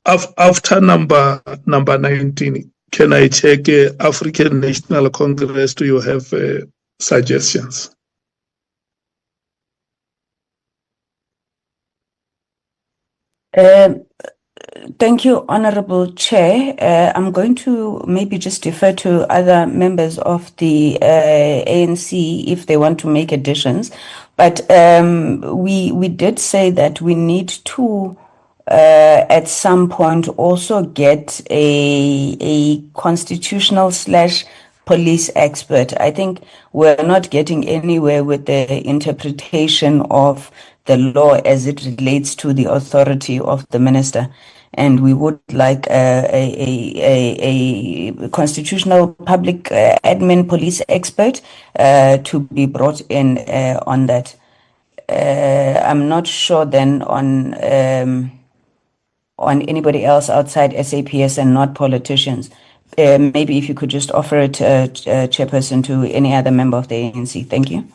After number 19, can I check African National Congress? Do you have suggestions? Thank you, Honorable Chair. I'm going to maybe just defer to other members of the ANC if they want to make additions. But we did say that we need to, at some point, also get a constitutional / police expert. I think we're not getting anywhere with the interpretation of the law as it relates to the authority of the minister. And we would like a constitutional public admin police expert to be brought in on that. I'm not sure then on anybody else outside SAPS and not politicians. Maybe if you could just offer it, Chairperson, to any other member of the ANC. Thank you.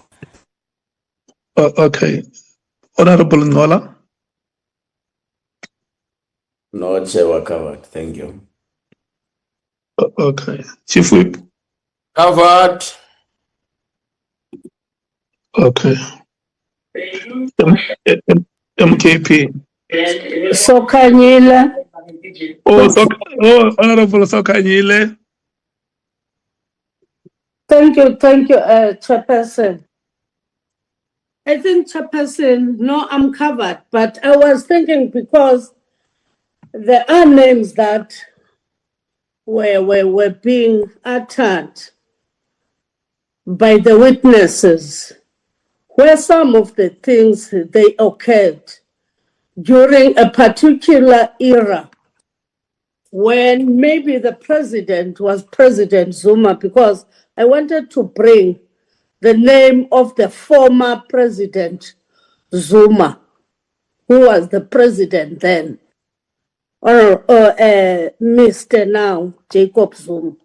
Okay. Honorable Ngola. No, Chair, we're covered. Thank you. Okay. Chief Whip. Covered. Okay. MKP. Sokanyile. Honorable Sokanyile. Thank you, Chairperson. I think, Chairperson, no, I'm covered, but I was thinking because there are names that were being uttered by the witnesses, where some of the things they occurred during a particular era when maybe the president was President Zuma, because I wanted to bring the name of the former President Zuma, who was the president then, or Mr. now, Jacob Zuma.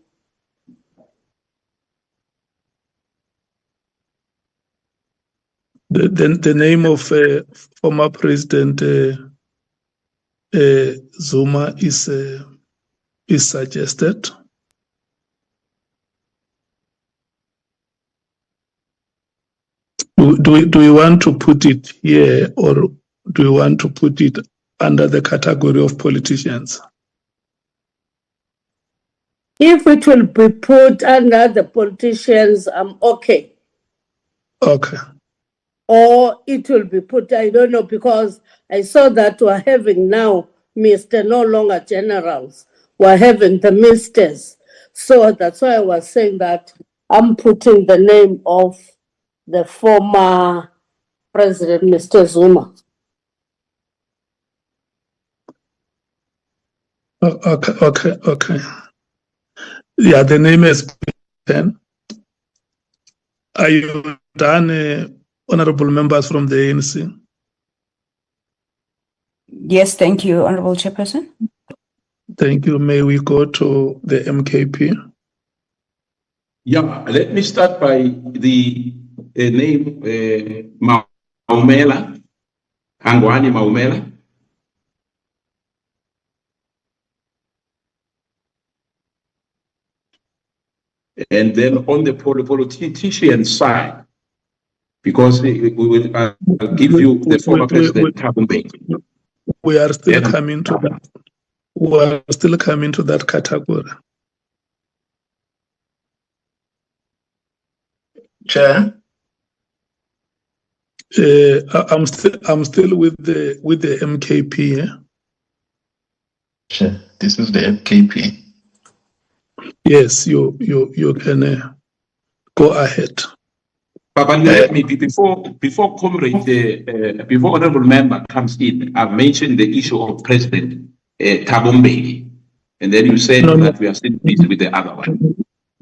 The name of former President Zuma is suggested. Do we want to put it here, or do we want to put it under the category of politicians? If it will be put under the politicians, I'm okay. Okay. Or it will be put, I don't know, because I saw that we're having now Mr. no longer generals, we're having the misters. So that's why I was saying that I'm putting the name of the former President, Mr. Zuma. Okay. Yeah, the name is then. Are you done, honorable members from the ANC? Yes, thank you, Honorable Chairperson. Thank you. May we go to the MKP? Yeah, let me start by the name Maumela, Angwani Maumela. And then on the politician side, because we will I'll give you the former president Thabo Mbeki. We are still coming to that. We are still coming to that category. Chair. I'm still with the MKP. Yeah? Chair, this is the MKP. Yes, you can go ahead. But let me before comrade before honourable member comes in, I've mentioned the issue of President Thabo Mbeki, and then you said that we are still busy with the other one.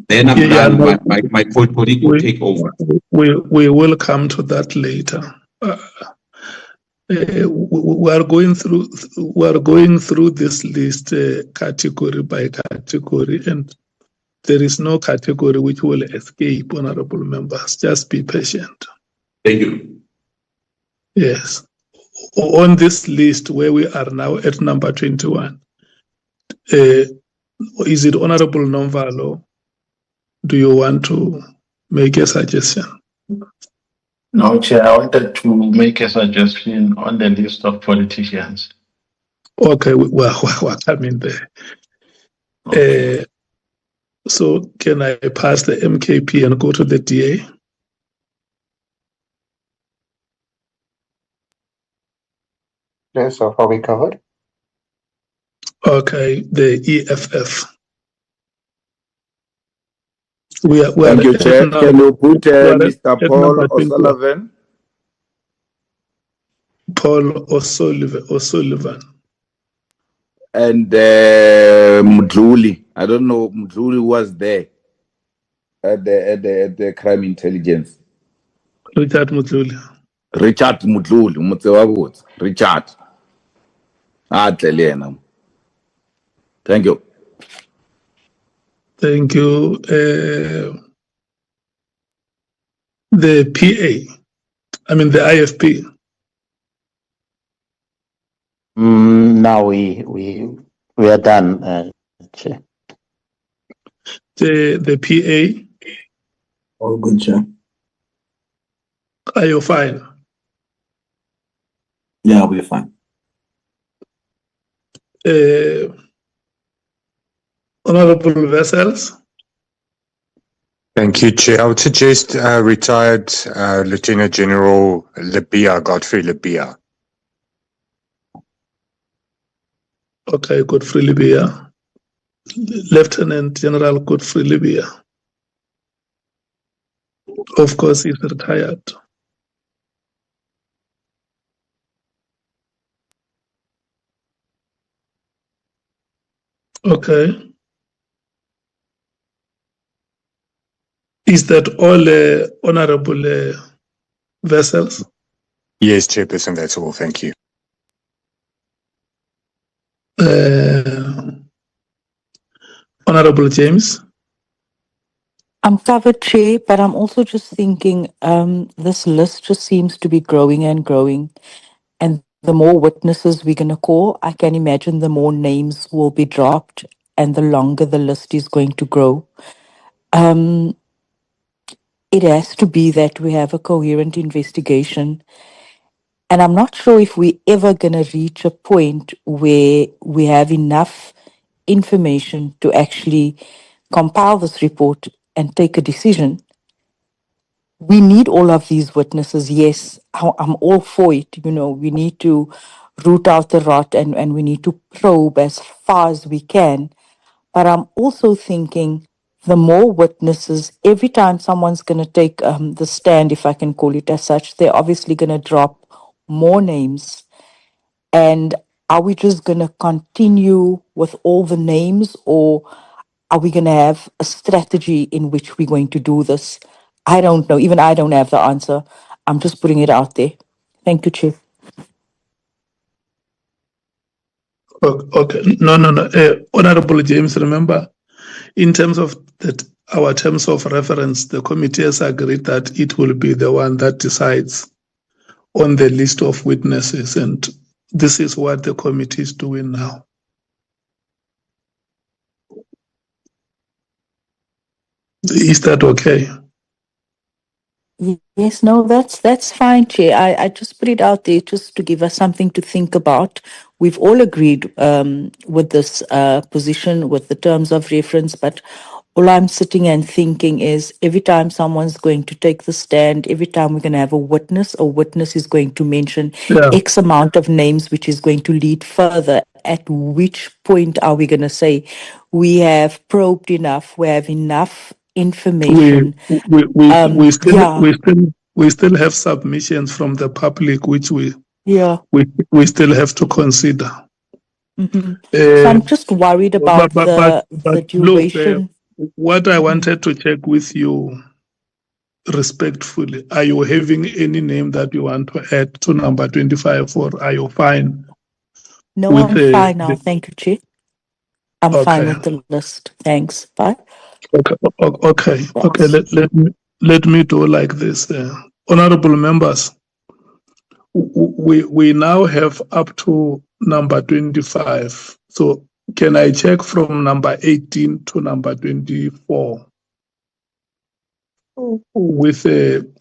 Then I'm done. My colleague will take over. We will come to that later. We are going through this list category by category, and there is no category which will escape, honorable members. Just be patient. Thank you. Yes. On this list where we are now at number 21, is it Honorable Nomvalo? Do you want to make a suggestion? No, Chair, I wanted to make a suggestion on the list of politicians. Okay, we're coming there. Okay. So can I pass the MKP and go to the DA? Yes, so far we covered. Okay, the EFF. Thank you, Chair. Can you put Mr. Paul O'Sullivan? Paul O'Sullivan. And Mdluli. I don't know, Mdluli was there at the crime intelligence. Richard Mdluli. Richard Mdluli, Richard. Thank you. Thank you. The PA, I mean the IFP. Now we are done, Chair. The PA. All good, Chair. Are you fine? Yeah, we're fine. Honorable Vessels. Thank you, Chair. I would suggest retired Lieutenant General Godfrey Libia. Okay, Godfrey Libia. Lieutenant General Godfrey Libia. Of course, he's retired. Okay. Is that all, Honorable Vessels? Yes, Chairperson, that's all. Thank you. Honorable James? I'm covered, Chair, but I'm also just thinking this list just seems to be growing and growing. And the more witnesses we're going to call, I can imagine the more names will be dropped and the longer the list is going to grow. It has to be that we have a coherent investigation. And I'm not sure if we're ever going to reach a point where we have enough information to actually compile this report and take a decision. We need all of these witnesses. Yes, I'm all for it. You know, we need to root out the rot and we need to probe as far as we can. But I'm also thinking the more witnesses, every time someone's going to take the stand, if I can call it as such, they're obviously going to drop more names. And are we just going to continue with all the names, or are we going to have a strategy in which we're going to do this? I don't know. Even I don't have the answer. I'm just putting it out there. Thank you, Chief. Okay. No. Honorable James, remember, in terms of that our terms of reference, the committee has agreed that it will be the one that decides on the list of witnesses, and this is what the committee is doing now. Is that okay? Yes, no, that's fine, Chair. I just put it out there just to give us something to think about. We've all agreed with this position, with the terms of reference, but all I'm sitting and thinking is every time someone's going to take the stand, every time we're going to have a witness is going to mention X amount of names, which is going to lead further. At which point are we going to say we have probed enough, we have enough information? We still have submissions from the public which we still have to consider. So I'm just worried about the duration. Look, what I wanted to check with you respectfully, are you having any name that you want to add to number 25, or are you fine? No, I'm fine now. Thank you, Chief. I'm fine with the list. Thanks. Bye. Okay. Let me do like this. Honorable members, we now have up to number 25. So can I check from number 18 to number 24? With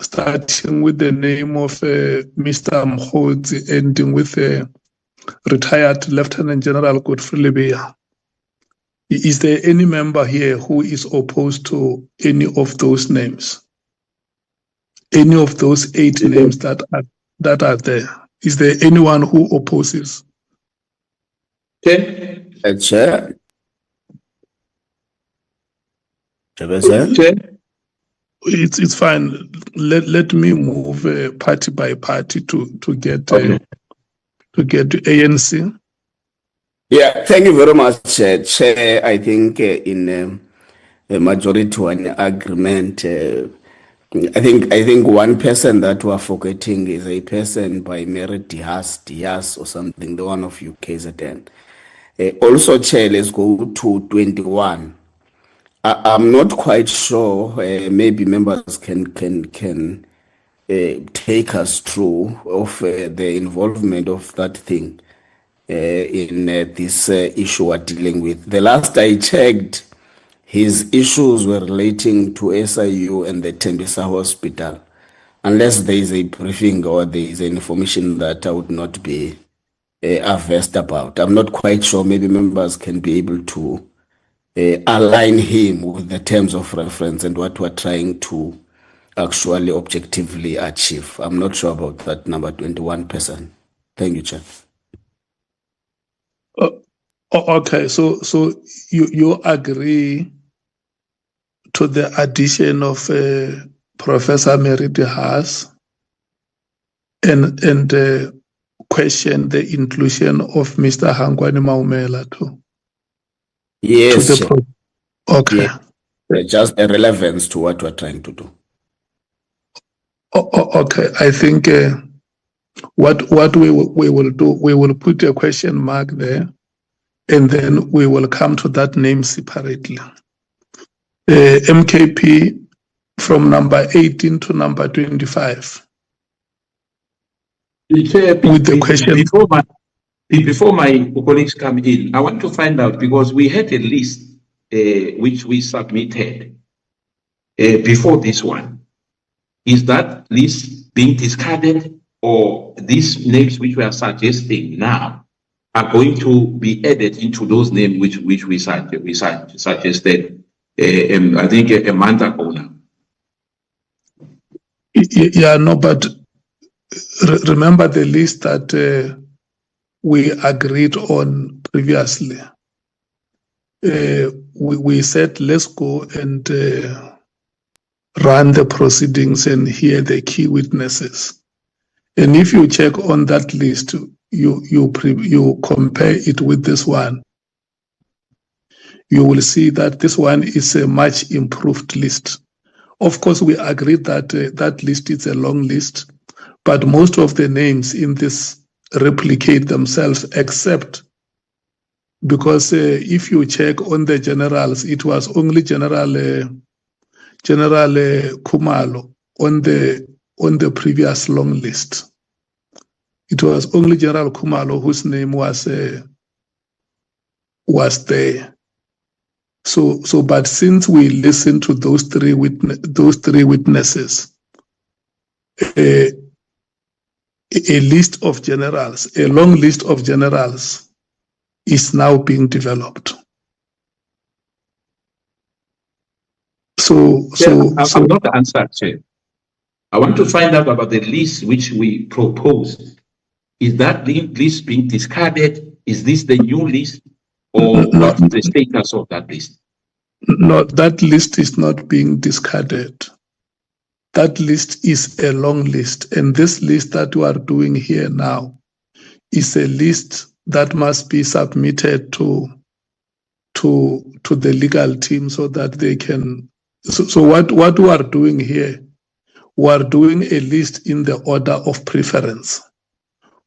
starting with the name of Mr. Mkhwanazi, ending with retired Lieutenant General Godfrey Lebeya. Is there any member here who is opposed to any of those names? Any of those 8 names that are there? Is there anyone who opposes? Chair. It's fine. Let me move party by party to get to ANC. Yeah, thank you very much, Chair. I think in a majority one agreement, I think one person that we're forgetting is a person by Mary Diaz or something, the one of KZN. Also, Chair, let's go to 21. I'm not quite sure. Maybe members can take us through of the involvement of that thing in this issue we're dealing with. The last I checked, his issues were relating to SIU and the Tembisa Hospital, unless there is a briefing or there is information that I would not be averse about. I'm not quite sure. Maybe members can be able to align him with the terms of reference and what we're trying to actually objectively achieve. I'm not sure about that number 21 person. Thank you, Chair. Okay, so you agree to the addition of Professor Mary Diaz and question the inclusion of Mr. Hangwani Maumela too? Yes. Okay. Yeah. Just a relevance to what we're trying to do. Okay, I think what we will do, we will put a question mark there, and then we will come to that name separately. MKP from number 18 to number 25. With the question. Before my colleagues come in, I want to find out, because we had a list which we submitted before this one. Is that list being discarded, or these names which we are suggesting now are going to be added into those names which we suggested, I think a month ago now? Yeah, no, but remember the list that we agreed on previously. We said let's go and run the proceedings and hear the key witnesses. And if you check on that list, you compare it with this one, you will see that this one is a much improved list. Of course, we agreed that that list is a long list, but most of the names in this replicate themselves, except because if you check on the generals, it was only General General Khumalo on the previous long list. It was only General Khumalo whose name was there. So, but since we listened to those three witnesses, a list of generals, a long list of generals, is now being developed. I'm not answered, Chair. I want to find out about the list which we proposed. Is that list being discarded? Is this the new list? Or what's the status of that list? No, that list is not being discarded. That list is a long list. And this list that we are doing here now is a list that must be submitted to the legal team so that they can. So what we are doing here, we are doing a list in the order of preference,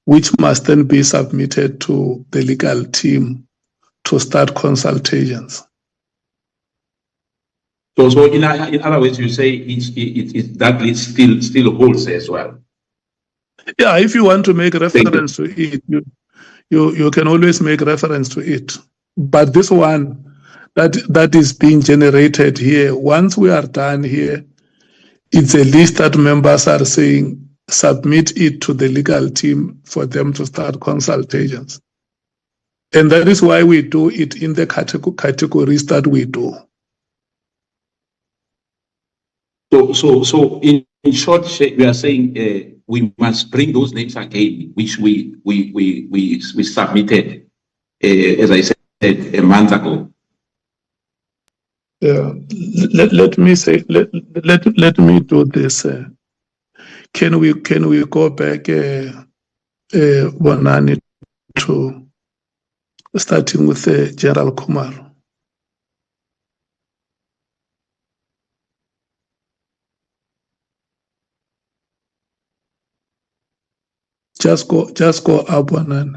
which must then be submitted to the legal team to start consultations. So in other words, you say that list still holds as well. Yeah, if you want to make reference to it, you can always make reference to it. But this one that is being generated here, once we are done here, it's a list that members are saying submit it to the legal team for them to start consultations. And that is why we do it in the categories that we do. So in short, we are saying we must bring those names again, which we submitted, as I said, a month ago. Yeah, let me do this. Can we go back, Bonani, to starting with General Kumar? Just go up one and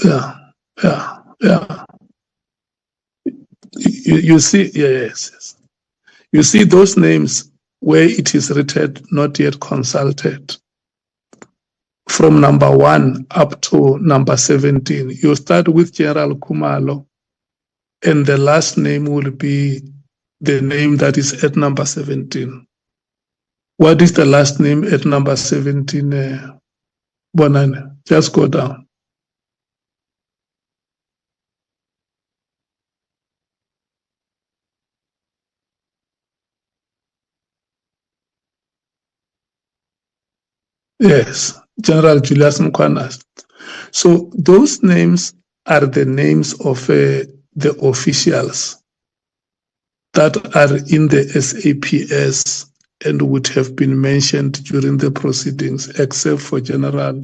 yeah. You see, yes. You see those names where it is written not yet consulted. From number 1 up to number 17, you start with General Khumalo, and the last name will be the name that is at number 17. What is the last name at number 17, Bonani? Just go down. Yes, General Julius Mkhwanazi. So those names are the names of the officials that are in the SAPS and would have been mentioned during the proceedings, except for General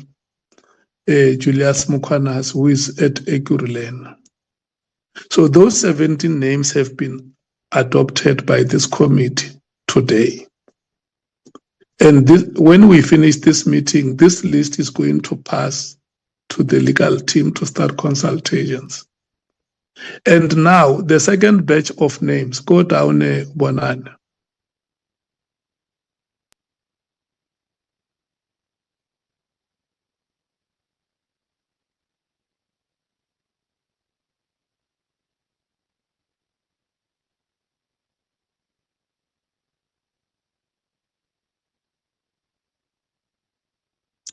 Julius Mkhwanazi, who is at Ekurhuleni. So those 17 names have been adopted by this committee today. And when we finish this meeting, this list is going to pass to the legal team to start consultations. And now the second batch of names, go down, Bonani.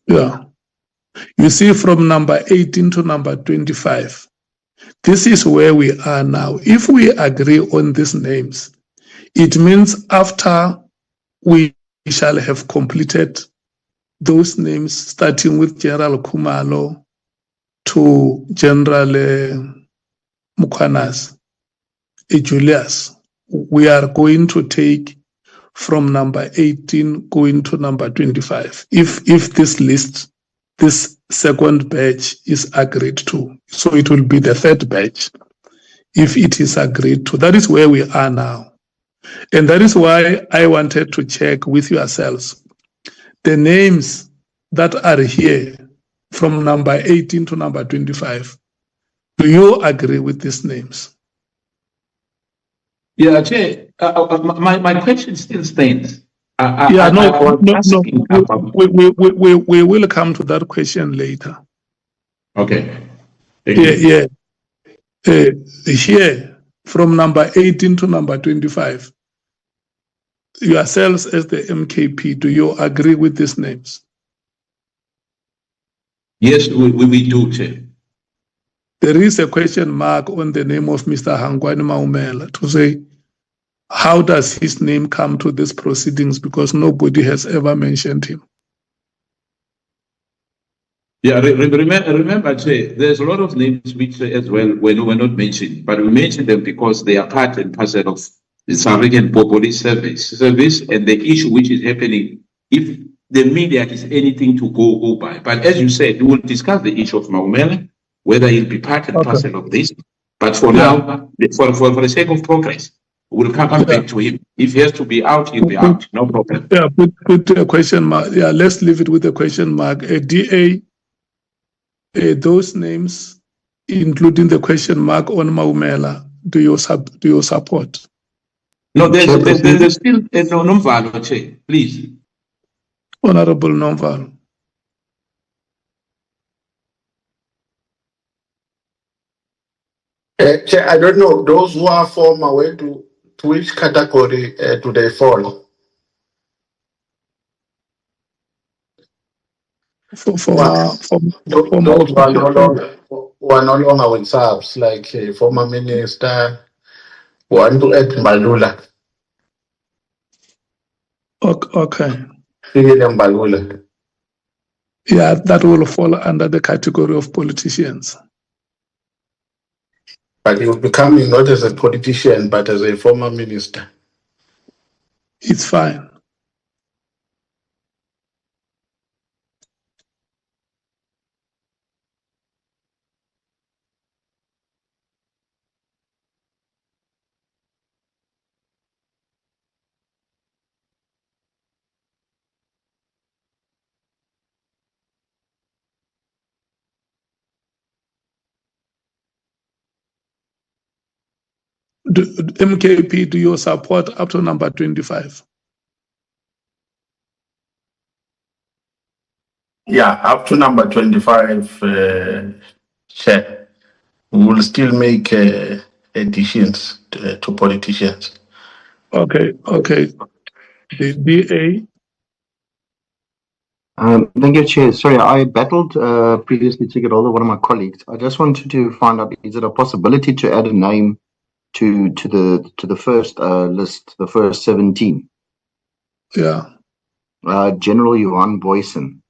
Yeah. You see from number 18 to number 25. This is where we are now. If we agree on these names, it means after we shall have completed those names, starting with General Khumalo to General Mkhwanazi, Julius, we are going to take from number 18 going to number 25. If this list, this second batch is agreed to. So it will be the third batch if it is agreed to. That is where we are now. And that is why I wanted to check with yourselves the names that are here from number 18 to number 25, do you agree with these names? Yeah, Chair, my question still stands. Yeah, I was asking no. about. We will come to that question later. Okay. Thank you. Yeah. Here, from number 18 to number 25, yourselves as the MKP, do you agree with these names? Yes, we do, Chair. There is a question mark on the name of Mr. Hangwani Maumela to say, how does his name come to these proceedings? Because nobody has ever mentioned him. Yeah, remember, Chair, there's a lot of names which as well were not mentioned, but we mentioned them because they are part and parcel of the South African Police Service and the issue which is happening if the media is anything to go by. But as you said, we will discuss the issue of Maumela, whether he'll be part and parcel of this. But for now, for the sake of progress, we'll come back to him. If he has to be out, he'll be out. No problem. Yeah, put a question mark. Yeah, let's leave it with a question mark. DA, those names, including the question mark on Maumela, do you support? No, there's still no Nomvalo, Chair, please. Honorable Nomvalo. Chair, I don't know, those who are former, where to which category do they fall? Those who are no longer with SABS, like former minister, one to Ed Malula. Okay. Malula. Yeah, that will fall under the category of politicians. But he will be coming not as a politician, but as a former minister. It's fine. MKP, do you support up to number 25? Yeah, up to number 25, Chair. We will still make additions to politicians. Okay. The DA. Thank you, Chair. Sorry, I battled previously to get hold of one of my colleagues. I just wanted to find out, is it a possibility to add a name to the first list, the first 17? Yeah. General Johan Boysen.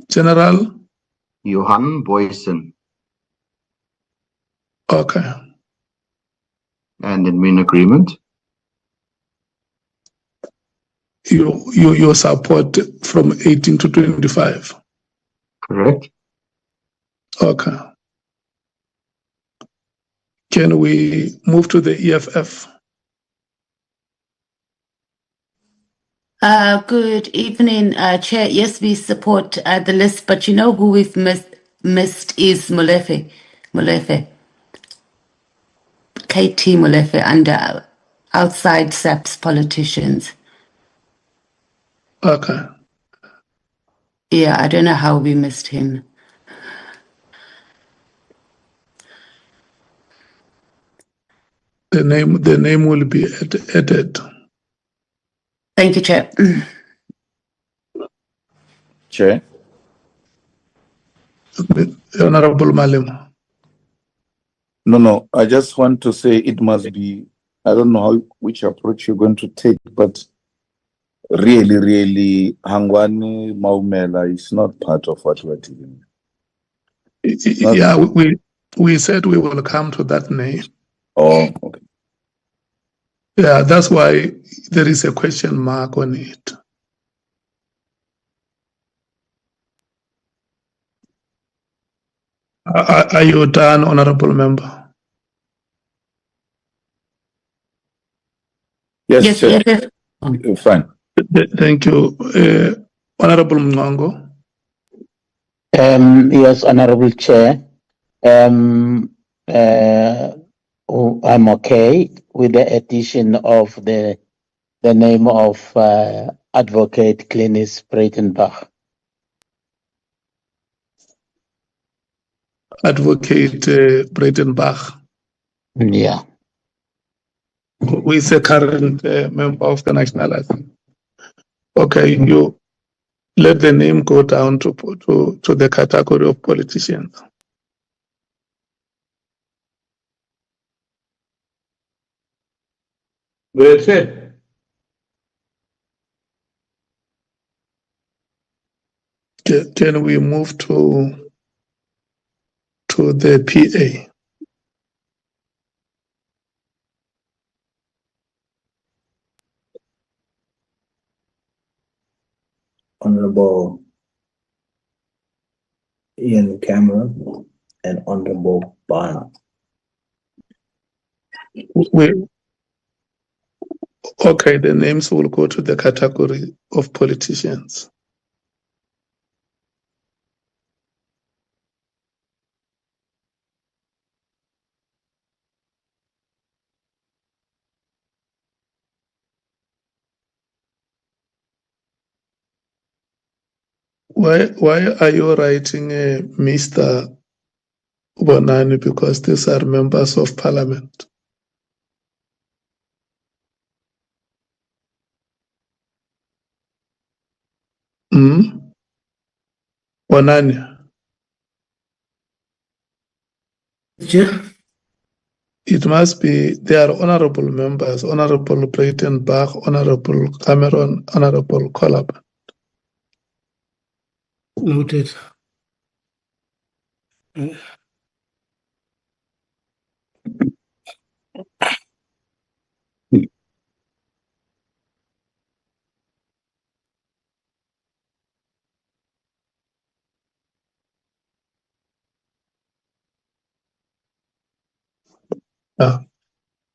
General Johan Boysen. Okay. And then we're in agreement. You support from 18 to 25. Correct. Okay. Can we move to the EFF? Good evening, Chair. Yes, we support the list, but you know who we've missed is Molefe. KT Molefe under outside SAPS politicians. Okay. Yeah, I don't know how we missed him. The name will be added. Thank you, Chair. Chair. Honorable Malema. No. I just want to say it must be, I don't know which approach you're going to take, but really, Hangwani Maumela is not part of what we're dealing with. Yeah, we said we will come to that name. Oh, okay. Yeah, that's why there is a question mark on it. Are you done, Honorable Member? Yes, Chair. Yes. Fine. Thank you. Honorable Mngango. Yes, Honorable Chair. I'm okay with the addition of the name of Advocate Glenis Breitenbach. Advocate Breitenbach, Yeah. who is a current member of the National Assembly. Okay, you let the name go down to the category of politicians. That's it. Can we move to the PA? Honorable Ian Cameron and Honorable Barnard. Okay, the names will go to the category of politicians. Why are you writing Mr. Bonani? Because these are members of parliament. Bonani. Yeah. It must be, they are honorable members, Honorable Breitenbach, Honorable Cameron, Honorable Collab. Noted.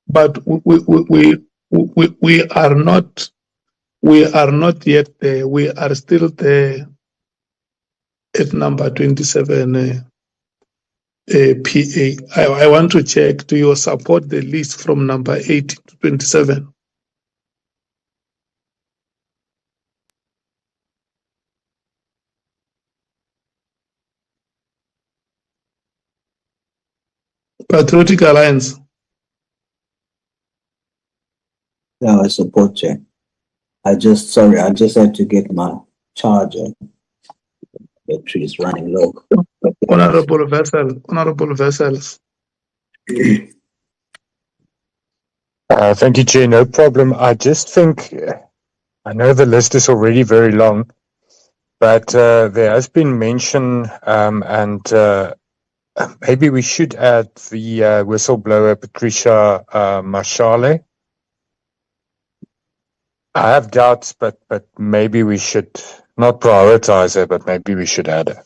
But we are not yet there. We are still there at number 27 PA. I want to check, do you support the list from number 8 to 27? Patriotic Alliance. Yeah, I support you. I just had to get my charger. Battery is running low. Honorable Vessels. Thank you, Chair. No problem. I just think, I know the list is already very long, but there has been mention, and maybe we should add the whistleblower Patricia Mashale. I have doubts, but maybe we should not prioritize her, but maybe we should add her.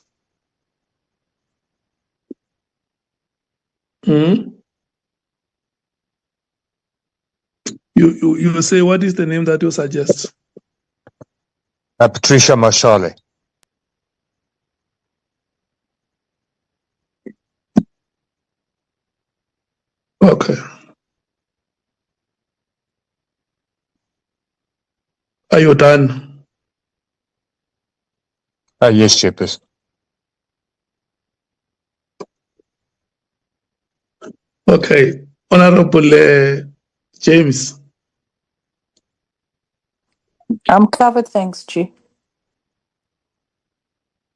You say, what is the name that you suggest? Patricia Mashale. Okay. Are you done? Yes, Chairperson. Okay. Honorable James. I'm covered, thanks, Chair.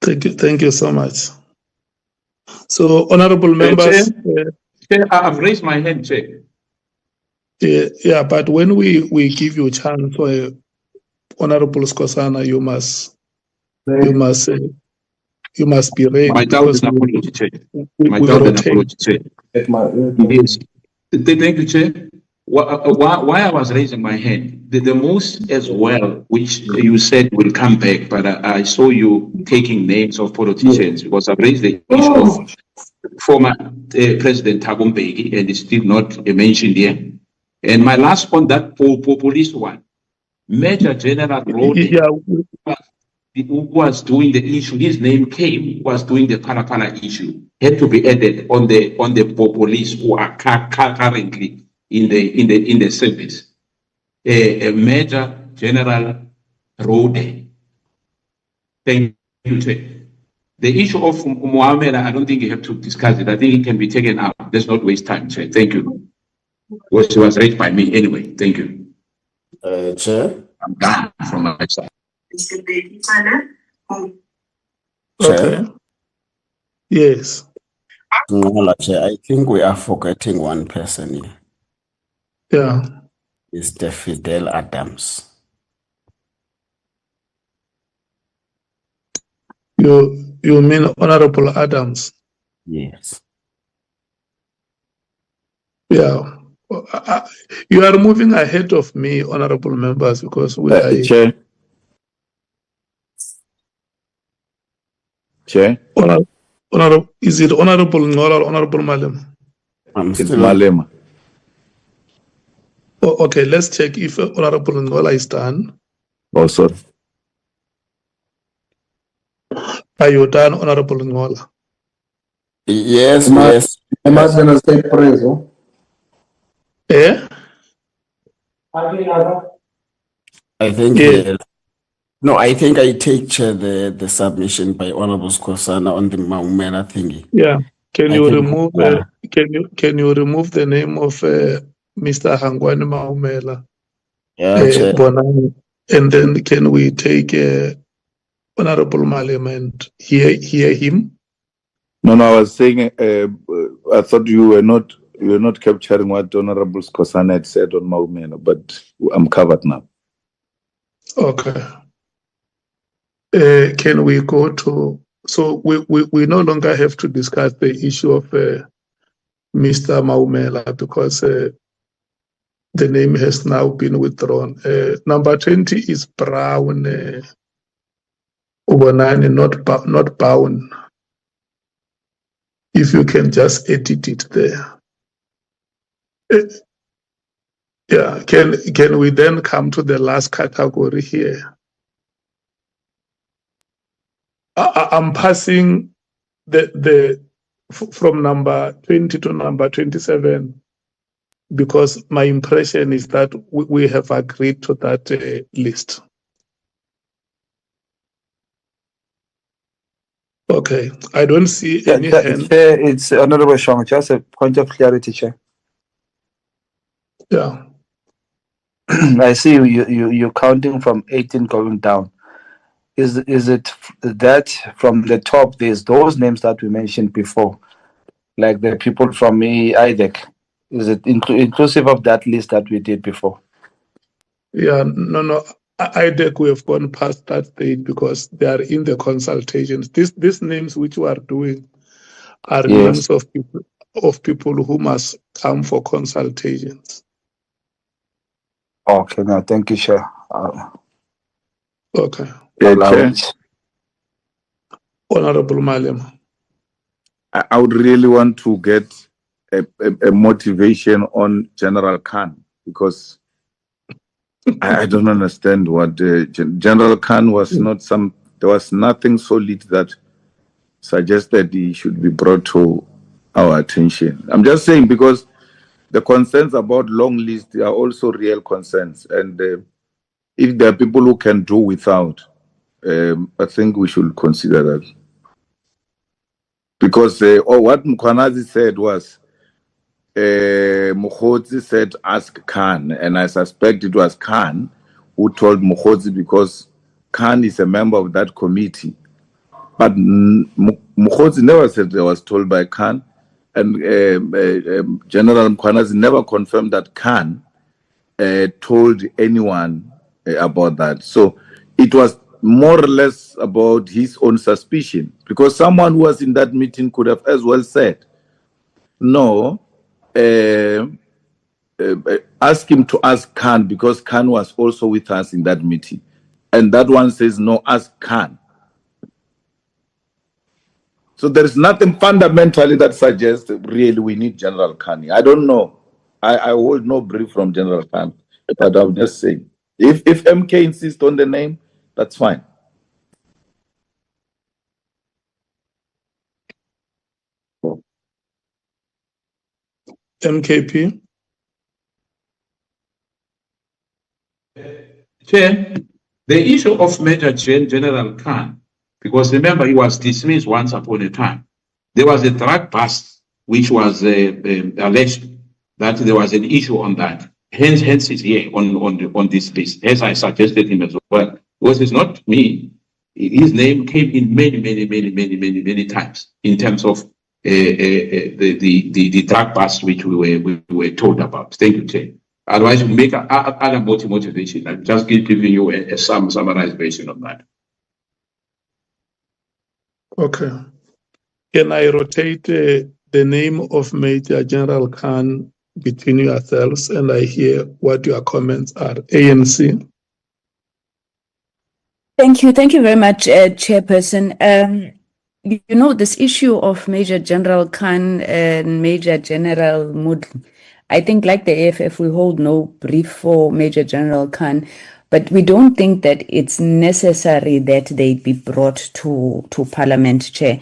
Thank you so much. So, honorable members. Chair, I've raised my hand, Chair. Yeah, but when we give you a chance for Honorable Skosana, you must be ready. My doubt is an apology, Chair. My doubt is an apology, Chair. Yes. Thank you, Chair. Why I was raising my hand, the most as well, which you said will come back, but I saw you taking names of politicians because I've raised the issue of former President Thabo Mbeki, and it's still not mentioned here. And my last on that police one, Major General Rode, Yeah, who was doing the issue, his name came, was doing the Parapara issue, had to be added on the police who are currently in the service. Major General Rode. Thank you, Chair. The issue of Mohammed, I don't think you have to discuss it. I think it can be taken out. Let's not waste time, Chair. Thank you. It was raised by me anyway. Thank you. Chair? I'm done from my side. okay. Yes. Chair, I think we are forgetting one person here. Yeah. Mr. Fidel Adams. You mean Honorable Adams? Yes. Yeah. You are moving ahead of me, honorable members, because we are. Chair. Chair. Honorable, is it Honorable Ngola or Honorable Malema? It's Malema. Oh, okay, let's check if Honorable Ngola is done. Oh, sorry. Are you done, Honorable Ngola? Yes, yes. Am I going to say praise? Eh? I think Yeah. no, I think I take the submission by Honorable Skosana on the Maumela thingy. Yeah. Can I you think, remove can you remove the name of Mr. Hangwani Maumela? Chair. Bonani? And then can we take Honorable Malema and hear him? No, I was saying I thought you were not capturing what Honorable Skosana had said on Maumela, but I'm covered now. Okay. Can we go to, so we no longer have to discuss the issue of Mr. Maumela because the name has now been withdrawn. Number 20 is Brown Ubonani, not Bound. If you can just edit it there. Yeah, can we then come to the last category here? I'm passing from number 20 to number 27 because my impression is that we have agreed to that list. Okay, I don't see any hand. Chair, it's Honorable Shong. Just a point of clarity, Chair. Yeah. I see you're counting from 18 going down. Is it that from the top there's those names that we mentioned before, like the people from IDEC? Is it inclusive of that list that we did before? Yeah, no. IDEC, we have gone past that stage because they are in the consultations. These names which we are doing are names of people who must come for consultations. Okay, no, thank you, Chair. Okay. Chair. Honorable Malema. I would really want to get a motivation on General Khan because I don't understand what General Khan was not there was nothing solid that suggested he should be brought to our attention. I'm just saying because the concerns about long lists are also real concerns. And if there are people who can do without, I think we should consider that. Because what Mkhwanazi said was, Mkhwanazi said, ask Khan. And I suspect it was Khan who told Mkhwanazi because Khan is a member of that committee. But Mkhwanazi never said it was told by Khan. And General Mkhwanazi never confirmed that Khan told anyone about that. So it was more or less about his own suspicion, because someone who was in that meeting could have as well said, no, ask him to ask Khan, because Khan was also with us in that meeting. And that one says, no, ask Khan. So there is nothing fundamentally that suggests that really we need General Khan. I don't know. I hold no brief from General Khan, but I'm just saying. If MK insists on the name, that's fine. MKP. Chair, the issue of Major General Khan, because remember he was dismissed once upon a time. There was a drug bust which was alleged that there was an issue on that. Hence he's here on this list, as I suggested him as well. Because it's not me. His name came in many times in terms of the drug bust which we were told about. Thank you, Chair. Otherwise, we make other motivation. I'm just giving you a summarized version of that. Okay. Can I rotate the name of Major General Khan between yourselves and I hear what your comments are? ANC. Thank you very much, Chairperson. This issue of Major General Khan and Major General Mudli, I think like the AFF, we hold no brief for Major General Khan, but we don't think that it's necessary that they be brought to Parliament, Chair.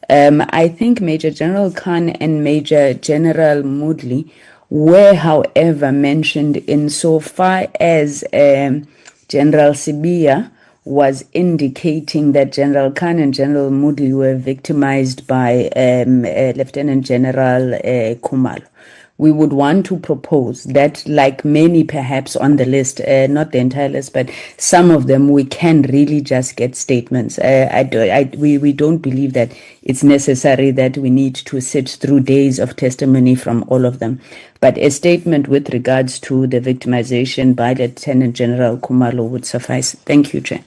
I think Major General Khan and Major General Mudli were, however, mentioned insofar as General Sibiya was indicating that General Khan and General Mudli were victimized by Lieutenant General Khumalo. We would want to propose that, like many perhaps on the list, not the entire list, but some of them, we can really just get statements. We don't believe that it's necessary that we need to sit through days of testimony from all of them. But a statement with regards to the victimization by Lieutenant General Khumalo would suffice. Thank you, Chair.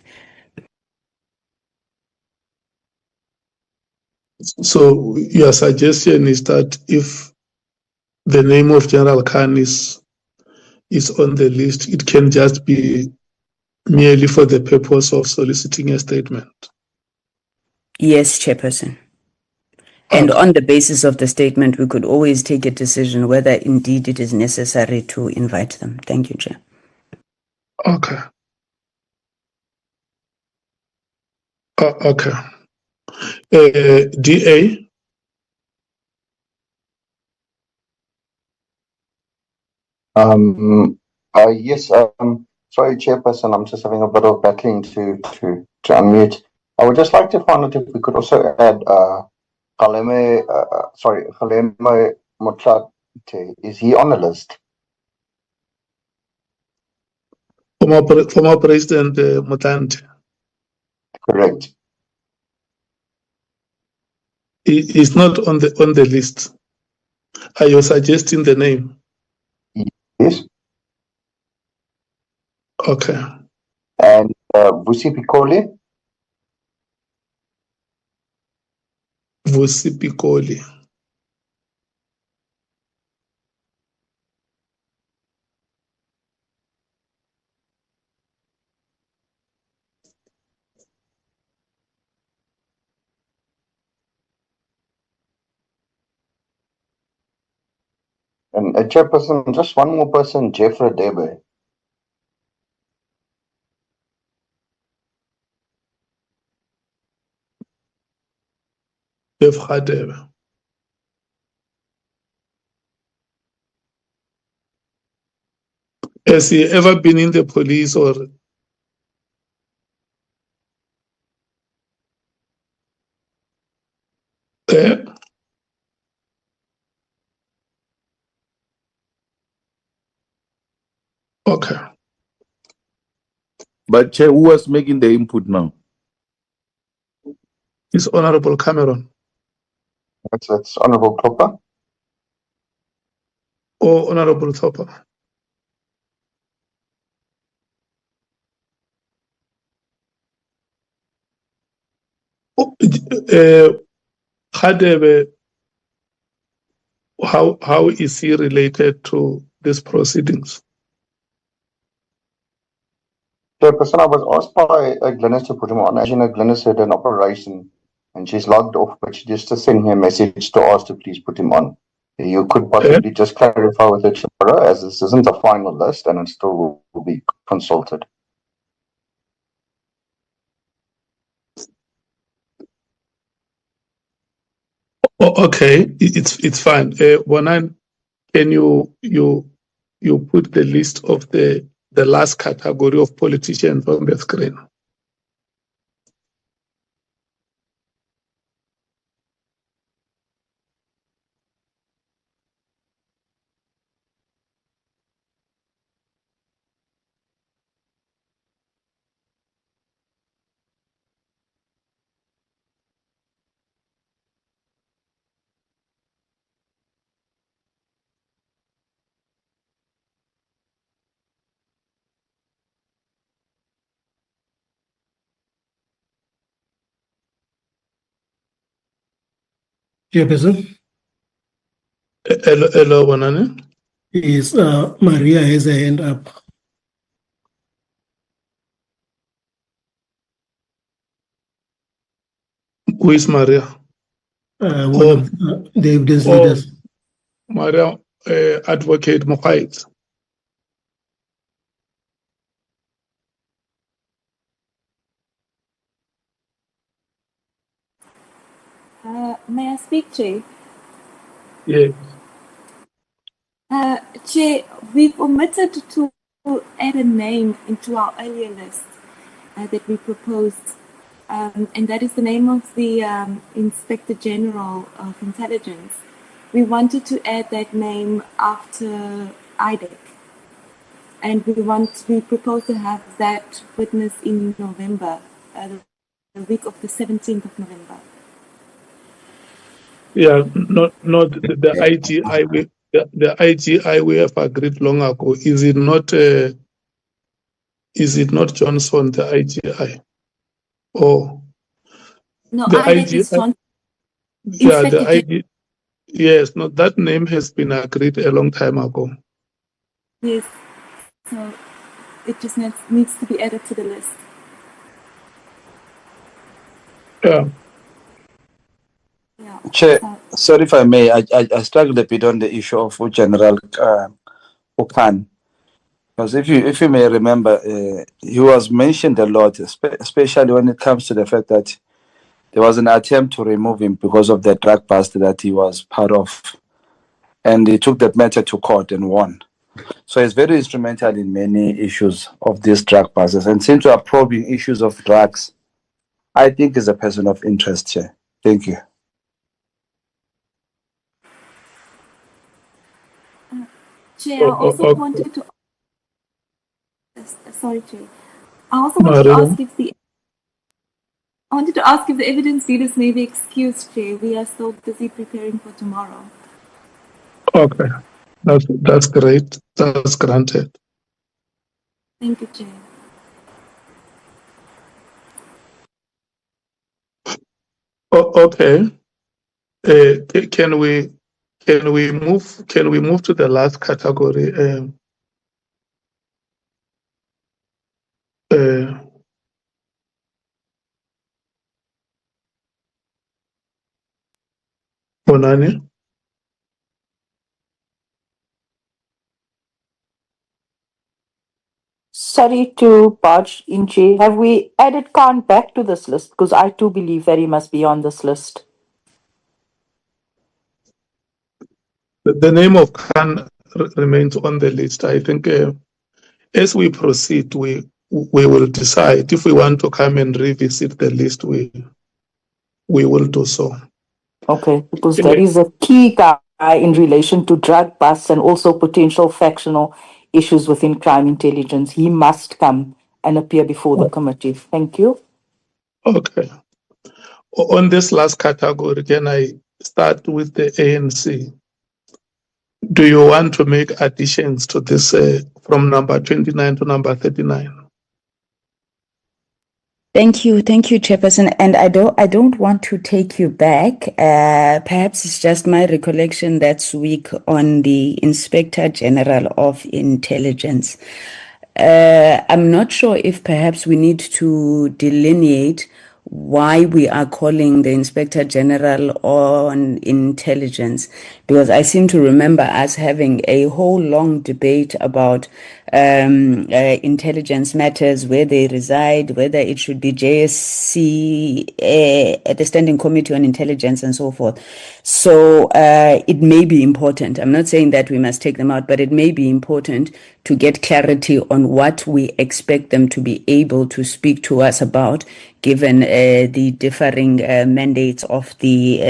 So your suggestion is that if the name of General Khan is on the list, it can just be merely for the purpose of soliciting a statement? Yes, Chairperson. And on the basis of the statement, we could always take a decision whether indeed it is necessary to invite them. Thank you, Chair. Okay. Okay. DA. Yes, sorry, Chairperson, I'm just having a bit of battling to unmute. I would just like to find out if we could also add Kgalema Motlate. Is he on the list? Former President Motlanthe. Correct. He's not on the list. Are you suggesting the name? Yes. Okay. And Vusi Pikoli? Vusi Pikoli. And Chairperson, just one more person, Jeff Radebe. Jeff Radebe. Has he ever been in the police or? Okay. But Chair, who was making the input now? It's Honorable Cameron. That's Honorable Topper. Or Honorable Topper. Radebe, how is he related to these proceedings? Chairperson, I was asked by Glynis to put him on. As you know, Glynis had an operation and she's logged off, but she just sent me a message to ask to please put him on. You could possibly just clarify with the chair, as this isn't a final list and it still will be consulted. Okay, it's fine. Bonan, can you put the list of the last category of politicians on the screen? Chairperson, Hello, Bonan. is Maria has a hand up. Who is Maria? One of the evidence leaders. Maria, Advocate Mkhwanazi. May I speak, Chair? Yes. Chair, we've omitted to add a name into our earlier list that we proposed, and that is the name of the Inspector General of Intelligence. We wanted to add that name after IDEC, and we propose to have that witness in November, the week of the 17th of November. Yeah, not the IGI. The IGI we have agreed long ago. Is it not Johnson, the IGI? Or no, the IDEC is IGI? Johnson. Yeah, the Inspector IGI. Yes, no, that name has been agreed a long time ago. Yes, so it just needs to be added to the list. Yeah. Yeah. Chair, sorry if I may, I struggled a bit on the issue of General Okan. Because if you may remember, he was mentioned a lot, especially when it comes to the fact that there was an attempt to remove him because of the drug bust that he was part of. And he took that matter to court and won. So he's very instrumental in many issues of these drug busts. And since we are probing issues of drugs, I think he's a person of interest here. Thank you. Chair, I also wanted to. Sorry, Chair. I also wanted to ask if the evidence leaders may be excused, Chair. We are so busy preparing for tomorrow. Okay, that's great. That's granted. Thank you, Chair. Okay. Can we move to the last category? Bonani? Sorry to barge in, Chair. Have we added Khan back to this list? Because I too believe that he must be on this list. The name of Khan remains on the list. I think as we proceed, we will decide if we want to come and revisit the list. We will do so. Okay, because that is a key guy in relation to drug busts and also potential factional issues within crime intelligence. He must come and appear before the committee. Thank you. Okay. On this last category, can I start with the ANC? Do you want to make additions to this from number 29 to number 39? Thank you, Chairperson. And I don't want to take you back. Perhaps it's just my recollection that's weak on the Inspector General of Intelligence. I'm not sure if perhaps we need to delineate why we are calling the Inspector General on intelligence, because I seem to remember us having a whole long debate about intelligence matters, where they reside, whether it should be JSC at the Standing Committee on Intelligence and so forth. So it may be important. I'm not saying that we must take them out, but it may be important to get clarity on what we expect them to be able to speak to us about, given the differing mandates of the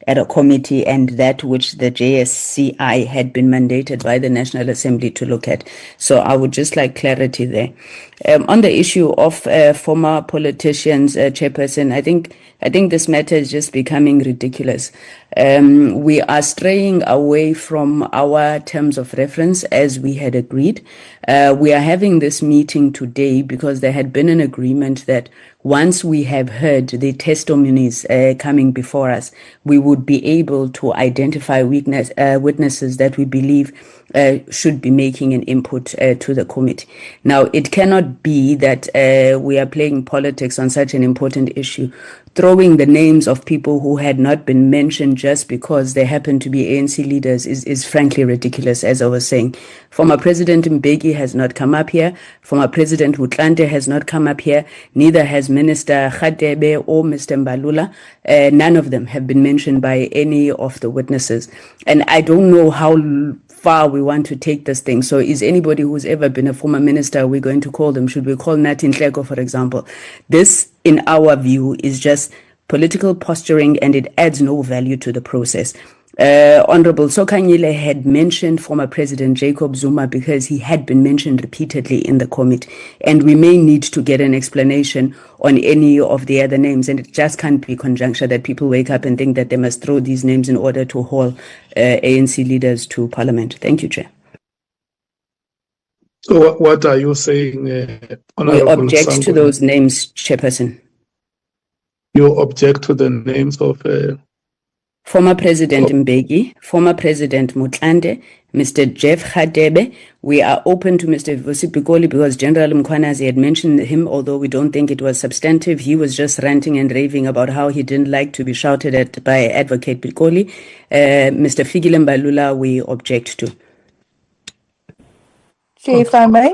Ad Hoc Committee and that which the JSCI had been mandated by the National Assembly to look at. So I would just like clarity there. On the issue of former politicians, Chairperson, I think this matter is just becoming ridiculous. We are straying away from our terms of reference as we had agreed. We are having this meeting today because there had been an agreement that once we have heard the testimonies coming before us, we would be able to identify witnesses that we believe should be making an input to the committee. Now, it cannot be that we are playing politics on such an important issue, throwing the names of people who had not been mentioned just because they happen to be ANC leaders is frankly ridiculous, as I was saying. Former President Mbeki has not come up here. Former President Mkhwanazi has not come up here. Neither has Minister Khatebe or Mr. Mbalula. None of them have been mentioned by any of the witnesses. And I don't know how far we want to take this thing. So is anybody who's ever been a former minister, we're going to call them? Should we call Nathi Nhleko, for example? This, in our view, is just political posturing and it adds no value to the process. Honorable Sokanyile had mentioned former President Jacob Zuma because he had been mentioned repeatedly in the committee, and we may need to get an explanation on any of the other names, and it just can't be conjuncture that people wake up and think that they must throw these names in order to haul ANC leaders to parliament. Thank you, Chair. So what are you saying, We Honorable object to Sangweni? those names, Chairperson. You object to the names of Former President Mbeki, former President Mkhwanazi, Mr. Jeff Khatebe. We are open to Mr. Vusi Pikoli because General Mkhwanazi had mentioned him, although we don't think it was substantive. He was just ranting and raving about how he didn't like to be shouted at by Advocate Pikoli. Mr. Fikile Mbalula, we object to. Chair, if I may?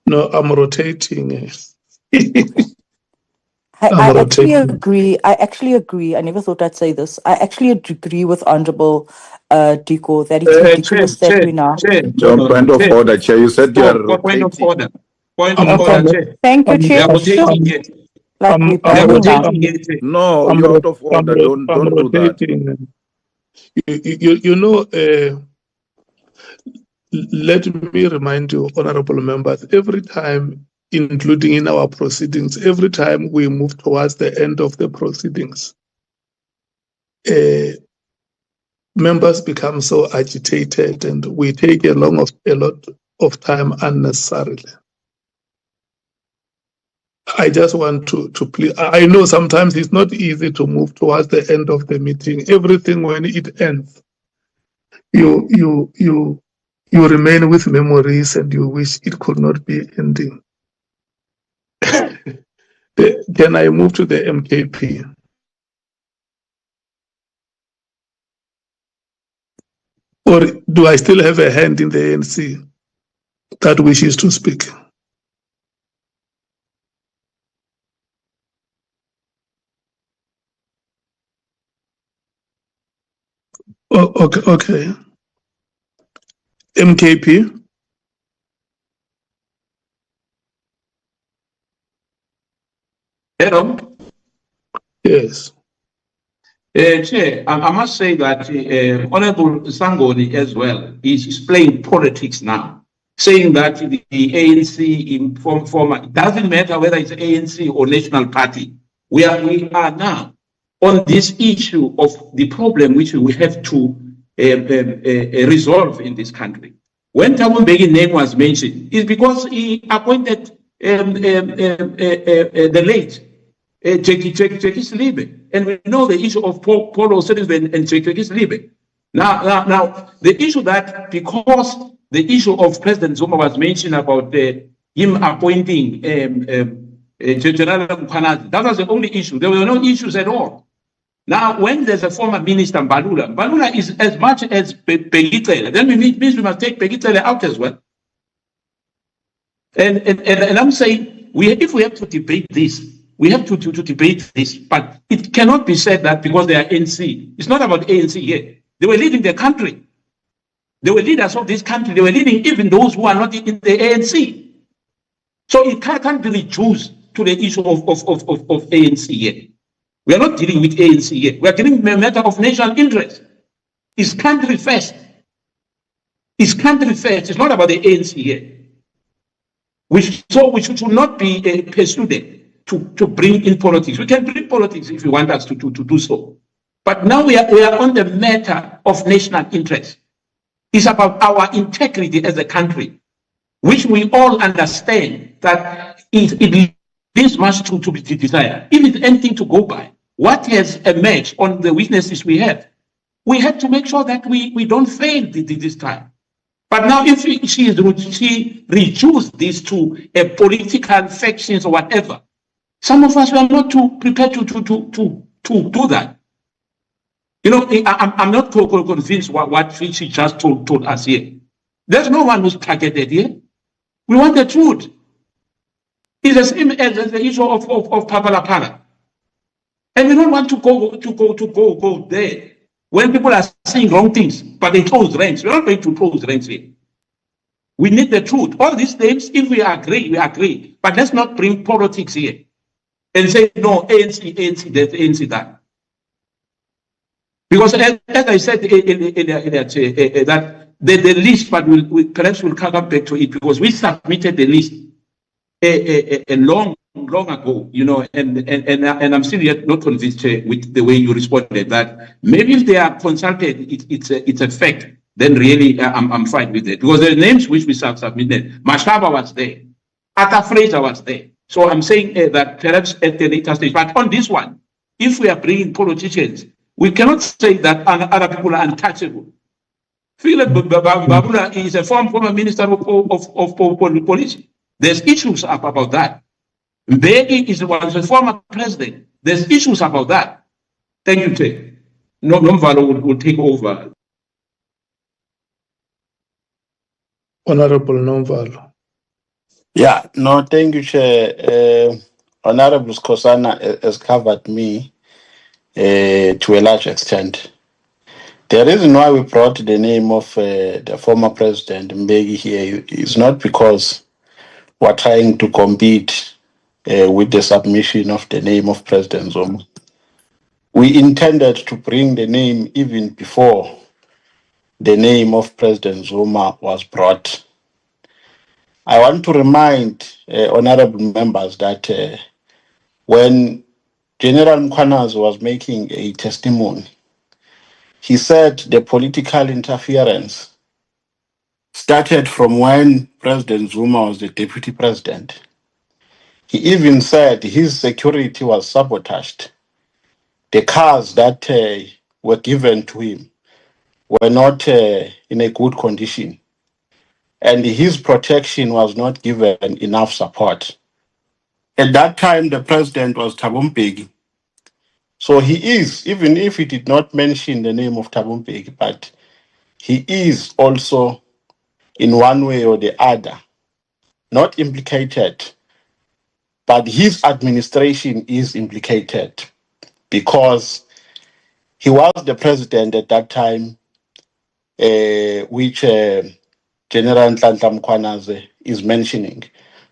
No, I'm rotating. I actually agree. I never thought I'd say this. I actually agree with Honorable Diko that it's ridiculous that we now. John, point of order, Chair. You said you are Point of rotating. order. Point of order, Chair. Thank you, Chair. We are rotating it. Like we're We are battling now. rotating it. No, you're out of order. Don't do that. You know, let me remind you, honorable members, every time, including in our proceedings, every time we move towards the end of the proceedings, members become so agitated and we take a lot of time unnecessarily. I just want to please. I know sometimes it's not easy to move towards the end of the meeting. Everything, when it ends, you remain with memories and you wish it could not be ending. Can I move to the MKP? Or do I still have a hand in the ANC that wishes to speak? Oh, okay. MKP? Hello? Yes. Chair, I must say that Honorable Sangoni as well is playing politics now, saying that the ANC in former, it doesn't matter whether it's ANC or National Party. We are now on this issue of the problem which we have to resolve in this country. When Thabo Mbeki's name was mentioned, it's because he appointed the late Jackie Slibe. And we know the issue of Paul O'Sullivan and Jackie Slibe. Now, the issue that because the issue of President Zuma was mentioned about him appointing General Mkhwanazi. That was the only issue. There were no issues at all. Now, when there's a former minister, Mbalula is as much as Pegitele. Then it means we must take Pegitele out as well. And I'm saying, if we have to debate this, we have to debate this, but it cannot be said that because they are ANC. It's not about ANC here. They were leading the country. They were leaders of this country. They were leading even those who are not in the ANC. So it can't be reduced to the issue of ANC here. We are not dealing with ANC here. We are dealing with a matter of national interest. It's country first. It's country first. It's not about the ANC here. We should not be persuaded to bring in politics. We can bring politics if you want us to do so. But now we are on the matter of national interest. It's about our integrity as a country, which we all understand that it leaves much to be desired. If it's anything to go by, what has emerged on the weaknesses we have to make sure that we don't fail this time. But now, if she reduced this to a political factions or whatever, some of us were not too prepared to do that. You know, I'm not convinced what she just told us here. There's no one who's targeted here. We want the truth. It's the same as the issue of Papalapala. And we don't want to go there when people are saying wrong things, but they close ranks. We're not going to close ranks here. We need the truth. All these things, if we agree, we agree. But let's not bring politics here and say, no, ANC, that, ANC, that. Because as I said that the list, but perhaps we'll come back to it, because we submitted the list a long ago, you know, and I'm still yet not convinced with the way you responded that maybe if they are consulted, it's a fact, then really I'm fine with it. Because the names which we submitted, Mashaba was there, Arthur Fraser was there. So I'm saying that perhaps at the later stage, but on this one, if we are bringing politicians, we cannot say that other people are untouchable. Philip Babula is a former minister of police. There's issues about that. Mbeki was a former president. There's issues about that. Thank you, Chair. Nomvalo will take over. Honorable Nomvalo. Yeah, no, thank you, Chair. Honorable Skosana has covered me to a large extent. The reason why we brought the name of the former president Mbeki here is not because we're trying to compete with the submission of the name of President Zuma. We intended to bring the name even before the name of President Zuma was brought. I want to remind honorable members that when General Mkhwanazi was making a testimony, he said the political interference started from when President Zuma was the deputy president. He even said his security was sabotaged. The cars that were given to him were not in a good condition, and his protection was not given enough support. At that time, the president was Thabo Mbeki. So he is, even if he did not mention the name of Thabo Mbeki, but he is also, in one way or the other, not implicated, but his administration is implicated because he was the president at that time, which General Nhlanhla Mkhwanazi is mentioning.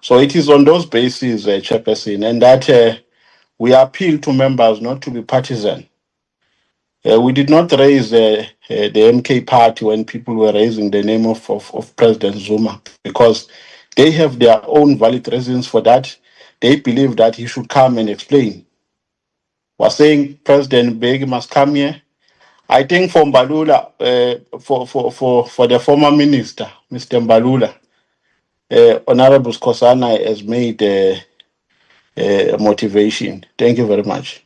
So it is on those bases, Chairperson, and that we appeal to members not to be partisan. We did not raise the MK party when people were raising the name of President Zuma, because they have their own valid reasons for that. They believe that he should come and explain. We're saying President Mbeki must come here. I think for Mbalula, for the former minister, Mr. Mbalula, Honorable Skosana has made a motivation. Thank you very much.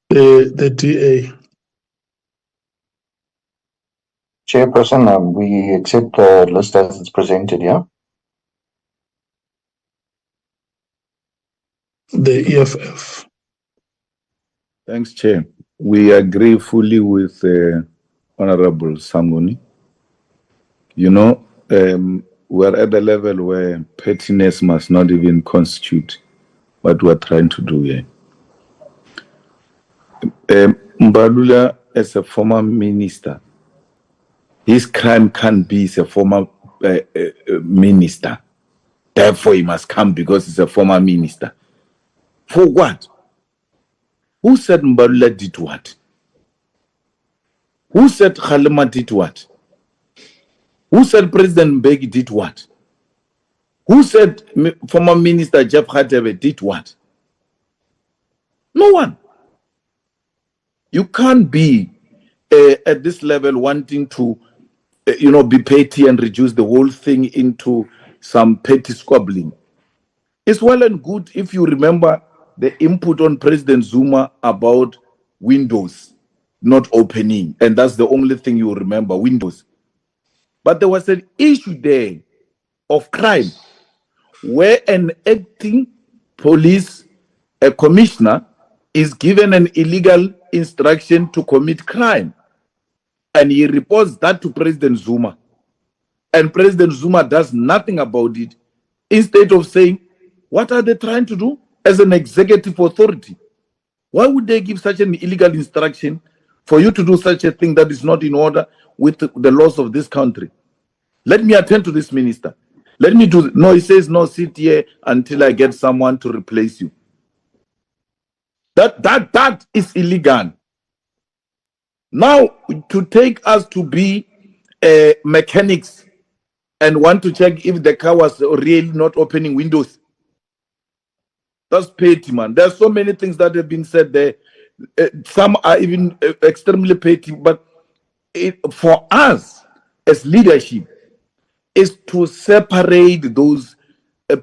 The DA. Chairperson, we accept the list as it's presented, yeah? The EFF. Thanks, Chair. We agree fully with Honorable Sanguni. You know, we're at a level where pettiness must not even constitute what we're trying to do here. Mbalula, as a former minister, his crime can't be as a former minister. Therefore, he must come because he's a former minister. For what? Who said Mbalula did what? Who said Khalima did what? Who said President Mbeki did what? Who said former Minister Jeff Radebe did what? No one. You can't be at this level wanting to, be petty and reduce the whole thing into some petty squabbling. It's well and good if you remember the input on President Zuma about Windows not opening, and that's the only thing you remember, Windows. But there was an issue there of crime where an acting police commissioner is given an illegal instruction to commit crime, and he reports that to President Zuma, and President Zuma does nothing about it, instead of saying, what are they trying to do as an executive authority? Why would they give such an illegal instruction for you to do such a thing that is not in order with the laws of this country? Let me attend to this minister. Let me do. No, he says, no, sit here until I get someone to replace you. That is illegal. Now, to take us to be mechanics and want to check if the car was really not opening windows, that's petty, man. There are so many things that have been said there. Some are even extremely petty, but for us as leadership is to separate those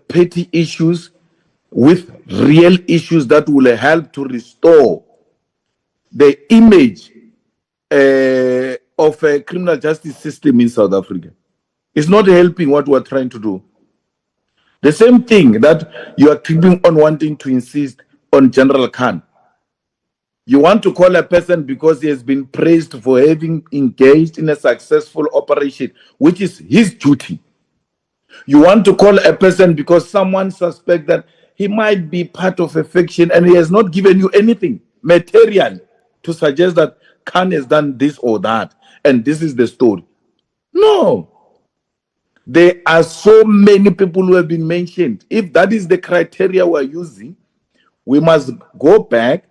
petty issues with real issues that will help to restore the image of a criminal justice system in South Africa. It's not helping what we're trying to do. The same thing that you are keeping on wanting to insist on General Khan. You want to call a person because he has been praised for having engaged in a successful operation, which is his duty. You want to call a person because someone suspects that he might be part of a fiction and he has not given you anything material to suggest that Khan has done this or that, and this is the story. No. There are so many people who have been mentioned. If that is the criteria we're using, we must go back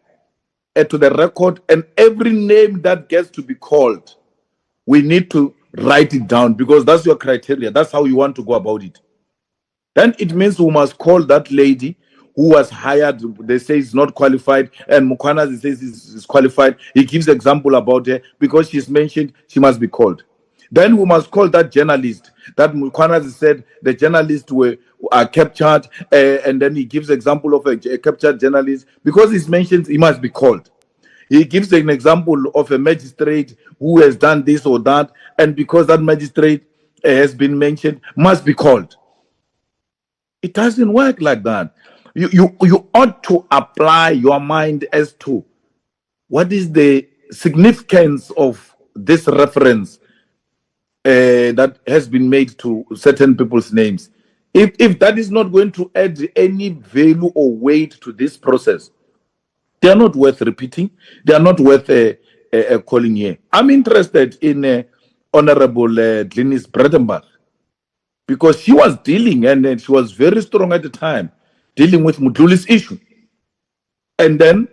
to the record, and every name that gets to be called, we need to write it down, because that's your criteria. That's how you want to go about it. Then it means we must call that lady who was hired. They say is not qualified, and Mkhwanazi says is qualified. He gives example about her because she's mentioned, she must be called. Then we must call that journalist that Mkhwanazi said the journalists are captured, and then he gives example of a captured journalist. Because he's mentioned, he must be called. He gives an example of a magistrate who has done this or that, and because that magistrate has been mentioned, must be called. It doesn't work like that. You ought to apply your mind as to what is the significance of this reference that has been made to certain people's names. If that is not going to add any value or weight to this process, they are not worth repeating. They are not worth calling here. I'm interested in Honorable Glenis Bredenbach, because she was dealing, and she was very strong at the time, dealing with Mutluli's issue. And then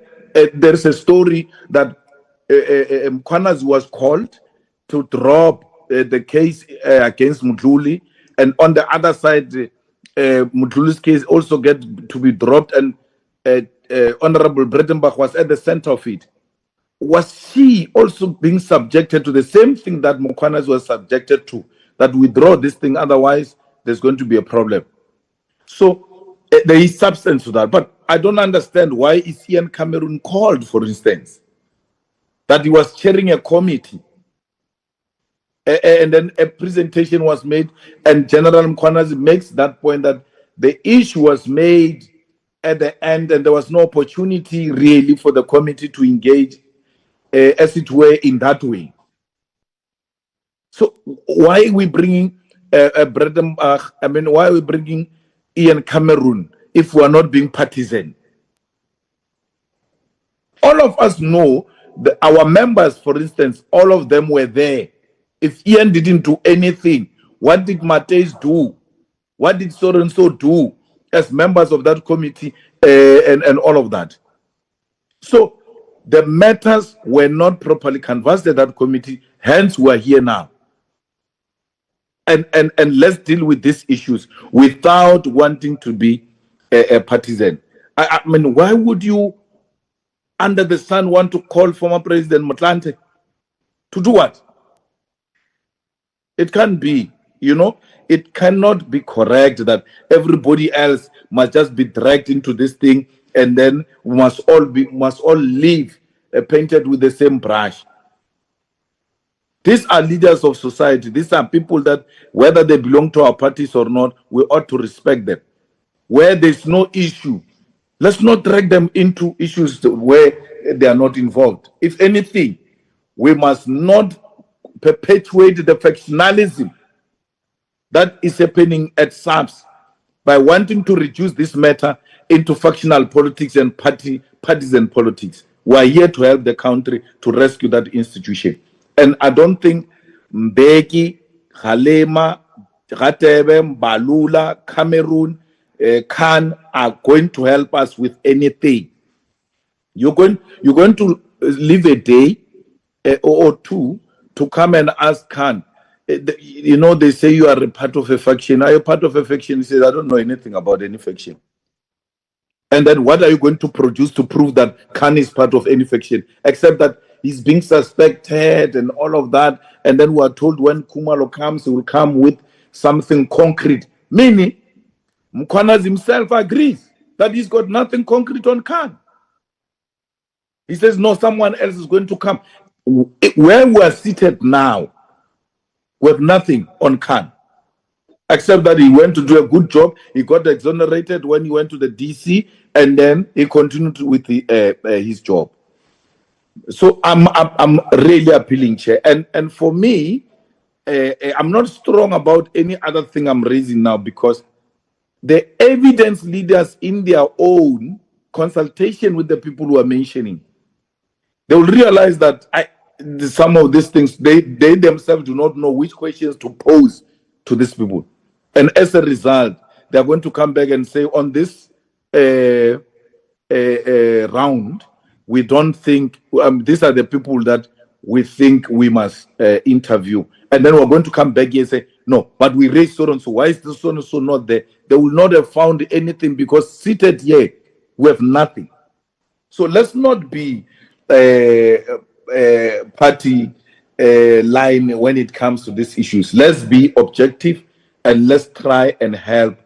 there's a story that Mkhwanazi was called to drop the case against Mutluli, and on the other side, Mutluli's case also get to be dropped, and Honorable Bredenbach was at the center of it. Was she also being subjected to the same thing that Mkhwanazi was subjected to, that withdraw this thing, otherwise there's going to be a problem? So there is substance to that, but I don't understand why is Ian Cameron called, for instance, that he was chairing a committee And then a presentation was made, and General Mkhwanazi makes that point that the issue was made at the end, and there was no opportunity really for the committee to engage, as it were, in that way. So why are we bringing why are we bringing Ian Cameroon if we are not being partisan? All of us know that our members, for instance, all of them were there. If Ian didn't do anything, what did Mateus do? What did so-and-so do as members of that committee, and all of that? So the matters were not properly canvassed at that committee, hence we are here now. And let's deal with these issues without wanting to be a partisan. I mean, why would you, under the sun, want to call former President Motlanthe to do what? It can't be, it cannot be correct that everybody else must just be dragged into this thing, and then we must all live painted with the same brush. These are leaders of society. These are people that, whether they belong to our parties or not, we ought to respect them. Where there's no issue, let's not drag them into issues where they are not involved. If anything, we must not perpetuate the factionalism that is happening at SABC by wanting to reduce this matter into factional politics and partisan politics. We are here to help the country to rescue that institution. And I don't think Mbeki, Halema, Ratebe, Balula, Cameroon, Khan are going to help us with anything. You're going to live a day or two to come and ask Khan. They say you are a part of a faction. Are you part of a faction? He says, I don't know anything about any faction. And then what are you going to produce to prove that Khan is part of any faction? Except that he's being suspected and all of that. And then we are told when Khumalo comes, he will come with something concrete. Meaning, Mkhwanazi himself agrees that he's got nothing concrete on Khan. He says, no, someone else is going to come. Where we are seated now, we have nothing on Khan, except that he went to do a good job. He got exonerated when he went to the DC, and then he continued with his job. So I'm really appealing, Chair. And for me, I'm not strong about any other thing I'm raising now, because the evidence leaders in their own consultation with the people who are mentioning, they will realize that some of these things, they themselves do not know which questions to pose to these people. And as a result, they are going to come back and say, on this round, we don't think, these are the people that we think we must interview. And then we're going to come back here and say, no, but we raised so-and-so. Why is this so-and-so not there? They will not have found anything, because seated here, we have nothing. So let's not be party line when it comes to these issues. Let's be objective, and let's try and help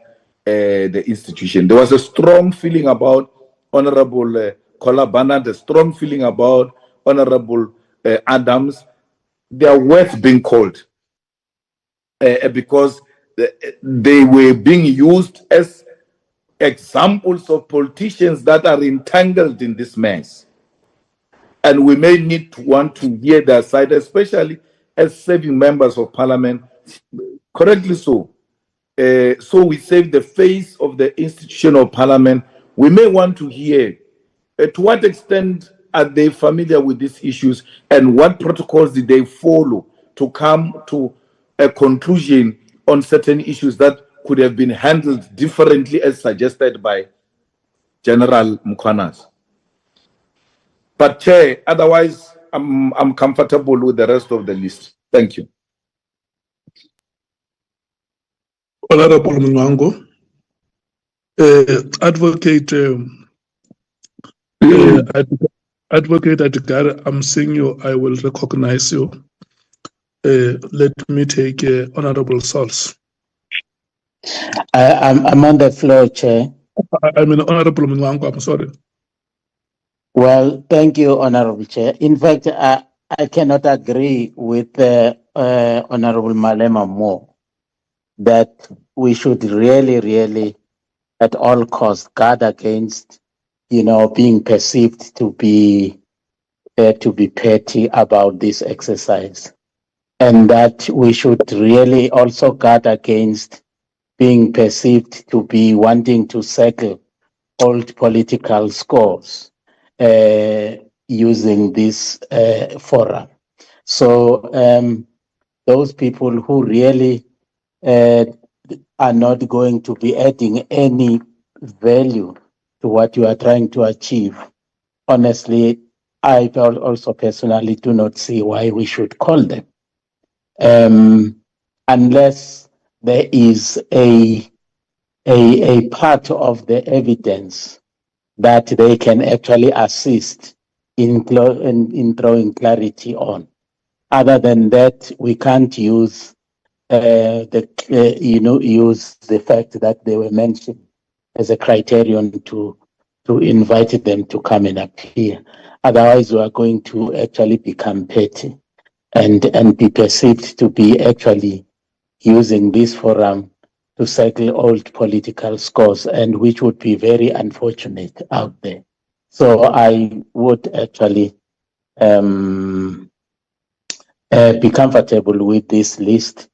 the institution. There was a strong feeling about Honorable Kolabana, a strong feeling about Honorable Adams. They are worth being called because they were being used as examples of politicians that are entangled in this mess. And we may need to want to hear their side, especially as serving members of parliament, correctly so. So we save the face of the institution of parliament. We may want to hear to what extent are they familiar with these issues, and what protocols did they follow to come to a conclusion on certain issues that could have been handled differently as suggested by General Mkhwanazi. But Chair, otherwise, I'm comfortable with the rest of the list. Thank you. Honorable Mnwango, Advocate Adgar, I'm seeing you. I will recognize you. Let me take Honorable Sauls. I'm on the floor, Chair. I mean, Honorable Mnwango, I'm sorry. Well, thank you, Honorable Chair. In fact, I cannot agree with Honorable Malema more that we should really, at all costs, guard against, being perceived to be petty about this exercise, and that we should really also guard against being perceived to be wanting to settle old political scores using this forum. So those people who really are not going to be adding any value to what you are trying to achieve, honestly, I also personally do not see why we should call them. Unless there is a part of the evidence that they can actually assist in throwing clarity on. Other than that, we can't use use the fact that they were mentioned as a criterion to invite them to come and appear. Otherwise, we are going to actually become petty and be perceived to be actually using this forum to settle old political scores, and which would be very unfortunate out there. So I would actually be comfortable with this list,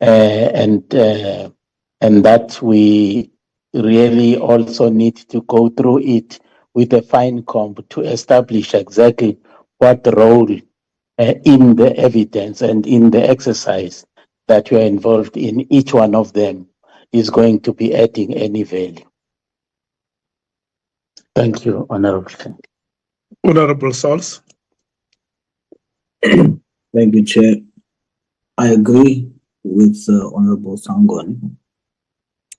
and that we really also need to go through it with a fine comb to establish exactly what role in the evidence and in the exercise that you are involved in each one of them is going to be adding any value. Thank you, Honorable. Honorable Sauls. Thank you, Chair. I agree with Honorable Sangon,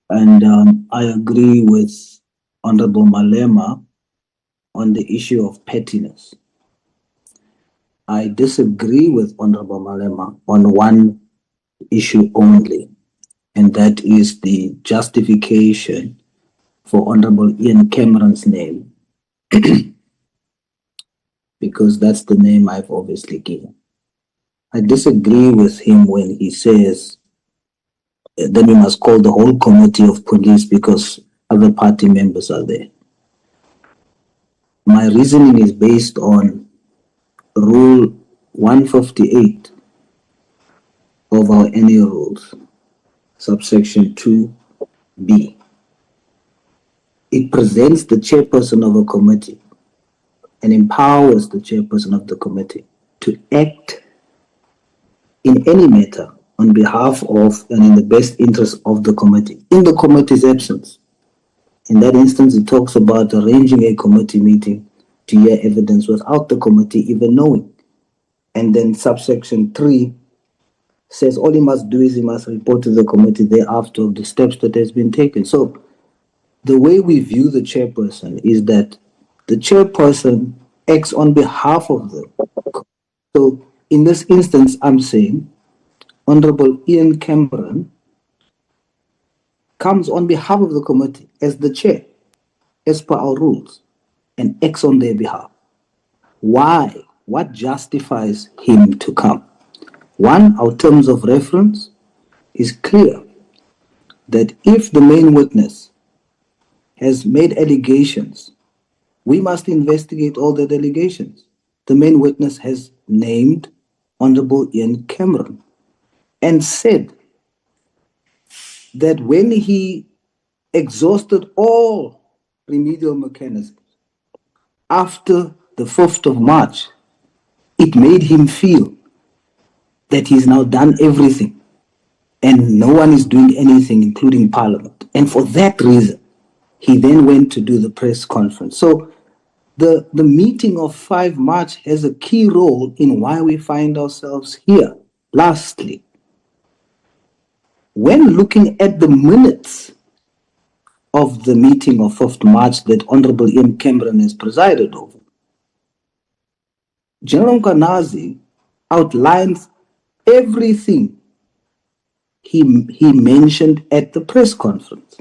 and I agree with Honorable Malema on the issue of pettiness. I disagree with Honorable Malema on one issue only, and that is the justification for Honorable Ian Cameron's name, because that's the name I've obviously given. I disagree with him when he says that we must call the whole committee of police because other party members are there. My reasoning is based on Rule 158 of our annual rules, subsection 2B. It presents the chairperson of a committee and empowers the chairperson of the committee to act in any matter on behalf of and in the best interest of the committee, in the committee's absence. In that instance, it talks about arranging a committee meeting to hear evidence without the committee even knowing. And then subsection 3 says all he must do is he must report to the committee thereafter of the steps that has been taken. So the way we view the chairperson is that the chairperson acts on behalf of the committee. So in this instance, I'm saying Honorable Ian Cameron comes on behalf of the committee as the chair, as per our rules, and acts on their behalf. Why? What justifies him to come? One, our terms of reference is clear that if the main witness has made allegations, we must investigate all the allegations. The main witness has named Honorable Ian Cameron and said that when he exhausted all remedial mechanisms after the 5th of March, it made him feel that he's now done everything and no one is doing anything, including Parliament. And for that reason, he then went to do the press conference. So the meeting of 5 March has a key role in why we find ourselves here. Lastly, when looking at the minutes of the meeting of 5th March that Honorable Ian Cameron has presided over, General Mkhwanazi outlines everything he mentioned at the press conference.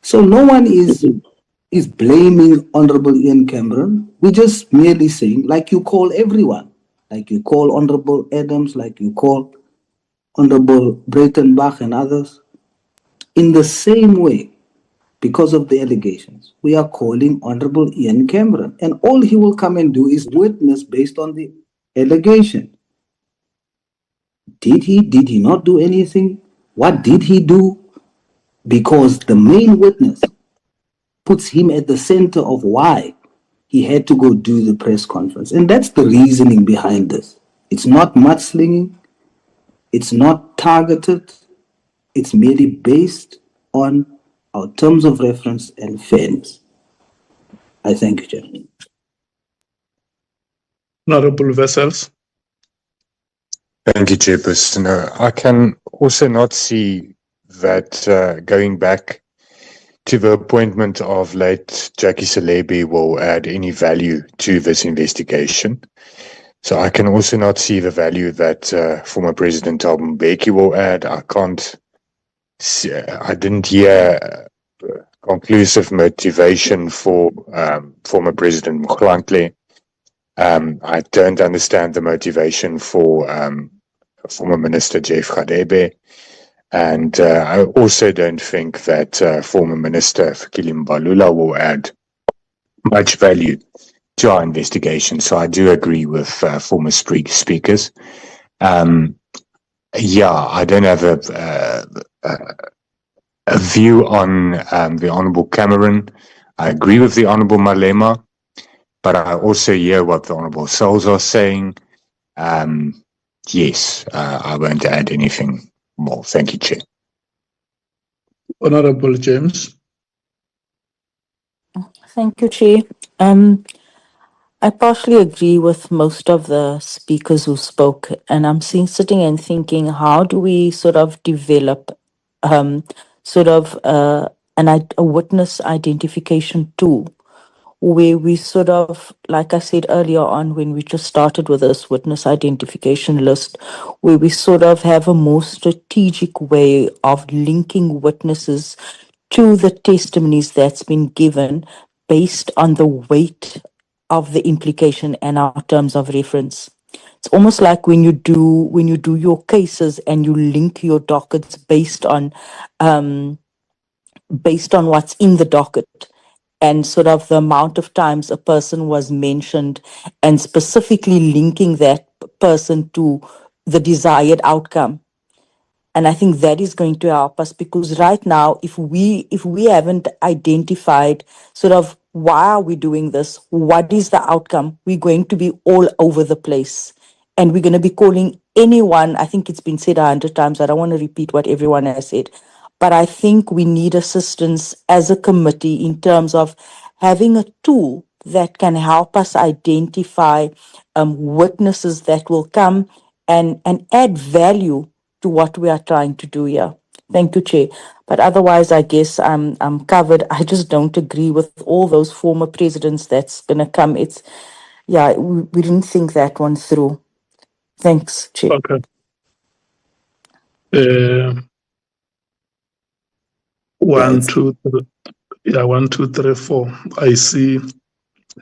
So no one is blaming Honorable Ian Cameron. We're just merely saying, like you call everyone, like you call Honorable Adams, like you call Honorable Breitenbach and others. In the same way, because of the allegations, we are calling Honorable Ian Cameron, and all he will come and do is witness based on the allegation. Did he not do anything? What did he do? Because the main witness puts him at the center of why he had to go do the press conference. And that's the reasoning behind this. It's not mudslinging. It's not targeted. It's merely based on our terms of reference and fairness. I thank you, Chairman. Honorable Vessels. Thank you, Chairperson. I can also not see that going back to the appointment of late Jackie Salebi will add any value to this investigation. So I can also not see the value that former President Thabo Mbeki will add. I didn't hear conclusive motivation for former President Mkhwanazi. I don't understand the motivation for former Minister Jeff Radebe. And I also don't think that former Minister Fikile Mbalula will add much value to our investigation. So I do agree with former speakers. I don't have a view on the Honourable Cameron. I agree with the Honourable Malema, but I also hear what the Honourable Souls are saying. Yes, I won't add anything more. Thank you, Chair. Honourable James. Thank you, Chair. I partially agree with most of the speakers who spoke, and I'm sitting and thinking, how do we sort of develop a witness identification tool where we sort of, like I said earlier on when we just started with this witness identification list, where we sort of have a more strategic way of linking witnesses to the testimonies that's been given based on the weight of the implication and our terms of reference. It's almost like when you do your cases and you link your dockets based on what's in the docket and sort of the amount of times a person was mentioned and specifically linking that person to the desired outcome. And I think that is going to help us, because right now, if we haven't identified sort of why are we doing this, what is the outcome, we're going to be all over the place. And we're going to be calling anyone, I think it's been said 100 times, I don't want to repeat what everyone has said, but I think we need assistance as a committee in terms of having a tool that can help us identify witnesses that will come and add value to what we are trying to do here. Thank you, Chair. But otherwise, I guess I'm covered. I just don't agree with all those former presidents that's going to come. We didn't think that one through. Thanks, Chair. Okay. 1, 2, 3. Yeah, 1, 2, 3, 4. I see.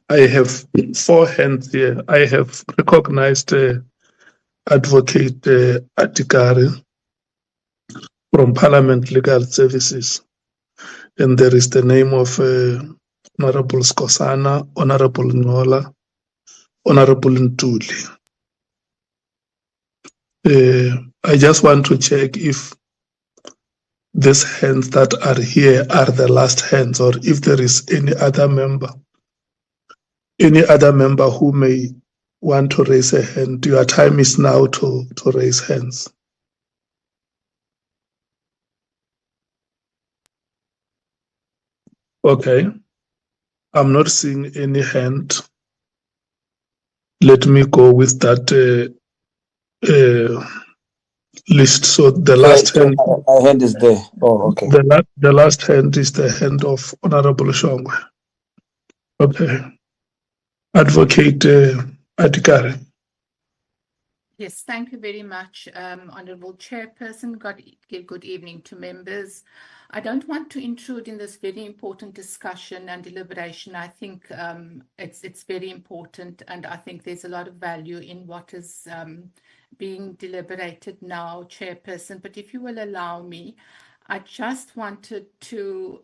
I have 4 hands here. I have recognized Advocate Atikari from Parliament Legal Services. And there is the name of Honorable Skosana, Honorable Ngola, Honorable Ntuli. I just want to check if these hands that are here are the last hands, or if there is any other member who may want to raise a hand. Your time is now to raise hands. Okay, I'm not seeing any hand. Let me go with that list. So the last hand. My hand is there. Oh, okay. The last hand is the hand of Honorable Shongwe. Okay. Advocate Atikari. Yes, thank you very much, Honourable Chairperson. Good evening to members. I don't want to intrude in this very important discussion and deliberation. I think it's very important, and I think there's a lot of value in what is being deliberated now, Chairperson. But if you will allow me, I just wanted to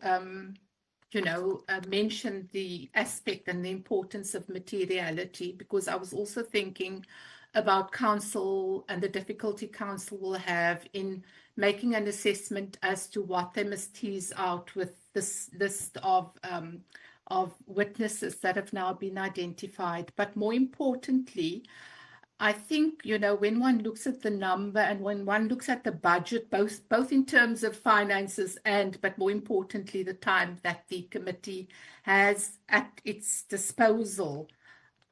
mention the aspect and the importance of materiality, because I was also thinking about counsel and the difficulty counsel will have in making an assessment as to what they must tease out with this list of witnesses that have now been identified. But more importantly, I think, when one looks at the number and when one looks at the budget, both in terms of finances but more importantly, the time that the committee has at its disposal,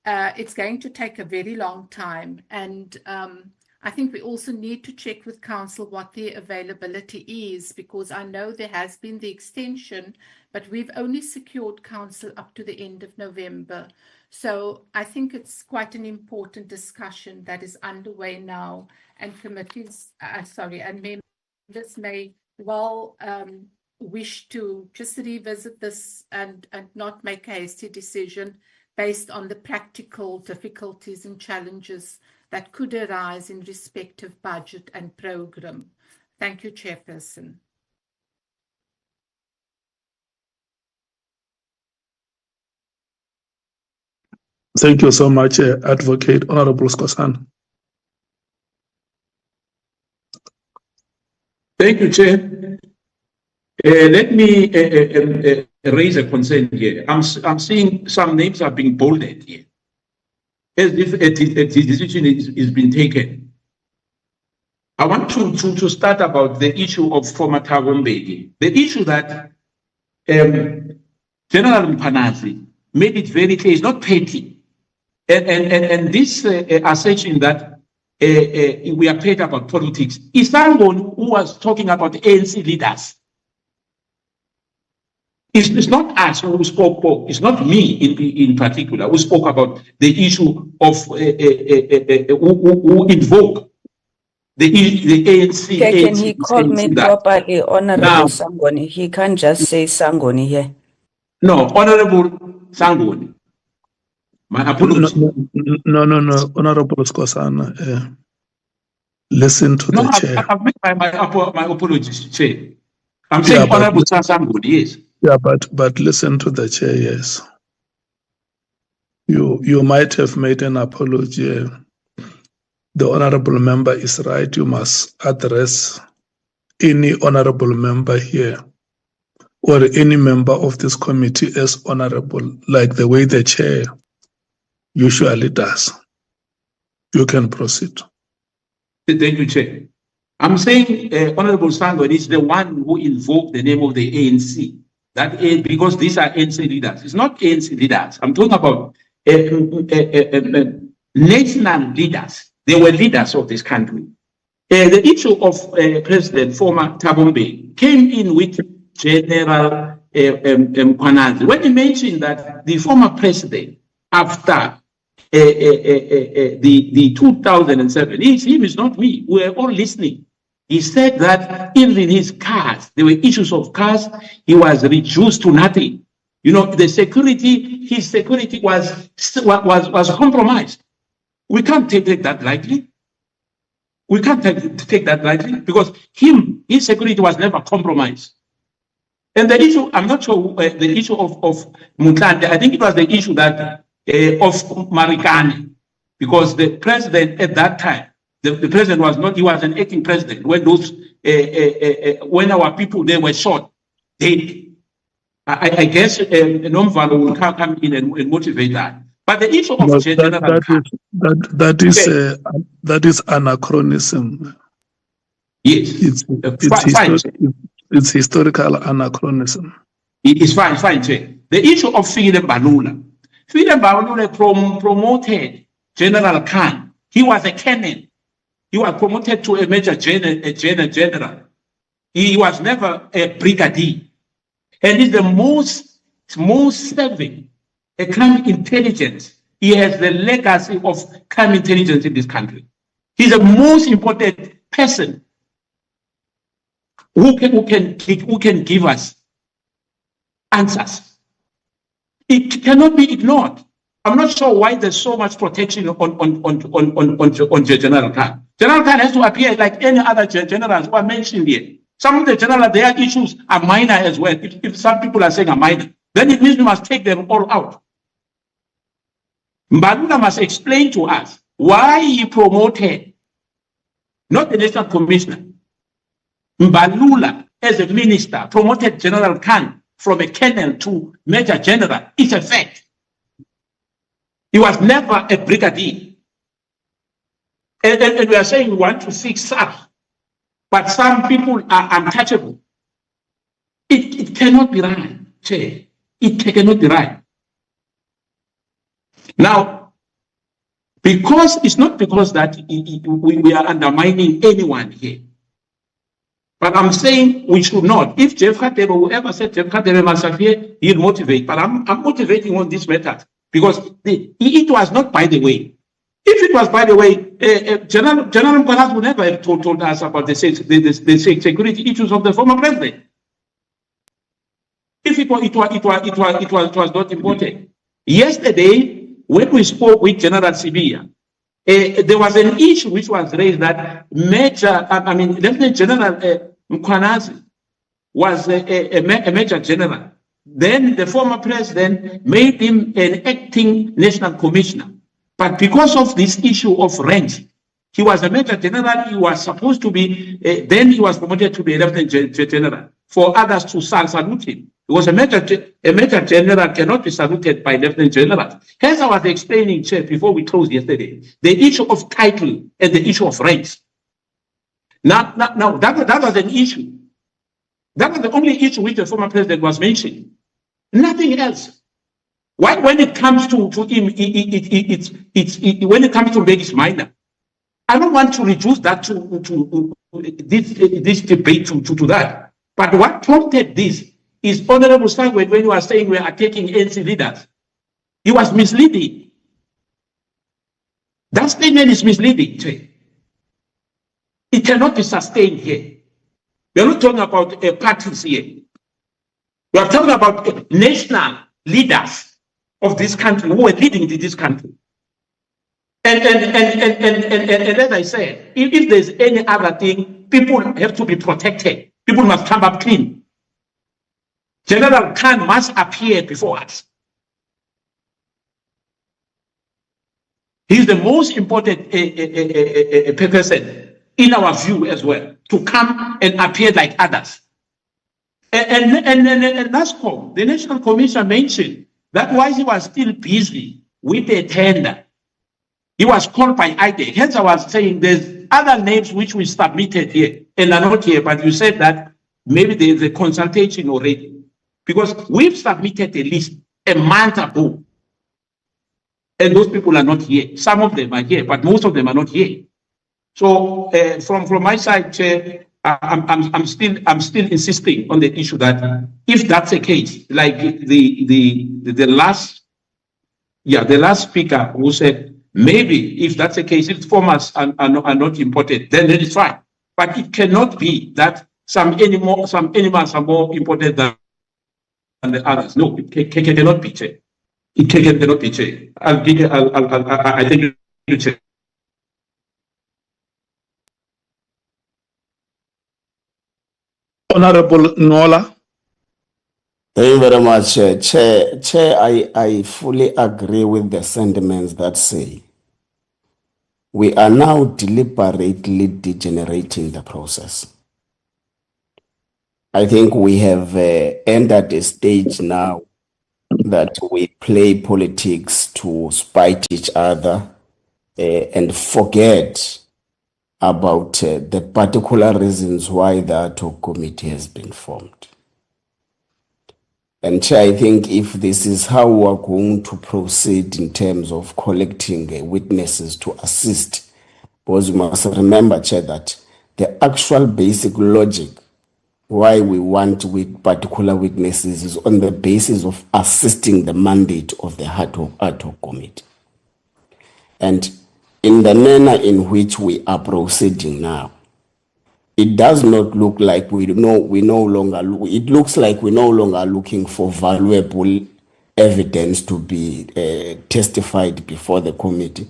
it's going to take a very long time. And I think we also need to check with council what their availability is, because I know there has been the extension, but we've only secured council up to the end of November. So I think it's quite an important discussion that is underway now, and committees, and members may well wish to just revisit this and not make a hasty decision based on the practical difficulties and challenges that could arise in respect of budget and program. Thank you, Chairperson. Thank you so much, Advocate Honorable Skosana. Thank you, Chair. Let me raise a concern here. I'm seeing some names are being bolded here, as if a decision is being taken. I want to start about the issue of former Thabo Mbeki. The issue that General Mkhwanazi made it very clear, it's not petty. And this assertion that we are paid about politics is someone who was talking about ANC leaders. It's not us who spoke, it's not me in particular who spoke about the issue of who invoked the ANC. Can he call me properly, Honorable Sangoni? He can't just say Sangoni here. No, Honorable Sangoni. My apologies. No, Honorable Skosana. Listen to the chair. I've made my apologies, Chair. I'm saying Honorable Sangoni, yes. Yeah, but listen to the chair, yes. You might have made an apology. The honorable member is right. You must address any honorable member here or any member of this committee as honorable, like the way the chair usually does. You can proceed. Thank you, Chair. I'm saying Honorable Sangoni is the one who invoked the name of the ANC. That is because these are ANC leaders. It's not ANC leaders. I'm talking about national leaders. They were leaders of this country. The issue of President former Thabo Mbeki came in with General Mkhwanazi when he mentioned that the former president, after the 2007, him is not me. We are all listening. He said that even in his cars, there were issues of cars. He was reduced to nothing. The security, his security was compromised. We can't take that lightly. We can't take that lightly because his security was never compromised. And the issue, I'm not sure the issue of Mkhwanazi, I think it was the issue that of Marikani, because the president at that time, the president was not, he was an acting president when those, when our people, they were shot. I guess Nomvalo will come in and motivate that. But the issue of that is anachronism. Yes, it's historical anachronism. It is fine, Chair. The issue of Philip Mbalula. Philip Mbalula promoted General Khan. He was a canon. He was promoted to a major general. He was never a brigadier. And he's the most serving a crime intelligence. He has the legacy of crime intelligence in this country. He's the most important person who can give us answers. It cannot be ignored. I'm not sure why there's so much protection on General Khan. General Khan has to appear like any other generals who are mentioned here. Some of the generals, their issues are minor as well. If some people are saying are minor, then it means we must take them all out. Mbalula must explain to us why he promoted, not the National Commissioner, Mbalula as a minister promoted General Khan from a colonel to Major General. It's a fact. He was never a brigadier. And we are saying we want to fix SAF, but some people are untouchable. It cannot be right, Chair. It cannot be right. Now, because it's not because that we are undermining anyone here, but I'm saying we should not. If Jeff Katebe, whoever said Jeff Katebe must appear, he'll motivate. But I'm motivating on this matter because it was not by the way. If it was by the way, General Mkhwanazi would never have told us about the security issues of the former president. If it was not important. Yesterday, when we spoke with General Sibia, there was an issue which was raised that Lieutenant General Mkhwanazi was a Major General. Then the former president made him an acting national commissioner. But because of this issue of rank, he was a Major General. He was supposed to be, then he was promoted to be a Lieutenant General for others to salute him. Because a Major General cannot be saluted by Lieutenant General. Hence, I was explaining, Chair, before we closed yesterday, the issue of title and the issue of ranks. Now that was an issue. That was the only issue which the former president was mentioning. Nothing else. When it comes to him, when it comes to Begis Minor, I don't want to reduce that to this debate to that. But what prompted this is Honorable Sagwet when he was saying we are taking ANC leaders. He was misleading. That statement is misleading. It cannot be sustained here. We are not talking about parties here. We are talking about national leaders of this country who are leading this country. And as I said, if there's any other thing, people have to be protected. People must come up clean. General Khan must appear before us. He's the most important person in our view as well, to come and appear like others. And NASCOM, the National Commission mentioned that while he was still busy with a tender, he was called by IDEC. Hence I was saying there's other names which we submitted here and are not here, but you said that maybe there's a consultation already. Because we've submitted a list a month ago. And those people are not here. Some of them are here, but most of them are not here. So from my side, Chair, I'm still insisting on the issue that if that's the case, like the last speaker who said maybe if that's the case, if formats are not important, then it's fine. But it cannot be that some animals are more important than the others. No, it cannot be, Chair. It cannot be, Chair. I think you, Chair. Honorable Nola. Thank you very much, Chair. I fully agree with the sentiments that say we are now deliberately degenerating the process. I think we have entered a stage now that we play politics to spite each other and forget about the particular reasons why the Ad Hoc Committee has been formed. And Chair, I think if this is how we are going to proceed in terms of collecting witnesses to assist, because we must remember, Chair, that the actual basic logic why we want with particular witnesses is on the basis of assisting the mandate of the Ad Hoc Committee. And in the manner in which we are proceeding now, it does not look like we no longer, it looks like we no longer are looking for valuable evidence to be testified before the committee,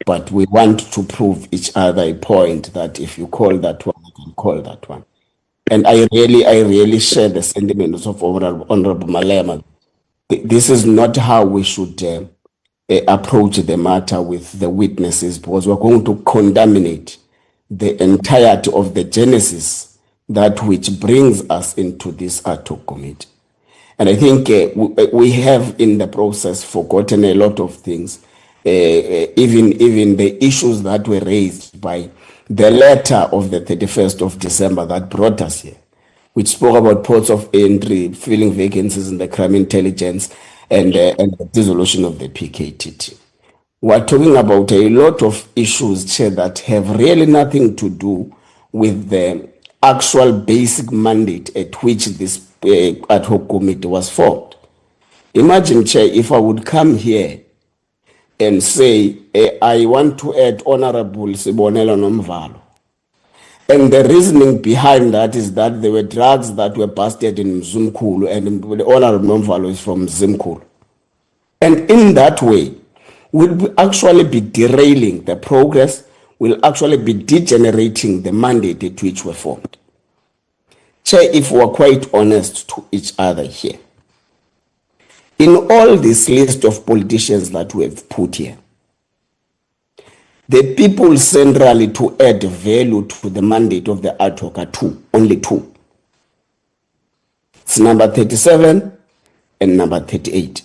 but we want to prove each other a point that if you call that one, you can call that one. And I really share the sentiments of Honorable Malema. This is not how we should approach the matter with the witnesses, because we're going to contaminate the entirety of the genesis, that which brings us into this Ad Hoc Committee. And I think we have in the process forgotten a lot of things, even the issues that were raised by the letter of the 31st of December that brought us here, which spoke about ports of entry, filling vacancies in the crime intelligence, and the dissolution of the PKTT. We're talking about a lot of issues, Chair, that have really nothing to do with the actual basic mandate at which this Ad Hoc Committee was formed. Imagine, Chair, if I would come here and say, I want to add Honorable Sibonelo Nomvalo. And the reasoning behind that is that there were drugs that were busted in Mzimkhulu, and the Honorable Nomvalo is from Mzimkhulu. And in that way, we'll actually be derailing the progress, will actually be degenerating the mandate at which we're formed. Chair, if we're quite honest to each other here, in all this list of politicians that we have put here, the people centrally to add value to the mandate of the Ad Hoc are two, only two. It's number 37 and number 38.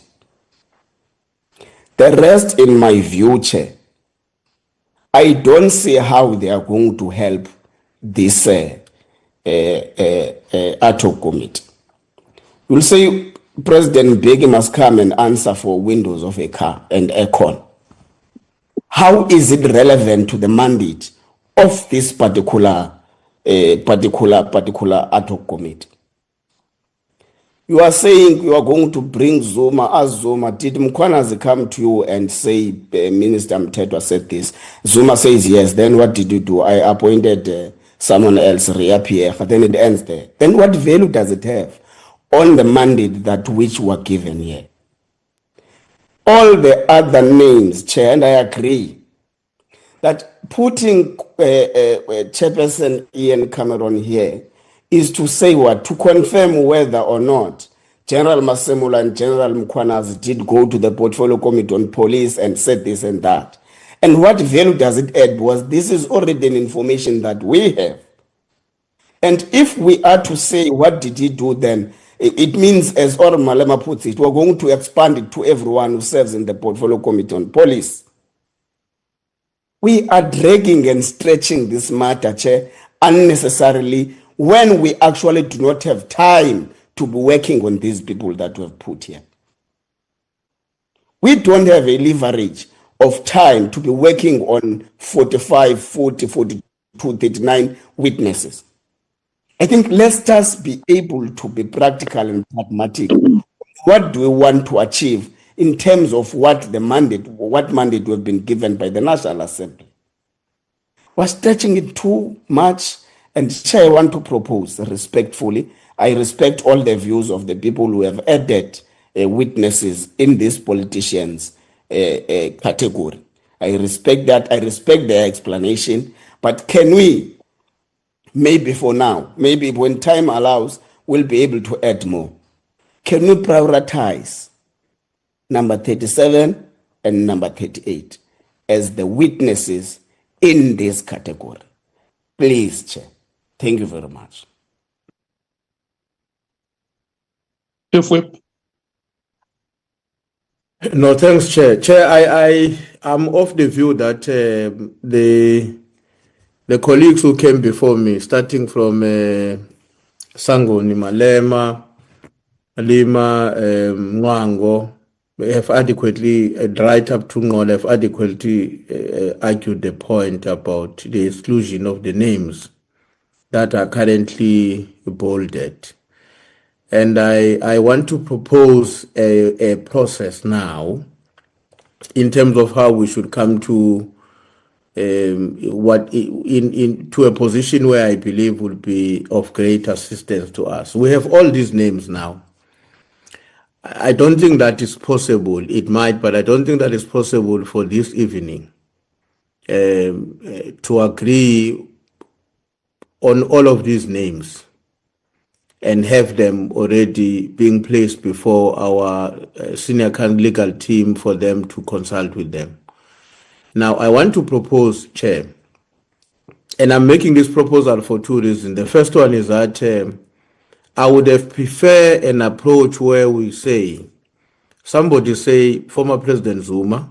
The rest, in my view, Chair, I don't see how they are going to help this Ad Hoc Committee. You'll say President Begi must come and answer for windows of a car and aircon. How is it relevant to the mandate of this particular Ad Hoc Committee? You are saying you are going to bring Zuma. As Zuma, did Mkhwanazi come to you and say, Minister Mtetwa said this? Zuma says yes. Then what did you do? I appointed someone else, Ria PF. Then it ends there. Then what value does it have on the mandate that which were given here? All the other names, Chair, and I agree that putting Chairperson Ian Cameron here is to say what? To confirm whether or not General Masemula and General Mkhwanazi did go to the Portfolio Committee on Police and said this and that. And what value does it add? Because this is already an information that we have. And if we are to say, what did he do then? It means, as Or Malema puts it, we're going to expand it to everyone who serves in the Portfolio Committee on Police. We are dragging and stretching this matter, Chair, unnecessarily, when we actually do not have time to be working on these people that we have put here. We don't have a leverage of time to be working on 45, 40, 42, 39 witnesses. I think let's just be able to be practical and pragmatic. What do we want to achieve in terms of what mandate we have been given by the National Assembly? We're stretching it too much. And Chair, I want to propose respectfully, I respect all the views of the people who have added witnesses in this politicians category. I respect that. I respect their explanation. But can we, maybe for now, maybe when time allows, we'll be able to add more. Can we prioritize number 37 and number 38 as the witnesses in this category? Please, Chair. Thank you very much. Chief Whip. No, thanks, Chair. Chair, I am of the view that the colleagues who came before me, starting from Sangoni, Malema, Lima, Mwango, have adequately, right up to Ngol, have adequately argued the point about the exclusion of the names that are currently bolded. And I want to propose a process now in terms of how we should come to what in to a position where I believe will be of great assistance to us. We have all these names now. I don't think that is possible. It might, but I don't think that is possible for this evening to agree on all of these names and have them already being placed before our senior legal team for them to consult with them. Now, I want to propose, Chair, and I'm making this proposal for two reasons. The first one is that I would have preferred an approach where we say, somebody say, former President Zuma,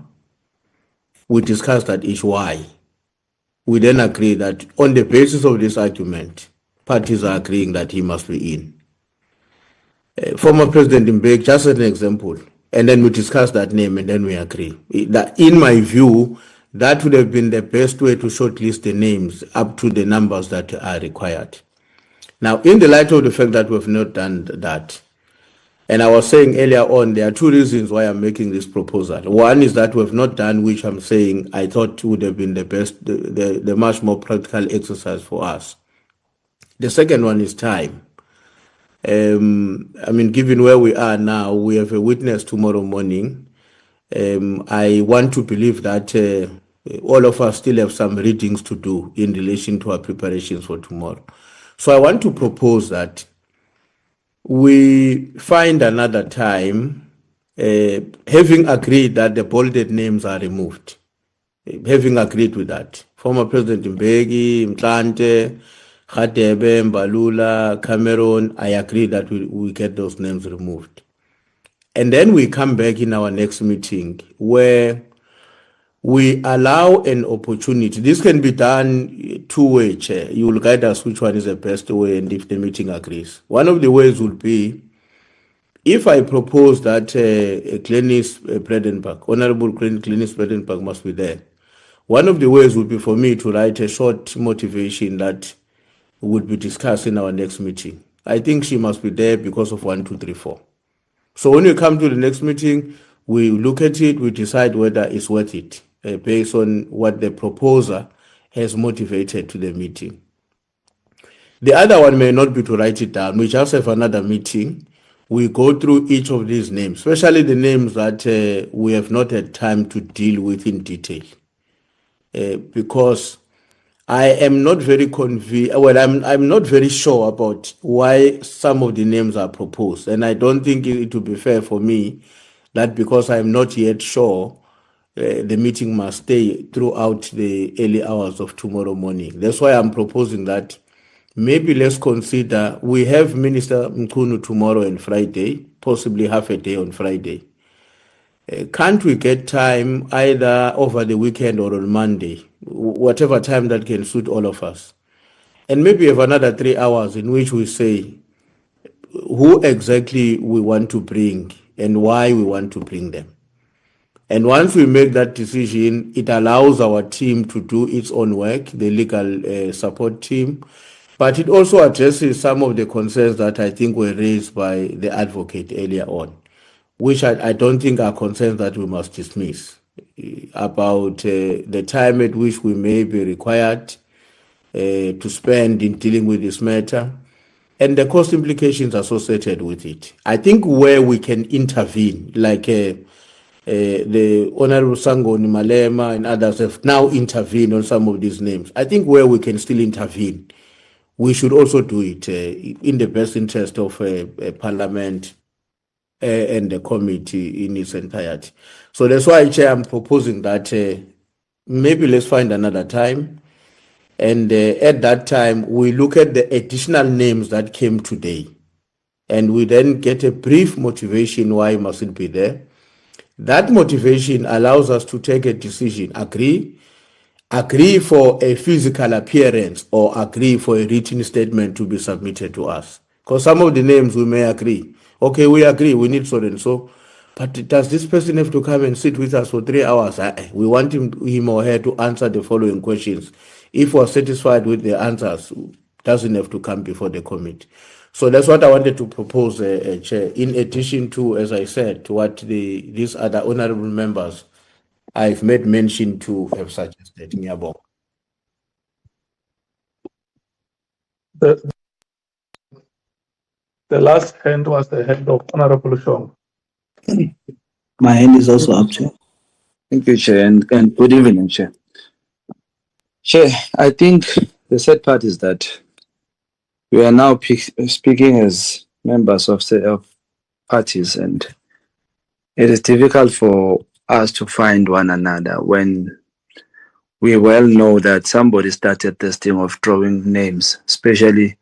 we discuss that issue, why. We then agree that on the basis of this argument, parties are agreeing that he must be in. Former President Mbeki, just as an example, and then we discuss that name and then we agree. That, in my view, that would have been the best way to shortlist the names up to the numbers that are required. Now, in the light of the fact that we've not done that, and I was saying earlier on, there are two reasons why I'm making this proposal. One is that we've not done, which I'm saying I thought would have been the best, the much more practical exercise for us. The second one is time. I mean, given where we are now, we have a witness tomorrow morning. I want to believe that all of us still have some readings to do in relation to our preparations for tomorrow. So I want to propose that we find another time, having agreed that the bolded names are removed, having agreed with that. Former President Mbeki, Mhlante, Radebe, Mbalula, Cameron, I agree that we get those names removed. And then we come back in our next meeting where we allow an opportunity. This can be done two-way, Chair. You will guide us which one is the best way and if the meeting agrees. One of the ways would be, if I propose that Glenis Bredenbach, Honorable Glenis Bredenbach must be there, one of the ways would be for me to write a short motivation that would be discussed in our next meeting. I think she must be there because of 1, 2, 3, 4. So when we come to the next meeting, we look at it, we decide whether it's worth it, based on what the proposer has motivated to the meeting. The other one may not be to write it down. We just have another meeting. We go through each of these names, especially the names that we have not had time to deal with in detail. Because I am not very convinced, well, I'm not very sure about why some of the names are proposed. And I don't think it would be fair for me that because I'm not yet sure, the meeting must stay throughout the early hours of tomorrow morning. That's why I'm proposing that maybe let's consider, we have Minister Mkhunu tomorrow and Friday, possibly half a day on Friday. Can't we get time either over the weekend or on Monday, whatever time that can suit all of us? And maybe have another 3 hours in which we say who exactly we want to bring and why we want to bring them. And once we make that decision, it allows our team to do its own work, the legal support team, but it also addresses some of the concerns that I think were raised by the advocate earlier on, which I don't think are concerns that we must dismiss, about the time at which we may be required to spend in dealing with this matter and the cost implications associated with it. I think where we can intervene, like the Honorable Sangoni Malema and others have now intervened on some of these names. I think where we can still intervene, we should also do it in the best interest of Parliament and the committee in its entirety. So that's why, Chair, I'm proposing that maybe let's find another time. And at that time, we look at the additional names that came today. And we then get a brief motivation why must it be there. That motivation allows us to take a decision, agree for a physical appearance or agree for a written statement to be submitted to us. Because some of the names we may agree. Okay, we agree, we need so and so. But does this person have to come and sit with us for 3 hours? We want him or her to answer the following questions. If we're satisfied with the answers, doesn't have to come before the committee. So that's what I wanted to propose, Chair, in addition to, as I said, to what these other honorable members I've made mention to have suggested. Ngiyabonga. The last hand was the hand of Honorable Shong. My hand is also up, Chair. Thank you, Chair, and good evening, Chair. Chair, I think the sad part is that we are now speaking as members of parties, and it is difficult for us to find one another when we well know that somebody started this thing of drawing names, especially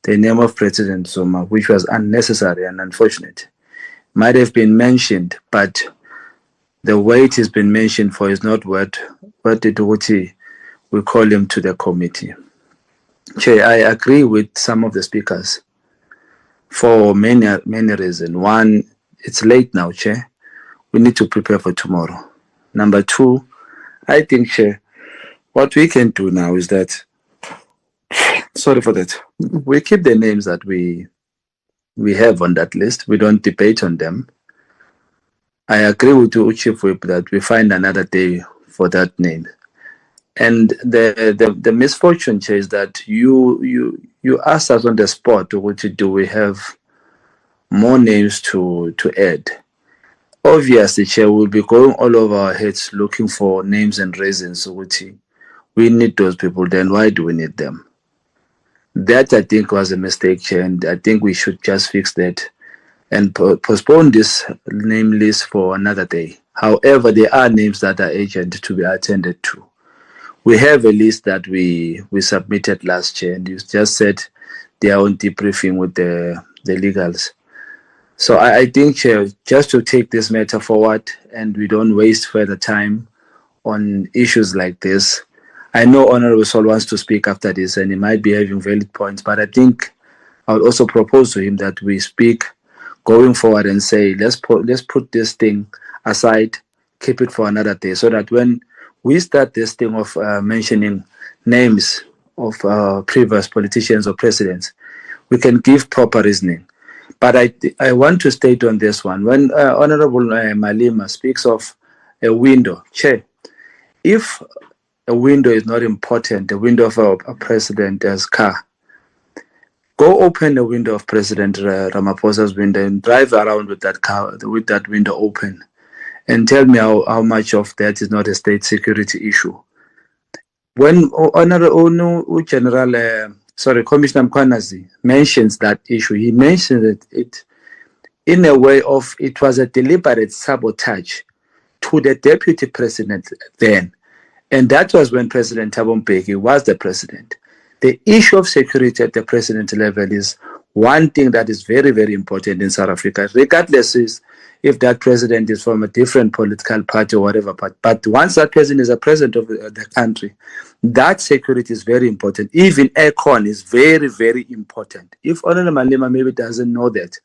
the name of President Zuma, which was unnecessary and unfortunate. Might have been mentioned, but the way it has been mentioned for is not what we call him to the committee. Chair, I agree with some of the speakers for many reasons. One, it's late now, Chair. We need to prepare for tomorrow. Number two, I think, Chair, what we can do now is that, sorry for that, we keep the names that we have on that list. We don't debate on them. I agree with you, Chief Whip, that we find another day for that name. And the misfortune, Chair, is that you asked us on the sport, what do we have more names to add? Obviously, Chair, we'll be going all over our heads looking for names and reasons. We need those people, then why do we need them? That, I think, was a mistake, Chair, and I think we should just fix that and postpone this name list for another day. However, there are names that are urgent to be attended to. We have a list that we submitted last year, and you just said they are on debriefing with the legals. So I think, Chair, just to take this matter forward and we don't waste further time on issues like this. I know Honorable Sol wants to speak after this, and he might be having valid points, but I think I would also propose to him that we speak going forward and say, let's put this thing aside, keep it for another day, so that when we start this thing of mentioning names of previous politicians or presidents, we can give proper reasoning. But I want to state on this one, when Honorable Malema speaks of a window, Chair, if a window is not important, the window of a president's car, go open the window of President Ramaphosa's window and drive around with that car, with that window open, and tell me how much of that is not a state security issue. When Honorable General, Commissioner Mkhwanazi mentions that issue, he mentioned it in a way of it was a deliberate sabotage to the deputy president then. And that was when President Thabo Mbeki was the president. The issue of security at the president level is one thing that is very, very important in South Africa, regardless if that president is from a different political party or whatever. But once that president is a president of the country, that security is very important. Even aircon is very, very important. If Honorable Malema maybe doesn't know that,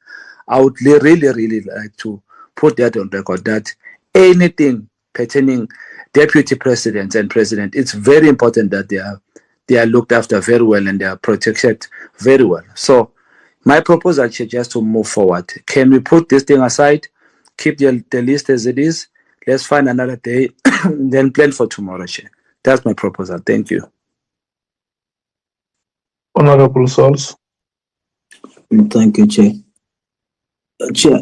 I would really, really like to put that on record, that anything pertaining deputy presidents and president, it's very important that they are looked after very well and they are protected very well. So my proposal is just to move forward. Can we put this thing aside, keep the list as it is, let's find another day, then plan for tomorrow, Chair. That's my proposal. Thank you. Honorable Sols. Thank you, Chair. Chair,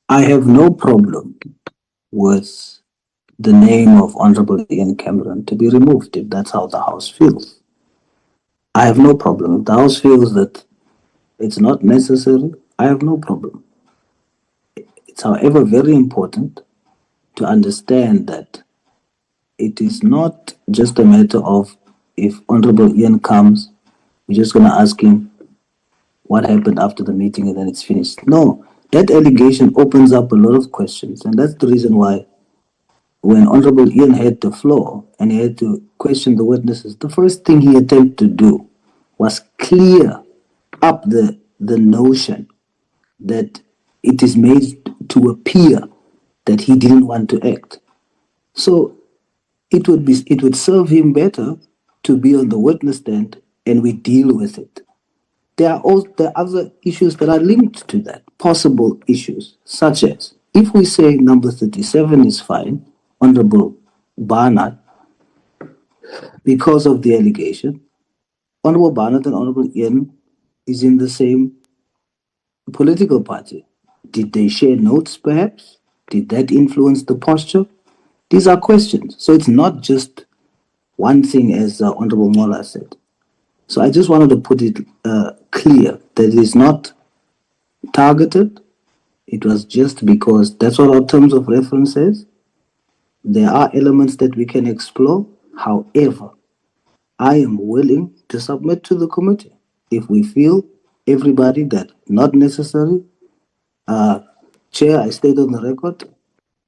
I have no problem with the name of Honorable Ian Cameron to be removed if that's how the House feels. I have no problem. If the House feels that it's not necessary, I have no problem. It's, however, very important to understand that it is not just a matter of if Honorable Ian comes, we're just going to ask him what happened after the meeting and then it's finished. No, that allegation opens up a lot of questions, and that's the reason why when Honorable Ian had the floor and he had to question the witnesses, the first thing he attempted to do was clear up the notion that it is made to appear that he didn't want to act. So it would serve him better to be on the witness stand and we deal with it. There are other issues that are linked to that, possible issues, such as if we say number 37 is fine, Honorable Barnard because of the allegation. Honorable Barnard and Honorable Ian is in the same political party. Did they share notes, perhaps? Did that influence the posture? These are questions. So it's not just one thing, as Honorable Mola said. So I just wanted to put it clear that it is not targeted. It was just because that's what our terms of reference says. There are elements that we can explore. However, I am willing to submit to the committee if we feel everybody that not necessary. Chair, I state on the record,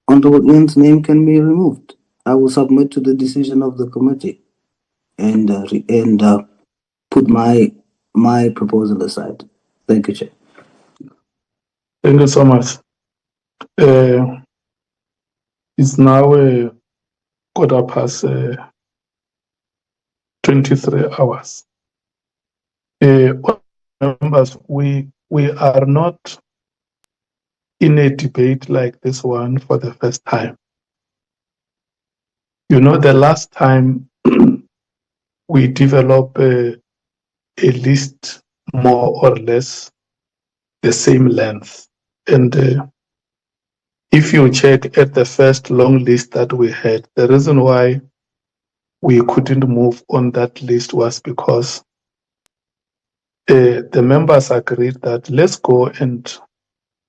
Honorable Ian's name can be removed. I will submit to the decision of the committee and put my proposal aside. Thank you, Chair. Thank you so much. It's now 23 hours. Members, we are not in a debate like this one for the first time. You know, the last time we developed a list more or less the same length. And if you check at the first long list that we had, the reason why we couldn't move on that list was because the members agreed that let's go and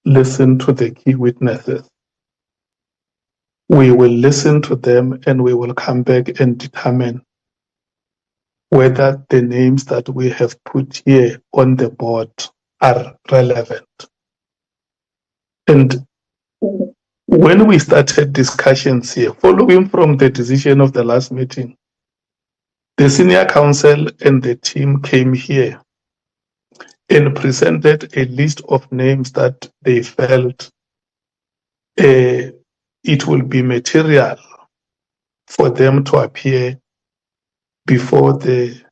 listen to the key witnesses. We will listen to them and we will come back and determine whether the names that we have put here on the board are relevant. And when we started discussions here, following from the decision of the last meeting, the senior counsel and the team came here and presented a list of names that they felt it will be material for them to appear before the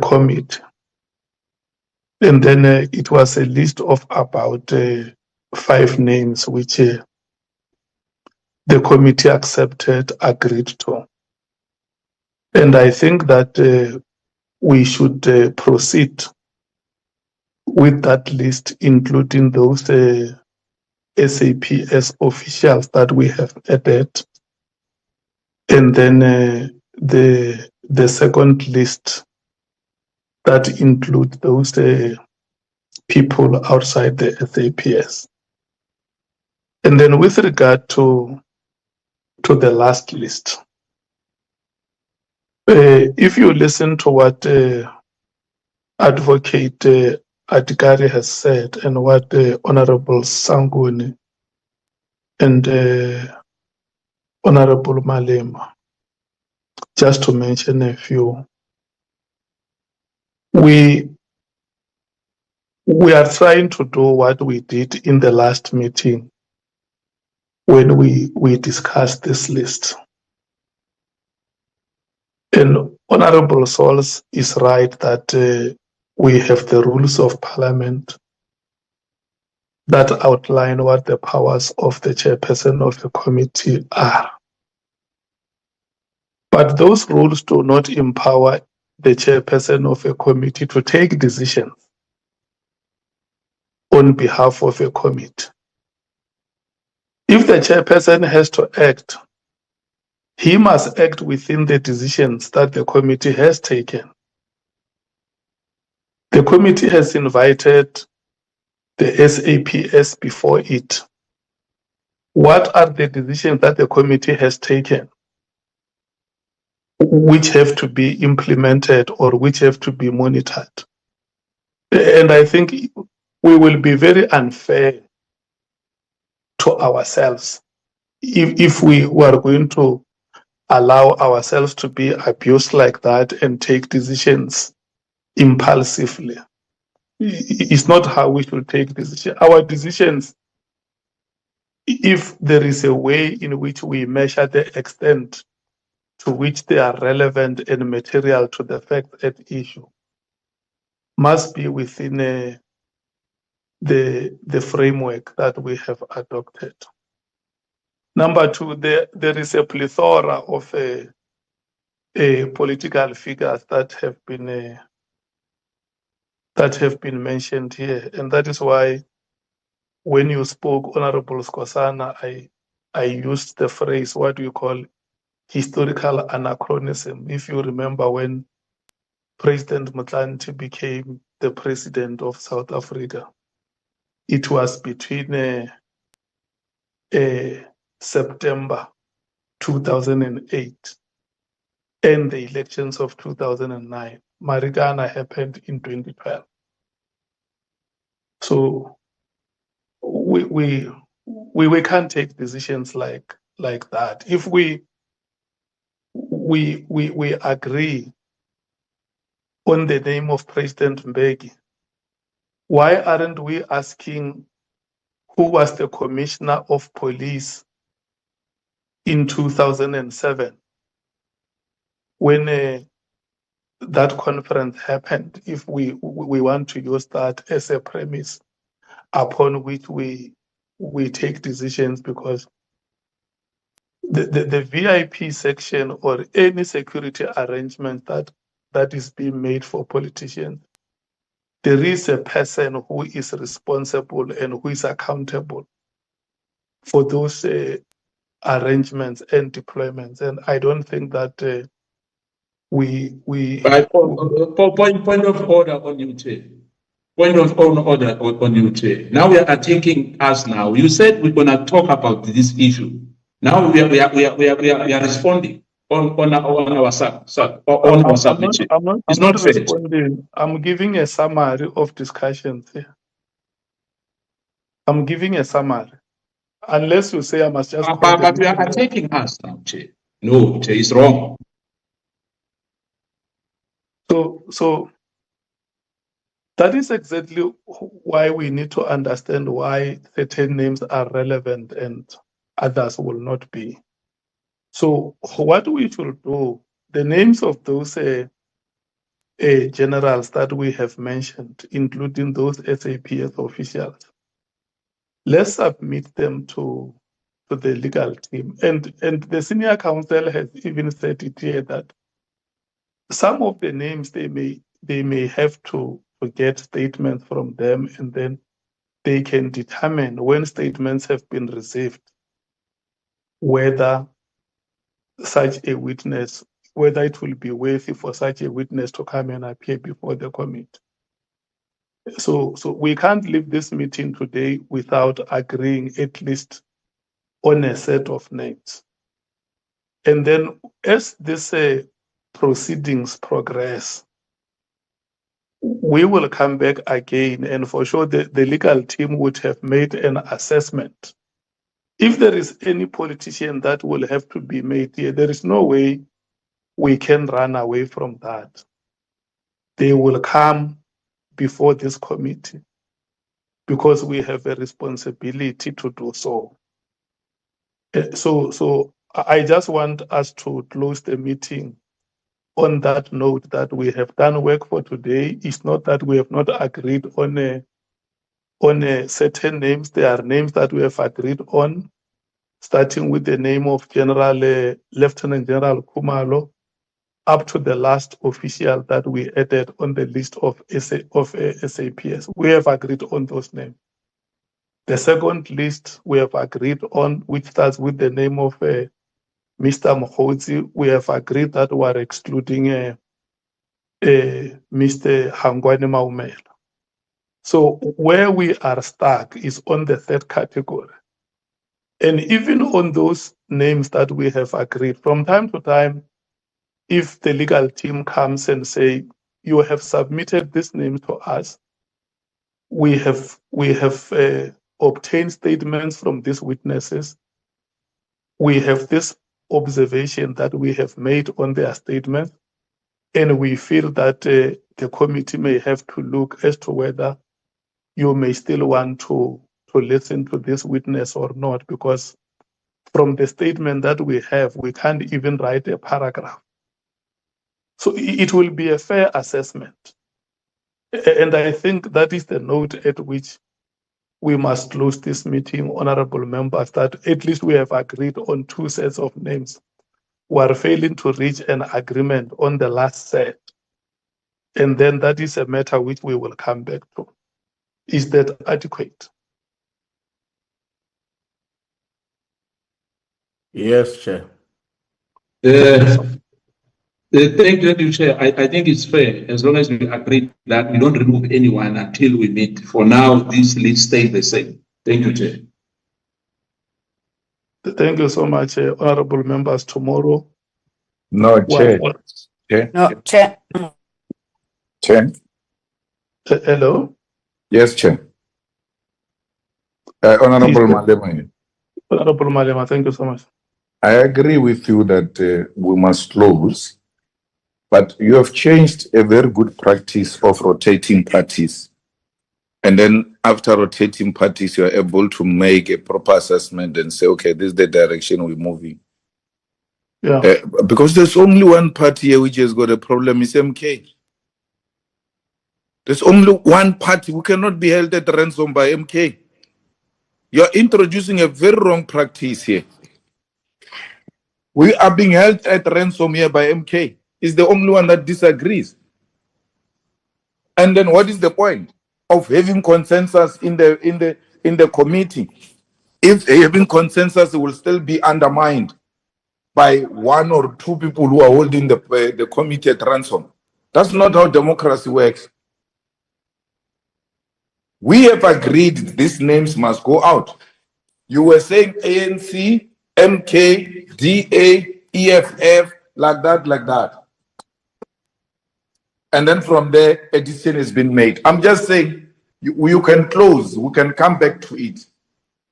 committee. And then it was a list of about 5 names which the committee accepted, agreed to. And I think that we should proceed with that list, including those SAPS officials that we have added. And then the second list that include those people outside the SAPS. And then with regard to the last list, if you listen to what Advocate Adhikari has said and what Honorable Sanguni and Honorable Malema, just to mention a few, we are trying to do what we did in the last meeting when we discussed this list. And Honorable Sols is right that we have the rules of parliament that outline what the powers of the chairperson of the committee are. But those rules do not empower the chairperson of a committee to take decisions on behalf of a committee. If the chairperson has to act, he must act within the decisions that the committee has taken. The committee has invited the SAPS before it. What are the decisions that the committee has taken which have to be implemented or which have to be monitored? And I think we will be very unfair to ourselves if we were going to allow ourselves to be abused like that and take decisions impulsively. It's not how we should take decisions. Our decisions, if there is a way in which we measure the extent to which they are relevant and material to the fact at issue, must be within the framework that we have adopted. Number two, there is a plethora of political figures that have been mentioned here, and that is why when you spoke, Honorable Skosana, I used the phrase what we call historical anachronism. If you remember when President Mkhwanazi became the president of South Africa, it was between September 2008 and the elections of 2009. Marikana happened in 2012. So we can't take decisions like that. If we agree on the name of President Mbeki, why aren't we asking who was the commissioner of police in 2007 when that conference happened, if we want to use that as a premise upon which we take decisions, because the VIP section or any security arrangement that is being made for politicians, there is a person who is responsible and who is accountable for those arrangements and deployments. And I don't think that Point of order on you, Chair. Point of order on you, Chair. Now we are attacking us now. You said we're going to talk about this issue. Now we are responding on our submission. It's not fair. Responding. I'm giving a summary of discussions here. I'm giving a summary. Unless you say I must just... But you are attacking us now, Chair. No, Chair, it's wrong. So that is exactly why we need to understand why certain names are relevant and others will not be. So what we should do, the names of those generals that we have mentioned, including those SAPS officials, let's submit them to the legal team. And the senior counsel has even said it here that some of the names they may have to get statements from them, and then they can determine when statements have been received whether such a witness, whether it will be worthy for such a witness to come and appear before the committee. So we can't leave this meeting today without agreeing at least on a set of names. And then as this proceedings progress, we will come back again, and for sure the legal team would have made an assessment. If there is any politician that will have to be made here, there is no way we can run away from that. They will come before this committee because we have a responsibility to do so. So I just want us to close the meeting on that note that we have done work for today. It's not that we have not agreed on certain names. There are names that we have agreed on, starting with the name of Lieutenant General Khumalo, up to the last official that we added on the list of SAPS. We have agreed on those names. The second list we have agreed on, which starts with the name of Mr. Mkhwanazi, we have agreed that we are excluding Mr. Hangwani Maumela. So where we are stuck is on the third category. And even on those names that we have agreed, from time to time, if the legal team comes and say, you have submitted this name to us, we have obtained statements from these witnesses, we have this observation that we have made on their statement, and we feel that the committee may have to look as to whether you may still want to listen to this witness or not, because from the statement that we have, we can't even write a paragraph. So it will be a fair assessment. And I think that is the note at which we must close this meeting, honorable members, that at least we have agreed on 2 sets of names. We are failing to reach an agreement on the last set. And then that is a matter which we will come back to. Is that adequate? Yes, Chair. Thank you, Chair. I think it's fair as long as we agree that we don't remove anyone until we meet. For now, this list stays the same. Thank you, Chair. Thank you so much, honorable members. Tomorrow. No, Chair. Chair. No, Chair. Chair. Hello? Yes, Chair. Honorable Malema. Honorable Malema, thank you so much. I agree with you that we must close, but you have changed a very good practice of rotating parties. And then after rotating parties, you are able to make a proper assessment and say, okay, this is the direction we're moving. Yeah. Because there's only one party here which has got a problem, is MK. There's only one party who cannot be held at ransom by MK. You're introducing a very wrong practice here. We are being held at ransom here by MK. He's the only one that disagrees. And then what is the point of having consensus in the committee? If having consensus will still be undermined by 1 or 2 people who are holding the committee at ransom. That's not how democracy works. We have agreed these names must go out. You were saying ANC, MK, DA, EFF, like that. And then from there, a decision has been made. I'm just saying, you can close, we can come back to it.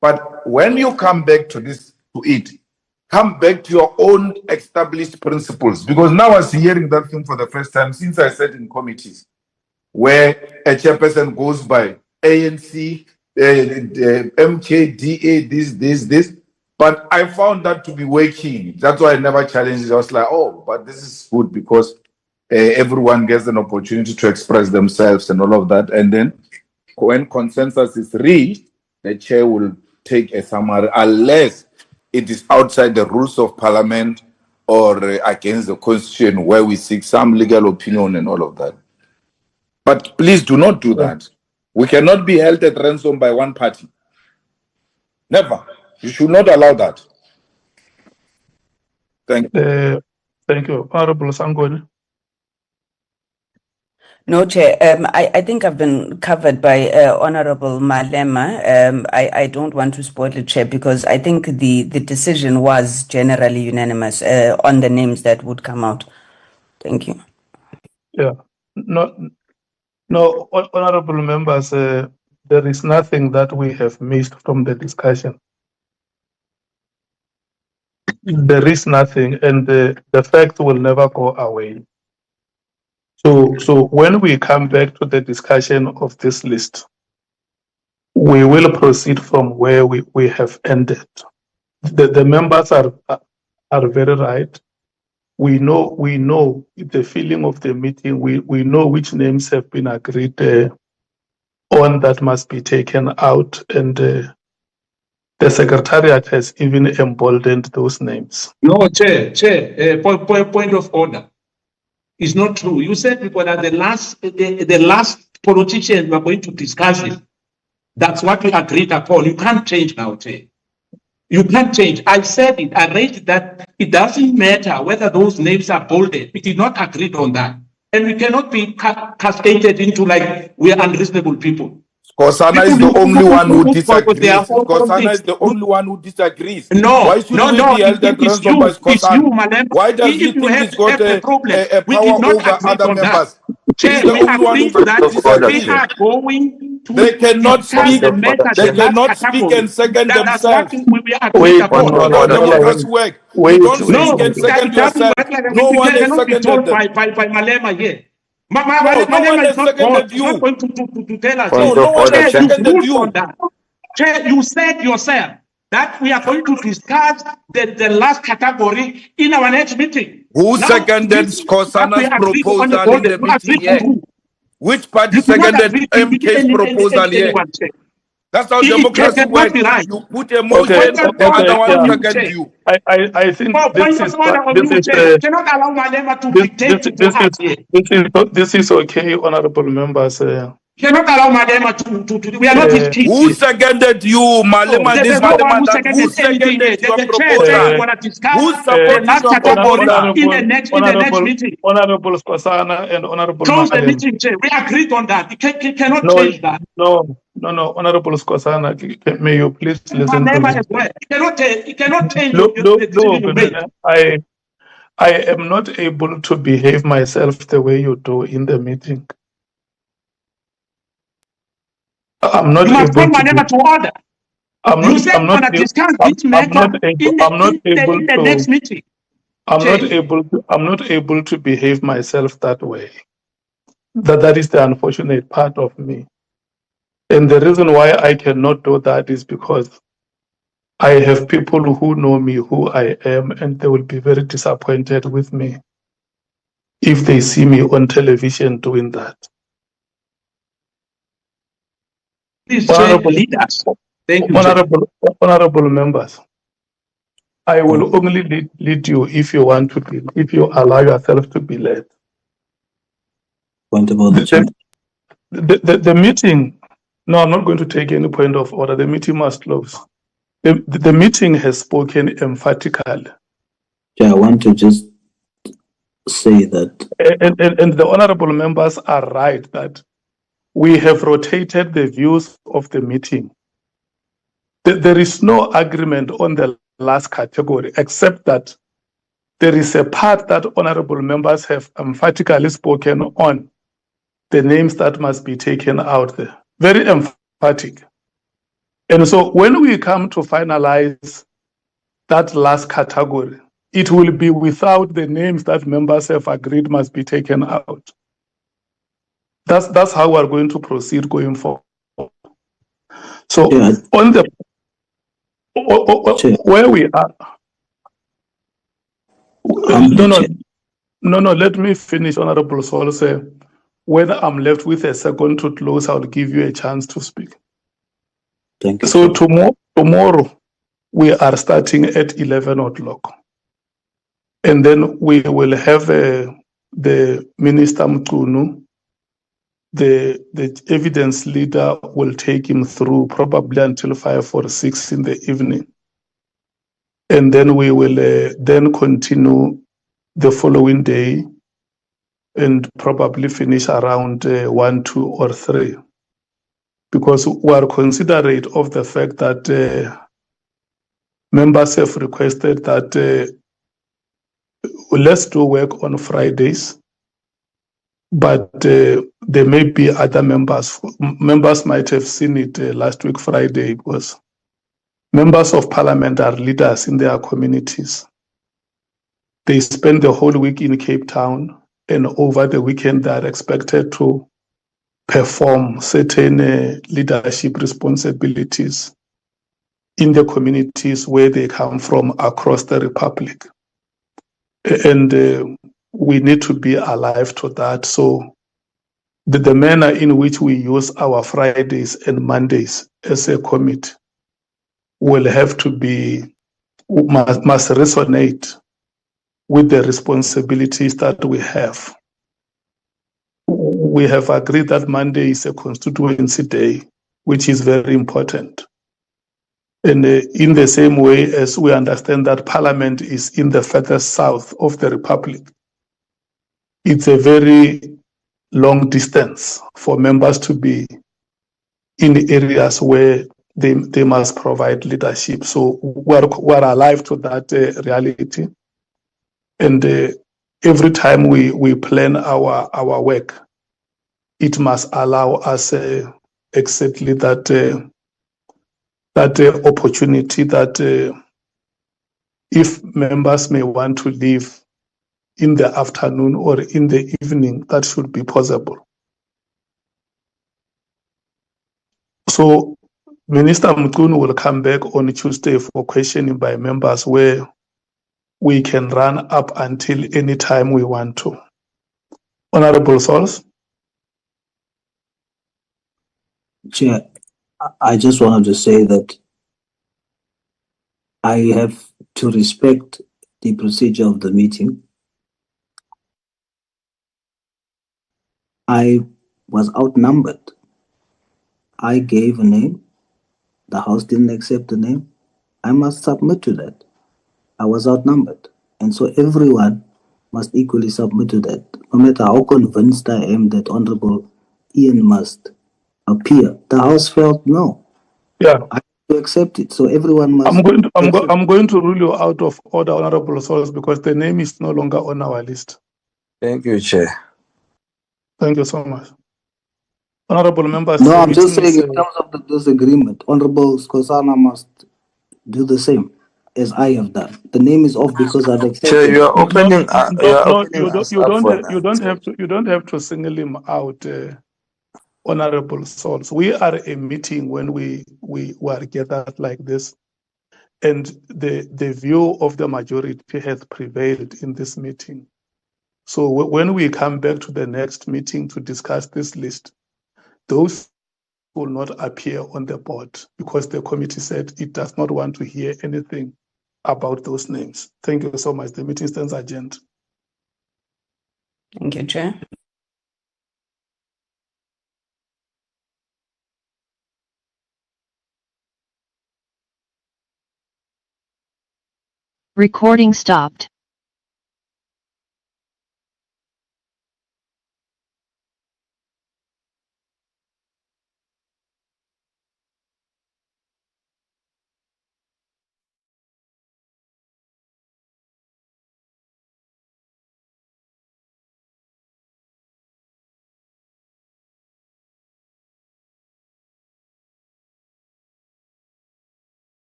But when you come back to it, come back to your own established principles. Because now I was hearing that thing for the first time since I sat in committees, where a chairperson goes by ANC, MK, DA, this. But I found that to be working. That's why I never challenged it. I was like, oh, but this is good because everyone gets an opportunity to express themselves and all of that. And then when consensus is reached, the chair will take a summary unless it is outside the rules of parliament or against the constitution where we seek some legal opinion and all of that. But please do not do that. We cannot be held at ransom by one party. Never. You should not allow that. Thank you. Thank you. Honorable Sangoni. No, Chair. I think I've been covered by Honorable Malema. I don't want to spoil the Chair because I think the decision was generally unanimous on the names that would come out. Thank you. Yeah. No, honorable members, there is nothing that we have missed from the discussion. There is nothing, and the fact will never go away. So when we come back to the discussion of this list, we will proceed from where we have ended. The members are very right. We know the feeling of the meeting. We know which names have been agreed on that must be taken out, and the Secretariat has even emboldened those names. No, Chair, point of order. It's not true. You said because that the last politicians were going to discuss it. That's what we agreed upon. You can't change now, Chair. You can't change. I said it. I raised that it doesn't matter whether those names are bolded. We did not agree on that. And we cannot be cascaded into like we are unreasonable people. Nkosana is the only one who disagrees. Nkosana is the only one who disagrees. No, why should we be held at ransom by Nkosana? Why does he think he's got a power over other members? He's the only one who disagrees. We are going to they cannot speak. They cannot speak and second themselves. Democracy work. You don't speak and second yourself. No one has seconded them. By Malema here. No one has seconded you. Not going to tell us. No one has seconded you. Chair, you said yourself that we are going to discuss the last category in our next meeting. Who seconded Nkosana's proposal in the meeting here? Which party seconded MK's proposal here? That's how It democracy cannot works. be right. You put a motion, the other one yeah. second you. I think For this point is of order of this you, is Chair. Cannot allow Malema to dictate to us here. this is okay, honorable members. Cannot allow Malema to we are not his kids Who here. seconded you, Malema? There's This no one Malema who that. Who seconded anything here. seconded your The chair said proposal? we want to discuss Who's the supporting last your category proposal? in the next meeting. Honorable Skosana and honorable Close the Malem. meeting, Chair. We agreed on that. You cannot No, change that. no, honorable Skosana, may you please listen to Malema me. as well. You cannot change Look, the decision you made. I am not able to behave myself the way you do in the meeting. I'm not You must able call Malema to order. You said we're going to discuss this matter in the next meeting. I'm not able to behave myself that way. That is the unfortunate part of me. And the reason why I cannot do that is because I have people who know me, who I am, and they will be very disappointed with me if they see me on television doing that. Please, Chair, lead us. Thank you, honorable members, I will only lead you if you want to be, if you allow yourself to be led. Point about the meeting. No, I'm not going to take any point of order. The meeting must close. The meeting has spoken emphatically. Yeah, I want to just say that. And the honorable members are right that we have rotated the views of the meeting. There is no agreement on the last category, except that there is a part that honorable members have emphatically spoken on, the names that must be taken out there. Very emphatic. And so when we come to finalize that last category, it will be without the names that members have agreed must be taken out. That's how we're going to proceed going forward. So on the where we are, no, let me finish, Honorable Solse. Whether I'm left with a second to close, I'll give you a chance to speak. Thank you. So tomorrow we are starting at 11 o'clock. And then we will have the Minister Mkhunu, the evidence leader will take him through probably until 5 or 6 in the evening. And then we will then continue the following day and probably finish around 1, 2, or 3. Because we are considerate of the fact that members have requested that let's do work on Fridays, but there may be other members. Members might have seen it last week Friday, because members of parliament are leaders in their communities. They spend the whole week in Cape Town, and over the weekend they are expected to perform certain leadership responsibilities in the communities where they come from across the Republic. And we need to be alive to that. So the manner in which we use our Fridays and Mondays as a committee will have to be, must resonate with the responsibilities that we have. We have agreed that Monday is a constituency day, which is very important. And in the same way as we understand that Parliament is in the furthest south of the Republic, it's a very long distance for members to be in the areas where they must provide leadership. So we're alive to that reality. And every time we plan our work, it must allow us exactly that opportunity that if members may want to leave in the afternoon or in the evening, that should be possible. So Minister Mkhunu will come back on Tuesday for questioning by members, where we can run up until any time we want to. Honorable Sols. Chair, I just wanted to say that I have to respect the procedure of the meeting. I was outnumbered. I gave a name. The House didn't accept the name. I must submit to that. I was outnumbered. And so everyone must equally submit to that. No matter how convinced I am that Honorable Ian must appear, the House felt no. Yeah. I have to accept it. So everyone must. I'm going to rule you out of order, Honorable Source, because the name is no longer on our list. Thank you, Chair. Thank you so much. Honorable members, No, the I'm just meeting saying is, in terms of the disagreement, Honorable Skosana must do the same as I have done. The name is off because I've accepted. Chair, you are opening, you are no, opening us up for that. you don't have to single him out, Honorable Souls. We are a meeting when we are gathered like this, and the view of the majority has prevailed in this meeting. So when we come back to the next meeting to discuss this list, those will not appear on the board because the committee said it does not want to hear anything about those names. Thank you so much. The meeting stands adjourned. Thank you, Chair. Recording stopped.